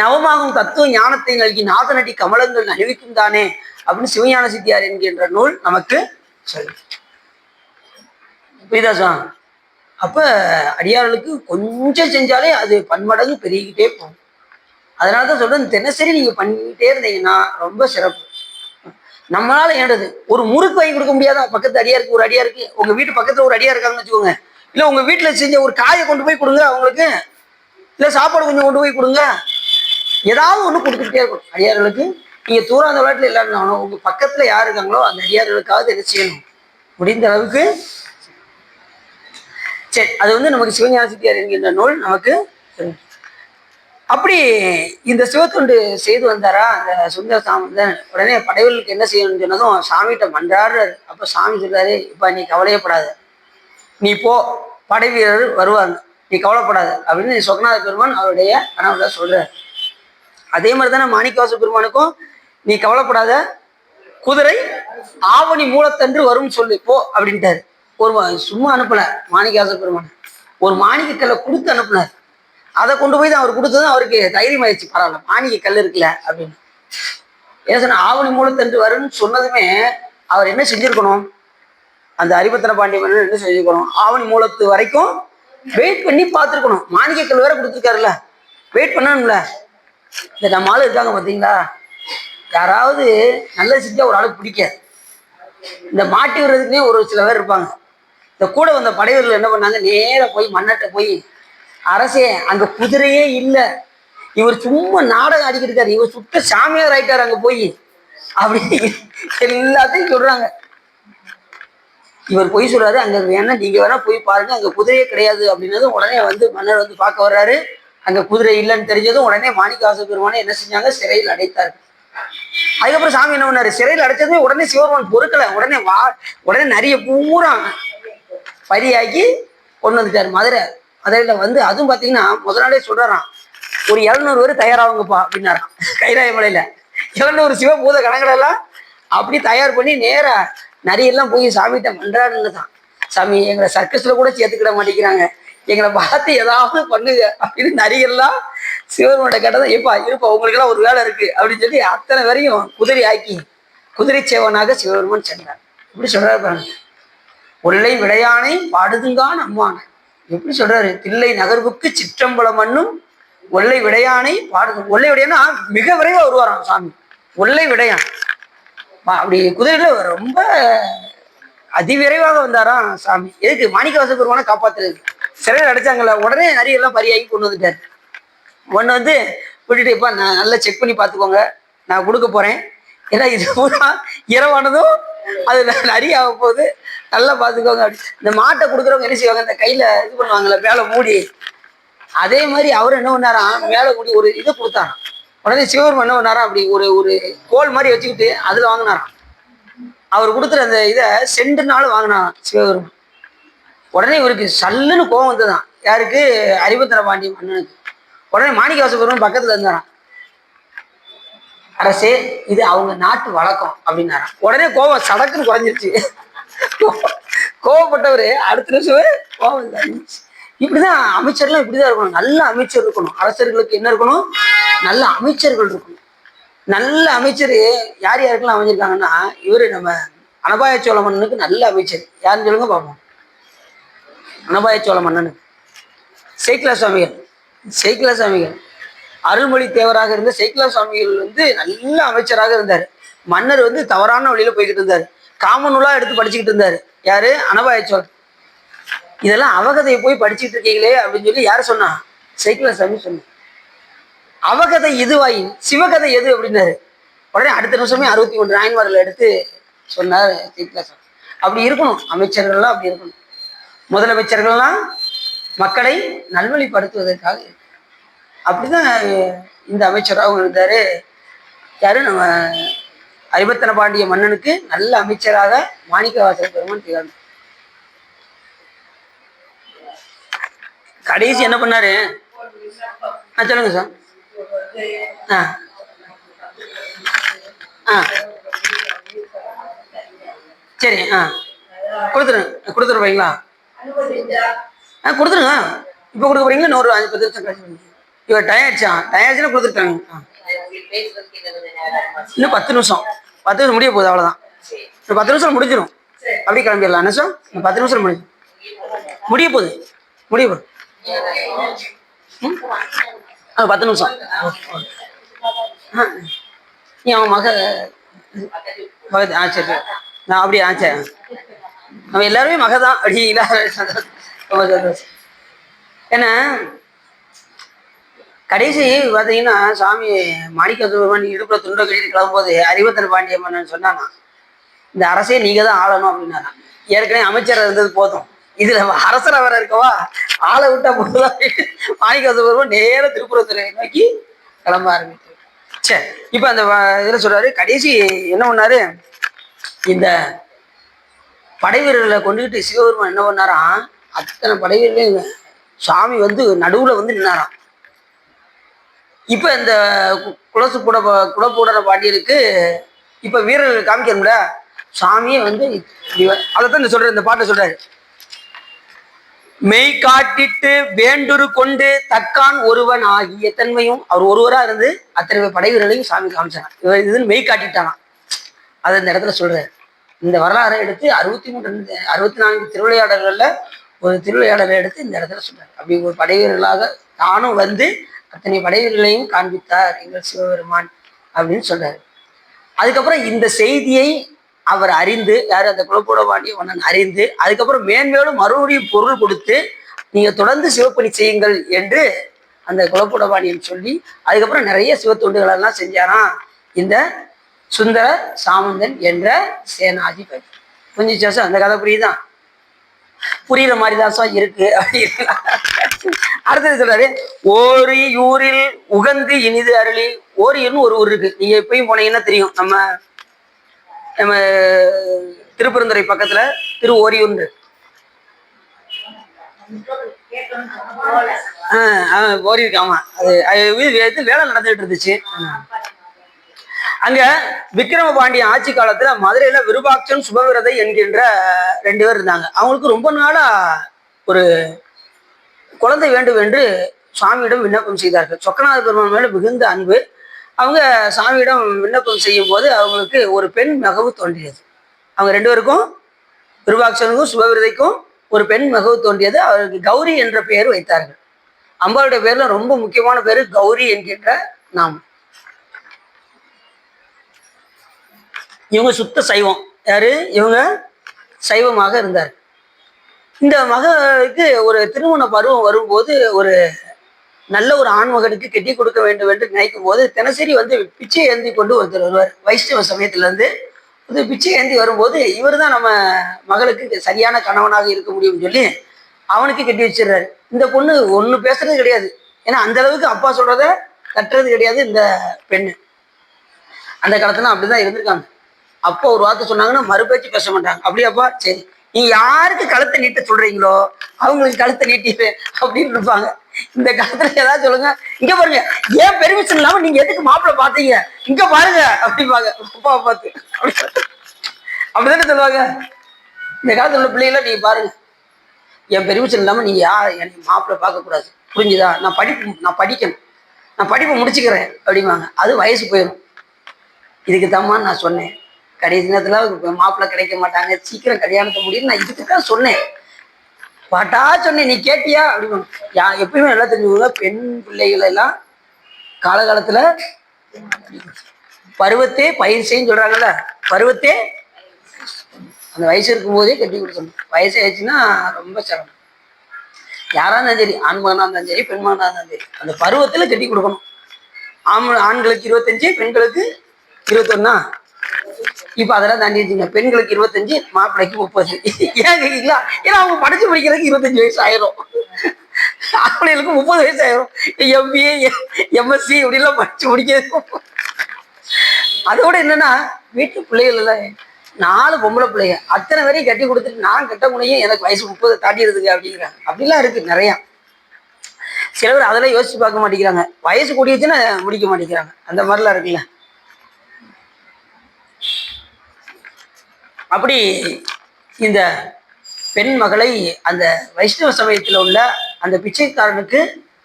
நவமாகும் தத்துவ ஞானத்தை நல்கி நாதனடி கமலங்கள் அணிவிக்கும் தானே அப்படின்னு சிவஞான சித்தியார் என்கின்ற நூல் நமக்கு சொல்லு. புரியுதா சார்? அப்ப அடியார்களுக்கு கொஞ்சம் செஞ்சாலே அது பன்மடங்கு பெருகிக்கிட்டே போகும். அதனாலதான் சொல்றேன், தினசரி நீங்க பண்ணிக்கிட்டே இருந்தீங்கன்னா ரொம்ப சிறப்பு. நம்மளால ஏண்டது ஒரு முறுக்கு வாங்கி கொடுக்க முடியாதா? பக்கத்து அடியாருக்கு, ஒரு அடியாருக்கு, உங்க வீட்டு பக்கத்துல ஒரு அடியா இருக்காங்கன்னு வச்சுக்கோங்க, இல்ல உங்க வீட்டுல செஞ்ச ஒரு காயை கொண்டு போய் கொடுங்க அவங்களுக்கு, இல்ல சாப்பாடு கொஞ்சம் கொண்டு போய் கொடுங்க, ஏதாவது ஒண்ணு கொடுத்துக்கிட்டே இருக்கணும் அடியார்களுக்கு. நீங்க தூராந்த விளையாட்டுல இல்லாம உங்க பக்கத்துல யாரு இருக்காங்களோ அந்த அடியார்களுக்காவது என்ன செய்யணும் முடிந்த அளவுக்கு. சரி, அது வந்து நமக்கு சிவஞான சித்தியார் என்கின்ற நூல் நமக்கு. அப்படி இந்த சிவத்தொண்டு செய்து வந்தாரா அந்த சுந்தர சாமந்தன். உடனே படைவலுக்கு என்ன செய்யணும்னு சொன்னதும் சாமிகிட்ட மன்றாடுறாரு. அப்ப சாமி சொல்றாரு, இப்ப நீ கவலையப்படாத, நீ போ, படை வீரர் வருவாங்க, நீ கவலைப்படாத அப்படின்னு சொக்கநாத பெருமான் அவருடைய கனவுல சொல்றாரு. அதே மாதிரிதானே மாணிக்கவாச பெருமானுக்கும், நீ கவலைப்படாத, குதிரை ஆவணி மூலத்தன்று வரும் சொல்லு போ அப்படின்ட்டாரு. ஒரு சும்மா அனுப்பல மாணிக்கவாச பெருமான், ஒரு மாணிக்க கல்லை கொடுத்து அனுப்புனார். அதை கொண்டு போய் தான் அவர் கொடுத்ததும் அவருக்கு தைரியம் ஆயிடுச்சு, பரவாயில்ல மாணிக்க கல் இருக்குல்ல அப்படின்னு. ஏன் சொன்ன ஆவணி மூலத்தன்று வரும்னு சொன்னதுமே அவர் என்ன செஞ்சிருக்கணும்? அந்த அரிபத்திர பாண்டிய மன்னன் என்ன செஞ்சிருக்கணும்? ஆவணி மூலத்து வரைக்கும் வெயிட் பண்ணி பார்த்துருக்கணும். மாணிக்க கல் வேற கொடுத்துருக்காருல்ல, வெயிட் பண்ணணும்ல. இந்த நம்ம ஆளு இருக்காங்க பார்த்தீங்களா, யாராவது நல்லது செஞ்சா ஒரு ஆளுக்கு பிடிக்காது. இந்த மாட்டி விடுறதுக்குன்னே ஒரு சில பேர் இருப்பாங்க. இந்த கூட வந்த படைவர்கள் என்ன பண்ணாங்க, நேர போய் மன்னட்ட போய், அரசே அங்க குதிரையே இல்லை, இவர் சும்மா நாடகம் ஆடிக்கிட்டு இருக்காரு, இவர் சுத்த சாமியார் ஆயிட்டாரு அங்க போய் அப்படி எல்லாத்தையும் சொல்றாங்க. இவர் போய் சொல்றாரு, அங்க வேணா நீங்க வேணா போய் பாருங்க, அங்க குதிரையே கிடையாது அப்படின்னதும் உடனே வந்து மன்னர் வந்து பார்க்க வர்றாரு. அங்க குதிரை இல்லைன்னு தெரிஞ்சதும் உடனே மாணிக்கவாச பெருமானை என்ன செஞ்சாங்க, சிறையில் அடைத்தாரு. அதுக்கப்புறம் சாமி என்ன பண்ணாரு, சிறையில் அடைச்சதுமே உடனே சிவபெருமான் பொறுக்கல, உடனே நிறைய பூரா பரியாக்கி கொண்டு வந்துட்டாரு மதுரையில வந்து. அதுவும் பாத்தீங்கன்னா முதல் நாளே சொல்றாராம், ஒரு 700 பேர் தயாராகுங்கப்பா அப்படின்னாராம். கைலாய மலையில 700 சிவபூத கணங்களெல்லாம் அப்படி தயார் பண்ணி நேரா நரியெல்லாம் போய் சாமிகிட்ட மன்றாடுன்னு தான், சாமி எங்களை சர்க்கஸ்ல கூட சேர்த்துக்கிட மாட்டேங்கிறாங்க, எங்களை பார்த்து ஏதாவது பண்ணுங்க அப்படின்னு நரியெல்லாம் சிவபெருமான்கிட்ட கேட்டதான், இருப்பா உங்களுக்கு எல்லாம் ஒரு வேலை இருக்கு அப்படின்னு சொல்லி அத்தனை வரையும் குதிரை ஆக்கி குதிரை சேவனாக சிவபெருமான் சென்றார். இப்படி சொல்றாரு பாருங்க, ஒல்லை விடையானை பாடுதுங்கான் அம்மான, எப்படி சொல்றாரு, தில்லை நகர்வுக்கு சிற்றம்பலம் மண்ணும் ஒல்லை விடையானை பாடுது. ஒல்லை விடையானா மிக விரைவா வருவாராம் சாமி. ஒல்லை விடையான் அப்படி குதிரையில ரொம்ப அதிவிரைவாக வந்தாராம் சாமி. எதுக்கு? மாணிக்கவாச பெருமானை காப்பாத்துறது. சிறையில் அடைச்சாங்கல்ல, உடனே நிறைய எல்லாம் பரியாகி கொண்டு வந்துட்டாரு. ஒன்று வந்து விட்டுட்டு, இப்ப நான் நல்லா செக் பண்ணி பார்த்துக்கோங்க, நான் கொடுக்க போறேன். ஏன்னா இது பூரா இரவானதும் அது நிறைய ஆக போகுது, நல்லா பார்த்துக்கோங்க. இந்த மாட்டை கொடுக்குறவங்க என்ன செய்வாங்க, இந்த கையில இது பண்ணுவாங்கல்ல மேலே மூடி, அதே மாதிரி அவர் என்ன பண்ணாராம், மேலே கூடி ஒரு இதை கொடுத்தாராம். உடனே சிவபெருமான் என்ன பண்ணாராம், அப்படி ஒரு ஒரு கோல் மாதிரி வச்சுக்கிட்டு அதில் வாங்கினாராம். அவர் கொடுக்குற அந்த இதை செண்டுனாலும் வாங்கினாராம் சிவபெருமான். உடனே இவருக்கு சல்லுன்னு கோபம் வந்ததுதான். யாருக்கு? அறிவுத்தர பாண்டிய மன்னனுக்கு. உடனே மாணிக்கவாச பெருமான் பக்கத்துல இருந்தாராம். அரசே, இது அவங்க நாட்டு வழக்கம் அப்படின்னாராம். உடனே கோபம் சடக்குன்னு குறைஞ்சிருச்சு. கோவப்பட்டவரு அடுத்த நிமிஷமே கோபம் குறைஞ்சிருச்சு. இப்படிதான் அமைச்சர்லாம் இப்படிதான் இருக்கணும். நல்ல அமைச்சர் இருக்கணும். அரசர்களுக்கு என்ன இருக்கணும்? நல்ல அமைச்சர்கள் இருக்கணும். நல்ல அமைச்சர் யார் யாருக்கெல்லாம் அமைஞ்சிருக்காங்கன்னா, இவரு நம்ம அனபாய சோழ மன்னனுக்கு நல்ல அமைச்சர் யாருன்னு சொல்லுங்க பார்ப்போம். அனபாய சோழ மன்னனுக்கு சேக்கிலா சுவாமிகள். சேக்கிலா சுவாமிகள் அருள்மொழி தேவராக இருந்த சேக்கிலா சுவாமிகள் வந்து நல்ல அமைச்சராக இருந்தார். மன்னர் வந்து தவறான வழியில போய்கிட்டு இருந்தாரு. காமநூலா எடுத்து படிச்சுக்கிட்டு இருந்தாரு. யாரு? அனபாய சோழன். இதெல்லாம் அவகதையை போய் படிச்சுட்டு இருக்கீங்களே அப்படின்னு சொல்லி யாரு சொன்னா? சேக்கிலா சுவாமி சொன்ன. அவகதை இதுவாயின் சிவகதை எது அப்படின்னாரு. உடனே அடுத்த நிமிஷமே 63 நாயன்மார்கள் எடுத்து சொன்னார் சேக்கிலா சுவாமி. அப்படி இருக்கணும் அமைச்சர்கள்லாம், அப்படி இருக்கணும். முதலமைச்சர்கள்லாம் மக்களை நல்வழிப்படுத்துவதற்காக. அப்படிதான் இந்த அமைச்சராகவும் இருந்தாரு. யாரு? நம்ம அறிவர்த்தன பாண்டிய மன்னனுக்கு நல்ல அமைச்சராக மாணிக்கவாசக பெருமான் திகழ்ந்தார். கடைசி என்ன பண்ணாரு? சொல்லுங்க சார். சரி, கொடுத்துருப்பீங்களா? கொடுத்துருங்க. இப்போ கொடுக்க போறீங்களா? இன்னொரு 5-10 நிமிஷம் கழிச்சு. இவர் டயாச்சுன்னா கொடுத்துருக்காங்க. இன்னும் 10 நிமிஷம் முடிய போகுது, அவ்வளவுதான். 10 நிமிஷம் முடிஞ்சிடும். அப்படி கிளம்பிடலாம். என்ன சார்? 10 நிமிஷம் முடிய போகுது. 10 நிமிஷம். அவன் சரி, நான் அப்படியே சரி, நம்ம எல்லாருமே மகதான் அப்படி இல்லை. ஏன்னா கடைசி பார்த்தீங்கன்னா, சாமி மாணிக்கவாசகர் இடுப்புல துண்டை கட்டிட்டு கிளம்பும்போது அறிவர்த்தன பாண்டிய மன்னன் சொன்னானா, இந்த அரசே நீங்க தான் ஆளணும் அப்படின்னானா. ஏற்கனவே அமைச்சர் இருந்தது போதும், இதுல அரசரை வர இருக்கவா, ஆளை விட்டா போதுதான். மாணிக்கவாசகர் நேர திருப்புறத்துறை நோக்கி கிளம்ப ஆரம்பித்தார். சரி, இப்ப அந்த இதுல சொல்றாரு, கடைசி என்ன பண்ணாரு, இந்த படை வீரர்களை கொண்டுகிட்டு சிவபெருமான் என்ன பண்ணாராம், அத்தனை படை வீரர்களையும் சாமி வந்து நடுவுல வந்து நின்னாராம். இப்ப இந்த குலப்பூடர பாண்டியருக்கு இப்ப வீரர்கள் காமிக்கணும்ல, சாமியே வந்து அதைத்தான் சொல்றாரு, இந்த பாட்டை சொல்றாரு. மெய் காட்டிட்டு வேண்டுரு கொண்டு தக்கான் ஒருவன் ஆகிய தன்மையும், அவர் ஒருவரா இருந்து அத்தனை படை வீரர்களையும் சாமி காமிச்சாங்க. இவர் இதுன்னு மெய் காட்டிட்டானா, அதை இந்த இடத்துல சொல்றாரு. இந்த வரலாறை எடுத்து 64 திருவிளையாடல்கள்ல ஒரு திருவிளையாடலை எடுத்து இந்த இடத்துல சொல்றாரு. அப்படி ஒரு படை வீரர்களாக தானும் வந்து அத்தனை படை வீரர்களையும் காண்பித்தார் எங்கள் சிவபெருமான் அப்படின்னு சொல்றாரு. அதுக்கப்புறம் இந்த செய்தியை அவர் அறிந்து, யார்? அந்த குலப்பூட பாண்டிய மன்னன் அறிந்து, அதுக்கப்புறம் மேன்மேலும் மறுபடியும் பொருள் கொடுத்து, நீங்க தொடர்ந்து சிவப்பணி செய்யுங்கள் என்று அந்த குலப்பூட பாண்டியன் சொல்லி, அதுக்கப்புறம் நிறைய சிவத்தொண்டுகள் எல்லாம் செஞ்சாராம் இந்த சுந்தர சாமந்தன் என்ற சேனாதிபதி. புரிஞ்சுச்சா சார்? அந்த கதை புரியுதான்? புரியுற மாதிரிதான் சார் இருக்கு அப்படின்னு. அடுத்தது சொல்றாரு, ஓரியூரில் உகந்து இனிது அருளி. ஓரியூர்னு ஒரு ஊர் இருக்கு, நீங்க எப்பயும் போனீங்கன்னா தெரியும். நம்ம திருப்பெருந்துறை பக்கத்துல திரு ஓரியூர். ஓரியூருக்கு. ஆமா, அது வேலை நடந்துட்டு இருந்துச்சு. அங்க விக்கிரம பாண்டியன் ஆட்சி காலத்துல மதுரையில விருபாட்சன் சுபவிரதை என்கின்ற 2 பேர் இருந்தாங்க. அவங்களுக்கு ரொம்ப நாளா ஒரு குழந்தை வேண்டும் என்று சுவாமியிடம் விண்ணப்பம் செய்தார்கள். சொக்கநாத பெருமான் மேல மிகுந்த அன்பு. அவங்க சாமியிடம் விண்ணப்பம் செய்யும் போது அவங்களுக்கு ஒரு பெண் மகவு தோன்றியது. அவங்க 2 பேருக்கும், விருபாட்சனுக்கும் சுபவிரதைக்கும் ஒரு பெண் மகவு தோன்றியது. அவருக்கு கௌரி என்ற பெயர் வைத்தார்கள். அம்பாளுடைய பேர்ல ரொம்ப முக்கியமான பேரு கௌரி என்கின்ற நாம். இவங்க சுத்த சைவம். யாரு இவங்க? சைவமாக இருந்தார். இந்த மகளுக்கு ஒரு திருமண பருவம் வரும்போது ஒரு நல்ல ஒரு ஆண்மகனுக்கு கெட்டி கொடுக்க வேண்டும் என்று நினைக்கும் போது தினசரி பிச்சை ஏந்தி கொண்டு ஒருத்தர் வருவார். வைஷ்ணவ சமயத்துல பிச்சை ஏந்தி வரும்போது இவர் தான் நம்ம மகளுக்கு சரியான கணவனாக இருக்க முடியும்னு சொல்லி அவனுக்கு கட்டி வச்சிடுறாரு. இந்த பொண்ணு ஒண்ணு பேசுறது கிடையாது. ஏன்னா அந்த அளவுக்கு அப்பா சொல்றத தட்டுறது கிடையாது இந்த பெண்ணு. அந்த காலத்துல அப்படிதான் இருந்திருக்காங்க. அப்போ ஒரு வார்த்தை சொன்னாங்கன்னா மறுபேச்சு பேச மாட்டாங்க. அப்படியாப்பா, சரி, நீ யாருக்கு கழுத்தை நீட்ட சொல்றீங்களோ அவங்களுக்கு கழுத்தை நீட்டிடுவேன் அப்படின்னு இருப்பாங்க. இந்த காலத்துல ஏதாவது சொல்லுங்க, இங்க பாருங்க, ஏன் பெர்மிஷன் இல்லாம நீங்க எதுக்கு மாப்பிள்ளை பாத்தீங்க, இங்க பாருங்க அப்படிப்பாங்க. அப்பாவை பார்த்து அப்படிதானே சொல்லுவாங்க. இந்த காலத்துல உள்ள பிள்ளைகள நீங்க பாருங்க, என் பெர்மிஷன் இல்லாம நீங்க எனக்கு மாப்பிள்ளை பார்க்க கூடாது, புரிஞ்சுதா, நான் படிக்கணும், நான் படிப்பை முடிச்சுக்கிறேன் அப்படிம்பாங்க. அது வயசு போயிடும். இதுக்கு தாம்மா நான் சொன்னேன், கடைசி நேரத்துல மாப்பிள்ளை கிடைக்க மாட்டாங்க, சீக்கிரம் கல்யாணத்தை முடியும், நான் இதுக்கு தான் சொன்னேன், பாட்டா சொன்னேன், நீ கேட்டியா அப்படின்னா. எப்பயுமே நல்லா தெரிஞ்சுக்கோங்க, பெண் பிள்ளைகள் எல்லாம் காலகாலத்துல பருவத்தே பயிர் செய்யன்னு சொல்றாங்கல்ல, பருவத்தே அந்த வயசு இருக்கும் போதே கட்டி கொடுக்கணும். வயசு ஆயிடுச்சுன்னா ரொம்ப சிரமம். யாரா இருந்தாலும் சரி, ஆண் மகனா இருந்தாலும் சரி, பெண் மகனா இருந்தாலும் சரி, அந்த பருவத்துல கட்டி கொடுக்கணும். ஆண்களுக்கு 25, பெண்களுக்கு 21. இப்ப அதெல்லாம் தாண்டி வச்சுங்க. பெண்களுக்கு 25, மாப்பிள்ளைக்கு 30. ஏன் கேட்கீங்களா? ஏன்னா அவங்க படிச்சு முடிக்கிறதுக்கு 25 வயசு ஆயிரும். ஆம்பளைகளுக்கு 30 வயசு ஆயிரும். MBA MSc இப்படிலாம் படிச்சு முடிக்கிறது. அதோட என்னன்னா, வீட்டு பிள்ளைகள் எல்லாம் 4 பொம்பளை பிள்ளைங்க, அத்தனை வரையும் கட்டி கொடுத்துட்டு நான் கட்ட முடியும், எனக்கு வயசு 30 தாண்டிடுதுங்க அப்படிங்கிறாங்க. அப்படிலாம் இருக்கு நிறையா. சில பேர் அதெல்லாம் யோசிச்சு பார்க்க மாட்டேங்கிறாங்க. வயசு கூடியச்சுன்னா முடிக்க மாட்டேங்கிறாங்க. அந்த மாதிரிலாம் இருக்குல்ல. அப்படி இந்த பெண் மகளை அந்த வைஷ்ணவ சமயத்தில் உள்ள அந்த பிச்சைக்காரனுக்கு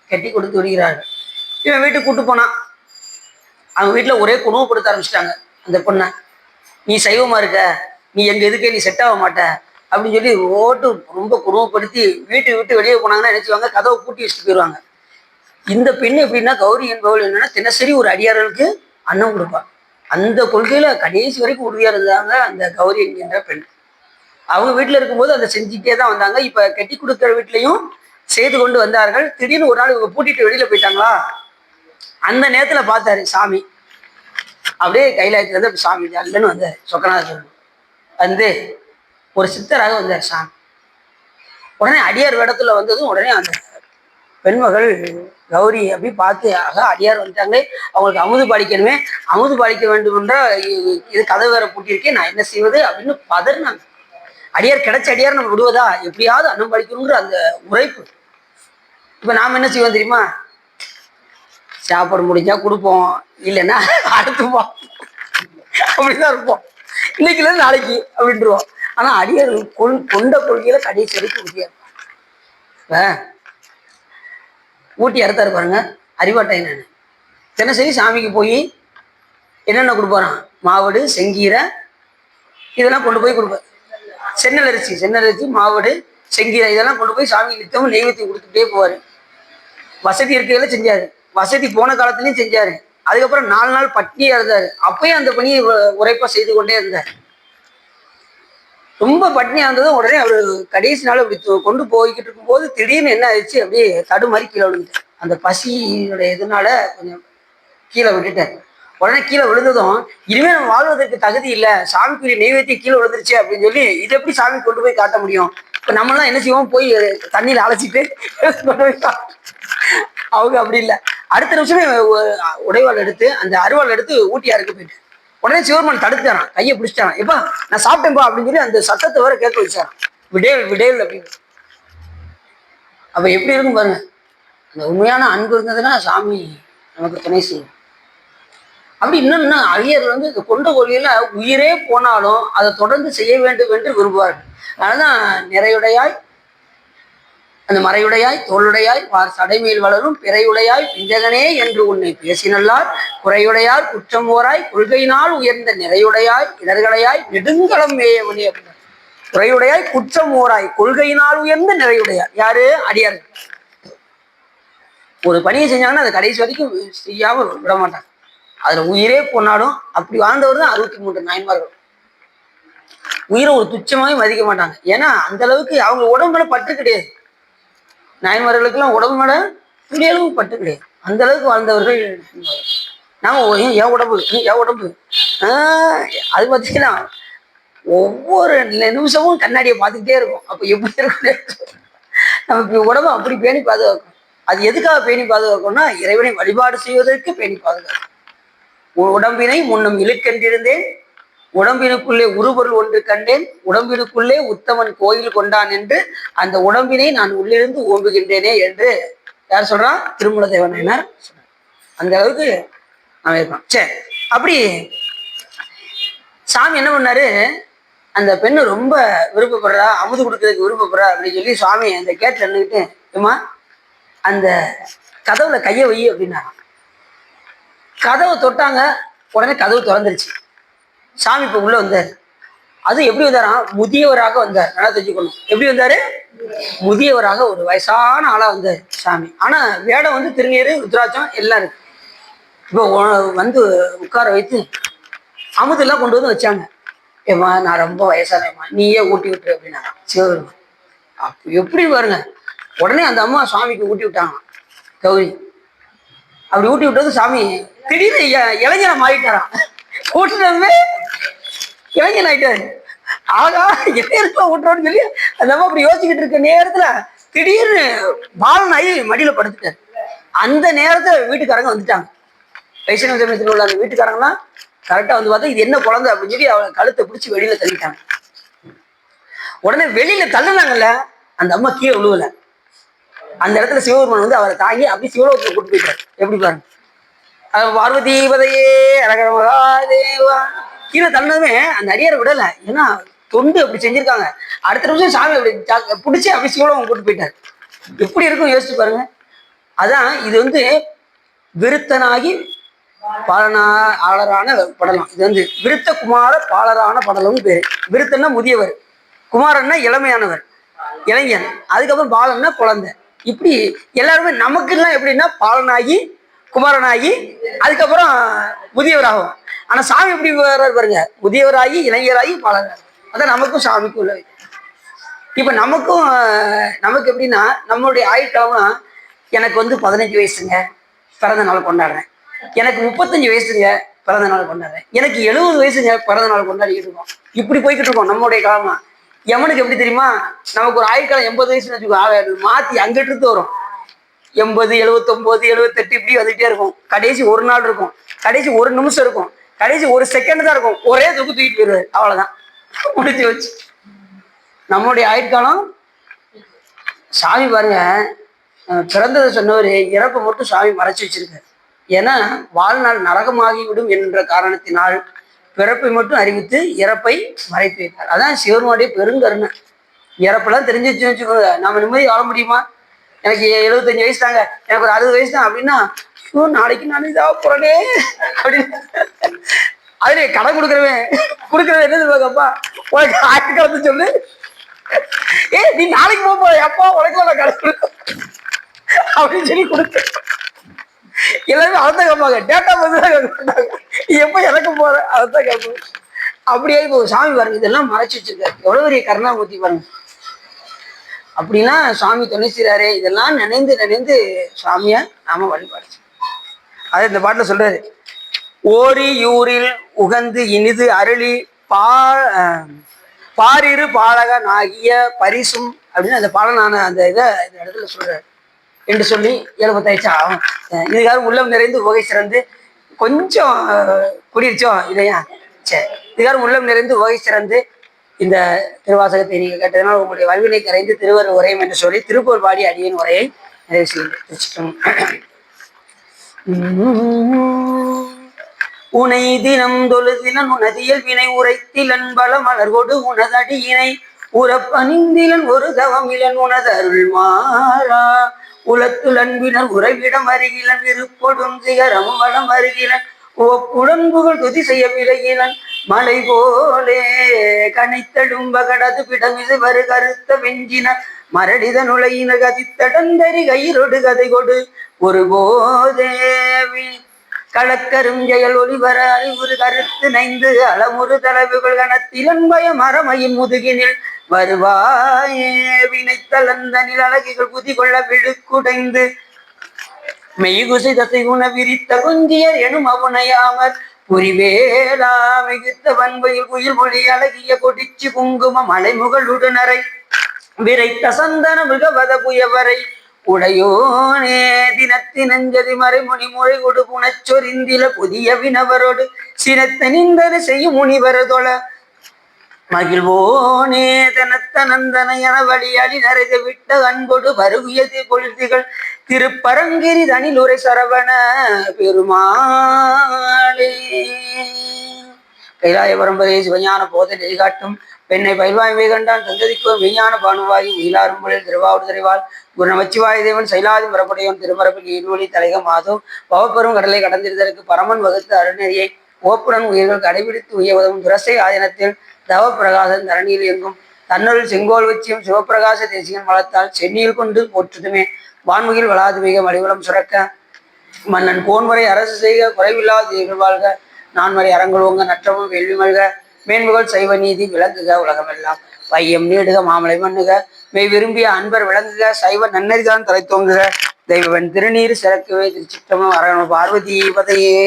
கட்டி கொடுத்து விடுகிறார்கள். இவன் வீட்டுக்கு கூட்டு போனான். அவங்க வீட்டில் ஒரே குணவுப்படுத்த ஆரம்பிச்சிட்டாங்க அந்த பொண்ணை. நீ சைவமா இருக்க, நீ எங்க எதுக்கே நீ செட் ஆக மாட்ட அப்படின்னு சொல்லி ஓட்டு ரொம்ப குணவுப்படுத்தி வீட்டு விட்டு வெளியே போனாங்கன்னா நினைச்சுவாங்க, கதவை பூட்டி வச்சுட்டு போயிடுவாங்க. இந்த பெண் எப்படின்னா, கௌரி என்பவள் என்னன்னா தினசரி ஒரு அடியார்களுக்கு அன்னம் கொடுப்பாள். அந்த கொள்கையில கடைசி வரைக்கும் உறுதியா இருந்தாங்க அந்த கௌரி என்கின்ற பெண். அவங்க வீட்டுல இருக்கும்போது அதை செஞ்சுட்டே தான் வந்தாங்க. இப்ப கட்டி கொடுக்குற வீட்லயும் செய்து கொண்டு வந்தார்கள். திடீர்னு ஒரு நாள் இவங்க பூட்டிட்டு வெளியில போயிட்டாங்களா, அந்த நேரத்துல பார்த்தாரு சாமி. அப்படியே கைலாயத்துல இருந்து சாமி அல்லன்னு வந்தார். சொக்கநாதர் ஒரு சித்தராக வந்தார் சாமி. உடனே அடியார் வேடத்துல வந்ததும் உடனே அந்த பெண்மகள் கௌரி அப்படி பார்த்து, ஆக அடியார் வந்துட்டாங்களே, அவங்களுக்கு அமுது பாலிக்கணுமே, அமுது பாலிக்க வேண்டும் என்றால் இது கதை வேற பூட்டியிருக்கேன், நான் என்ன செய்வது அப்படின்னு பதறினாங்க. அடியார் கிடைச்ச அடியார் நம்ம விடுவதா, எப்படியாவது அன்னம் பாலிக்கணுங்கிற அந்த உரைப்பு. இப்ப நாம என்ன செய்வோம் தெரியுமா, சாப்பாடு முடிஞ்சா கொடுப்போம், இல்லைன்னா அடுத்துப்போம், அப்படிதான் இருப்போம். இன்னைக்குல நாளைக்கு அப்படின்ட்டுருவோம். ஆனா அடியார் கொண்ட கொள்கையில கடைசி வரைக்கும் உறுதியா இருப்பாங்க. ஊட்டி அறுத்தாரு பாருங்க, அறிவாட்டை என்னன்னு தினசரி சாமிக்கு போய் என்னென்ன கொடுப்பாரான், மாவடு, செங்கீரை, இதெல்லாம் கொண்டு போய் கொடுப்பார். சென்னலரிசி, மாவடு, செங்கீரை இதெல்லாம் கொண்டு போய் சாமி நித்தமும் நெய்வேத்தியம் கொடுத்துட்டே போவார். வசதி இருக்கையில செஞ்சாரு, வசதி போன காலத்துலயும் செஞ்சாரு. அதுக்கப்புறம் 4 நாள் பட்டினியா இருந்தாரு. அப்பயும் அந்த பணியை உரைப்பா செய்து கொண்டே இருந்தார். ரொம்ப பட்னியா இருந்ததும் உடனே அவர் கடைசி நாள் அப்படி கொண்டு போய்கிட்டு இருக்கும்போது திடீர்னு என்ன ஆயிடுச்சு, அப்படியே தடுமாறி கீழே விழுந்துட்டார். அந்த பசியோட இதனால கொஞ்சம் கீழே விட்டுட்டார். உடனே கீழே விழுந்ததும் இனிமே நம்ம வாழ்வதற்கு தகுதி இல்லை, சாமிக்குரிய நெய்வேத்தியம் கீழே விழுந்துருச்சு அப்படின்னு சொல்லி இது எப்படி சாமி கொண்டு போய் காட்ட முடியும். இப்ப நம்மளாம் என்ன செய்வோம், போய் தண்ணியில அழைச்சிட்டு கொண்டு போய் அவங்க அப்படி இல்லை. அடுத்த நிமிஷமே உடைவாள் எடுத்து அந்த அருவாள் எடுத்து ஊட்டியாருக்கு போயிட்டு உடனே சிவருமான் தடுத்துட்டாரான், கையை பிடிச்சிட்டாரான். எப்பா நான் சாப்பிட்டேன்பா அப்படின்னு சொல்லி அந்த சத்தத்தை வர கேட்க வச்சாரான், விடேல் அப்படின்னு. அப்ப எப்படி இருக்கும் பாருங்க, அந்த உண்மையான அன்பு இருந்ததுன்னா சாமி நமக்கு துணை செய்யும். அப்படி இன்னொன்னு ஐயர் இந்த கொண்ட கொள்கையில உயிரே போனாலும் அதை தொடர்ந்து செய்ய வேண்டும் என்று விரும்புவார்கள். அதனாலதான் நிறையுடையாய், அந்த மறையுடையாய், தோளுடையாய், சடைமையில் வளரும் பிறையுடையாய், பிஞ்சகனே என்று உன்னை பேசினல்லார், குறையுடையார் குற்றம் ஓராய், கொள்கையினால் உயர்ந்த நிறையுடையாய், இடர்களையாய், நெடுங்களம் மேயவனே அப்படின்னு. குறையுடையாய் குற்றம் ஓராய் கொள்கையினால் உயர்ந்த நிறையுடையார். யாரு? அடியார். ஒரு பணியை செஞ்சாங்கன்னா அதை கடைசி வரைக்கும் செய்யாம விட மாட்டாங்க. அதுல உயிரே போனாலும் அப்படி வாழ்ந்தவர் தான் 63 நாயன்மார்கள். உயிரை ஒரு துச்சமாவே மதிக்க மாட்டாங்க. ஏன்னா அந்த அளவுக்கு அவங்க உடம்புல பற்று கிடையாது. நாயன்மார்களுக்கு எல்லாம் உடம்பு மேல துளி அளவு பற்று கிடையாது. அந்த அளவுக்கு வாழ்ந்தவர்கள். நாம என் உடம்பு என் உடம்பு அது பார்த்தீங்கன்னா ஒவ்வொரு நிமிஷமும் கண்ணாடியை பார்த்துக்கிட்டே இருக்கும். அப்ப எப்படி இருக்கும் நமக்கு உடம்பு அப்படி பேணி பாதுகாக்கும். அது எதுக்காக பேணி பாதுகாக்கும்னா இறைவனை வழிபாடு செய்வதற்கு பேணி பாதுகாக்கும். உடம்பினை முன்னும் இழுக்கென்றிருந்தேன், உடம்பினுக்குள்ளே உருபொருள் ஒன்று கண்டேன், உடம்பினுக்குள்ளே உத்தமன் கோயில் கொண்டான் என்று அந்த உடம்பினை நான் உள்ளிருந்து ஓம்புகின்றேனே என்று யார் சொல்றான்? திருமூல தேவனார். அந்த அளவுக்கு அவன் இருக்கான். சரி, அப்படி சாமி என்ன பண்ணாரு? அந்த பெண்ணு ரொம்ப விருப்பப்படுறா, அமுது கொடுக்கறதுக்கு விருப்பப்படுறா அப்படின்னு சொல்லி சுவாமி அந்த கேட்டில் நின்றுக்கிட்டு, ஏமா அந்த கதவுல கையை வை அப்படின்னா கதவை தொட்டாங்க. உடனே கதவு திறந்துருச்சு. சாமி இப்ப உள்ள வந்தார். அது எப்படி வந்தாரா? முதியவராக வந்தார். நல்லா தெரிஞ்சுக்கணும். எப்படி வந்தாரு? முதியவராக, ஒரு வயசான ஆளா வந்தார் சாமி. ஆனா வேடம் வந்து திருநீர் ருத்ராட்சம் எல்லாம் இருக்கு. இப்போ வந்து உட்கார வைத்து அமுதெல்லாம் கொண்டு வந்து வச்சாங்க. ஏம்மா நான் ரொம்ப வயசானேம்மா, நீயே ஊட்டி விட்டுரு அப்படின்னா சிவபெருமான். அப்போ எப்படி பாருங்க. உடனே அந்த அம்மா சுவாமிக்கு ஊட்டி விட்டாங்க கௌரி. அப்படி ஊட்டி விட்டது சாமி திடீர்னு இளைஞனை மாறிட்டாராம். ஊட்டுனதுமே இளைஞன் ஆயிட்டாரு. ஆகா என்ன ஊட்டுறோன்னு சொல்லி அந்த அம்மா அப்படி யோசிச்சுக்கிட்டு இருக்க நேரத்துல திடீர்னு பாலனாயி மடியில படுத்துட்டாரு. அந்த நேரத்துல வீட்டுக்காரங்க வந்துட்டாங்க. வைஷ்ணவ சமயத்தில் உள்ள அந்த வீட்டுக்காரங்களாம் கரெக்டா வந்து பார்த்தா இது என்ன குழந்தை அப்படின்னு சொல்லி அவளை கழுத்தை பிடிச்சி வெளியில தள்ளிட்டாங்க. உடனே வெளியில தள்ளுனாங்கல்ல, அந்த அம்மா கீழே விழுவல. அந்த இடத்துல சிவபெருமான் வந்து அவரை தாங்கி அப்படி சிவலோகத்துல கூட்டு போயிட்டாரு. எப்படி பாருங்க. பார்வதி பதையே அரகர மகாதேவா கீழே தள்ளனதுமே அந்த அடியாரை விடல. ஏன்னா தொண்டு அப்படி செஞ்சிருக்காங்க. அடுத்த நிமிஷம் சாமி அப்படி பிடிச்சி அப்படி சிவலோகம் கூட்டு போயிட்டாரு. எப்படி இருக்கும் யோசிச்சு பாருங்க. அதான் இது வந்து விருத்தனாகி பாலனாளரான படலம். இது வந்து விருத்த குமார பாலரான படலம்னு பேரு. விருத்தன்னா முதியவர், குமாரன்னா இளமையானவர், இளைஞன், அதுக்கப்புறம் பாலன்னா குழந்தை. இப்படி எல்லாருமே நமக்கு எல்லாம் எப்படின்னா பாலனாகி குமாரனாகி அதுக்கப்புறம் முதியவராகும். ஆனா சாமி எப்படி வர்றாரு பாருங்க. முதியவராகி இளைஞராகி பாலனாகி. அதான் நமக்கும் சாமிக்கும் உள்ள. இப்ப நமக்கு எப்படின்னா நம்மளுடைய ஆயுட்காலம்னா எனக்கு வந்து 15 வயசுங்க பிறந்த நாள் கொண்டாடுறேன், எனக்கு 35 வயசுங்க பிறந்த நாள் கொண்டாடுறேன், எனக்கு 70 வயசுங்க பிறந்த நாள் கொண்டாடிக்கிட்டு இருக்கோம். இப்படி போய்கிட்டு இருக்கோம் நம்மளுடைய காலமா. எவனுக்கு எப்படி தெரியுமா? நமக்கு ஒரு ஆயுட்காலம் 80 வயசுன்னு வச்சுக்கோ, மாத்தி அங்கிட்டு இருந்து வரும். 80, 79, 78 இப்படி வந்துட்டே இருக்கும். கடைசி ஒரு நாள் இருக்கும், கடைசி ஒரு நிமிஷம் இருக்கும், கடைசி ஒரு செகண்ட் தான் இருக்கும். ஒரே தூக்கிட்டு போயிடுவாரு. அவ்வளவுதான், முடிஞ்சு வச்சு. நம்மளுடைய ஆயுட்காலம் சாமி பாருங்க பிறந்ததை சொன்னவர் இறப்பை மட்டும் சாமி மறைச்சு வச்சிருக்காரு. ஏன்னா வாழ்நாள் நரகமாகிவிடும் என்ற காரணத்தினால் பிறப்பை மட்டும் அறிவித்து இறப்பை மறைத்து வைத்தார். அதான் சிவனுடைய பெருங்கருணை. இறப்பெல்லாம் தெரிஞ்சு வச்சுக்கோங்க, நம்ம நிம்மதி வாழ முடியுமா? எனக்கு 75 வயசு தாங்க, எனக்கு ஒரு 60 வயசு தான் அப்படின்னா நாளைக்கு நான் இதாக போறேனே அப்படின்னு அதுல கடன் கொடுக்குறவே என்ன சொல்லுவாங்கப்பா, உனக்கு ஆயிரக்காலத்து சொல்லு, நீ நாளைக்கு போக அப்பா உனக்கு நான் கடன் கொடுக்க அப்படின்னு சொல்லி கொடுக்க எல்லாருமே அதைத்தான் கேட்பாங்க. டேட்டா தான் கேட்பாங்க, எப்ப இறக்க போற அதைத்தான் கேட்பாங்க. அப்படியே இப்போ சாமி பாருங்க இதெல்லாம் மறைச்சு வச்சிருக்காரு. எவ்வளவு பெரிய கருணாமூர்த்தி பாருங்க. அப்படின்னா சுவாமி துணை செய்றாரு. இதெல்லாம் நினைந்து சுவாமிய நாம வழிபாடு. அது இந்த பாட்டுல சொல்றாரு. ஓரியூரில் உகந்து இனிது அருளி பாரிரு பாலகன் ஆகிய பரிசும் அப்படின்னு அந்த பாலனான அந்த இதை இந்த இடத்துல சொல்றாரு என்று சொல்லி 75 ஆகும். இதுக்காக உள்ளம் நிறைந்து உகை சிறந்து கொஞ்சம் குடிச்சோம் இல்லையா? சரி, இதுக்காக உள்ளம் நிறைந்து உகை சிறந்து இந்த திருவாசகத்தை நீங்க கேட்டதுனால் உங்களுடைய வல்வினை கரைந்து திருவரு உரையும் என்று சொல்லி திருப்பூர் பாடி அடியின் உரையை நிறைவு செய்யும். உனை தினம் தொழுதிலன் உனதியல் வினை உரைத்திலன் பல மலர்கொடு உனதடியினை உறப்பணிந்திலன் ஒரு தவமிலன் உனதருள் மாறா உலத்துல் அன்பினர் உறைவிடம் அருகிலன் இருப்பொடும் சிகரம் வளம் அருகிலன் உடன்புகள் துதி செய்ய விலகிலன் மலை போலே கனைத்தடும் பகடது பிடமிது வரு கருத்த வெஞ்சின மரடித நுழையின கதித்தடந்தரி கயிறொடு கதை கொடு ஒரு போதேவி களக்கரும் ஜெயல் ஒளிவர அறிவுறு கருத்து நைந்து அளமுறு தலைவுகள் கணத்திலன்பய மரமையின் முதுகினில் வருவாயே வினைத்தலந்தனில் அழகிகள் புதிகொள்ள விழுக்குடைந்து மெய்குசை தசை குண விரித்த குஞ்சியர் எனும் அவுனையாமர் புரிவேலா மிகுத்த வன்பையில் குயில் மொழி அழகிய கொடிச்சு குங்கும மலைமுகளுடனரை விரைத்த சந்தன மிகவத புயவரை உடையோனே தினத்தினஞ்சதி மறைமுனி முறை கொடு புனச்சொரிந்தில புதிய வினவரோடு சினத்த நிந்தன செய்யும் முனிவரதொழ மகிழ்வோனே தனத்தனந்தன என வழியாடி நரைந்து விட்ட அன்பொடு பருகியது கொள்திகள் திருப்பரங்கிரி தனில் உரை சரவண பெருமாளே. கைலாய பரம்பரையை சிவஞான போதை காட்டும் பெண்ணை பயில்வாய்மை கண்டான் தந்ததிக்கு மெய்ஞான பானுவாயி உயிலாரும்பொழில் திருவாவூர் திரைவாள் குரு நமச்சிவாய தேவன் சைலாதி மரப்புடையவன் திருமரப்பில் ஈடுவழி தலைக மாதம் பவப்பெரும் கடலை கடந்திருந்ததற்கு பரமன் வகுத்த அருணறியை ஓப்புடன் உயிர்கள் கடைபிடித்து உய உதவும் துரசை ஆதீனத்தில் தவப்பிரகாசன் தரணியில் எங்கும் தன்னுள் செங்கோல் வச்சியும் சிவப்பிரகாச தேசியன் வளர்த்தால் சென்னியில் கொண்டு போற்றுதுமே வான்முகில் வளாது மிக மலிவளம் சுரக்க மன்னன் கோன்முறை அரசு செய்க குறைவில்லாத வாழ்க நான்மறை அரங்கோங்க நற்றமும் வேள்வி மல்க மேன்முகள் சைவ நீதி விளங்குக உலகமெல்லாம் வையம் நீடுக மாமலை மண்ணுக மெய் விரும்பிய அன்பர் விளங்குக சைவ நன்னறிதான் தலை தோங்குக தெய்வன் திருநீர் சிறக்குவே திருச்சிற்றமும் அரவண பார்வதி பதையே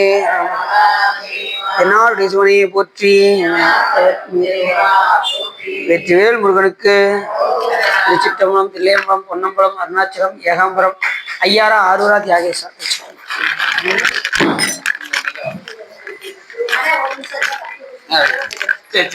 என்னாருடைய சிவனையை போற்றி வெற்றிவேல் முருகனுக்கு திருச்சிற்றம்பலம் தில்லையம்பலம் பொன்னம்பலம் அருணாச்சலம் ஏகாம்பரம் ஐயாரா ஆரூரா தியாகேஸ்வரர். சரி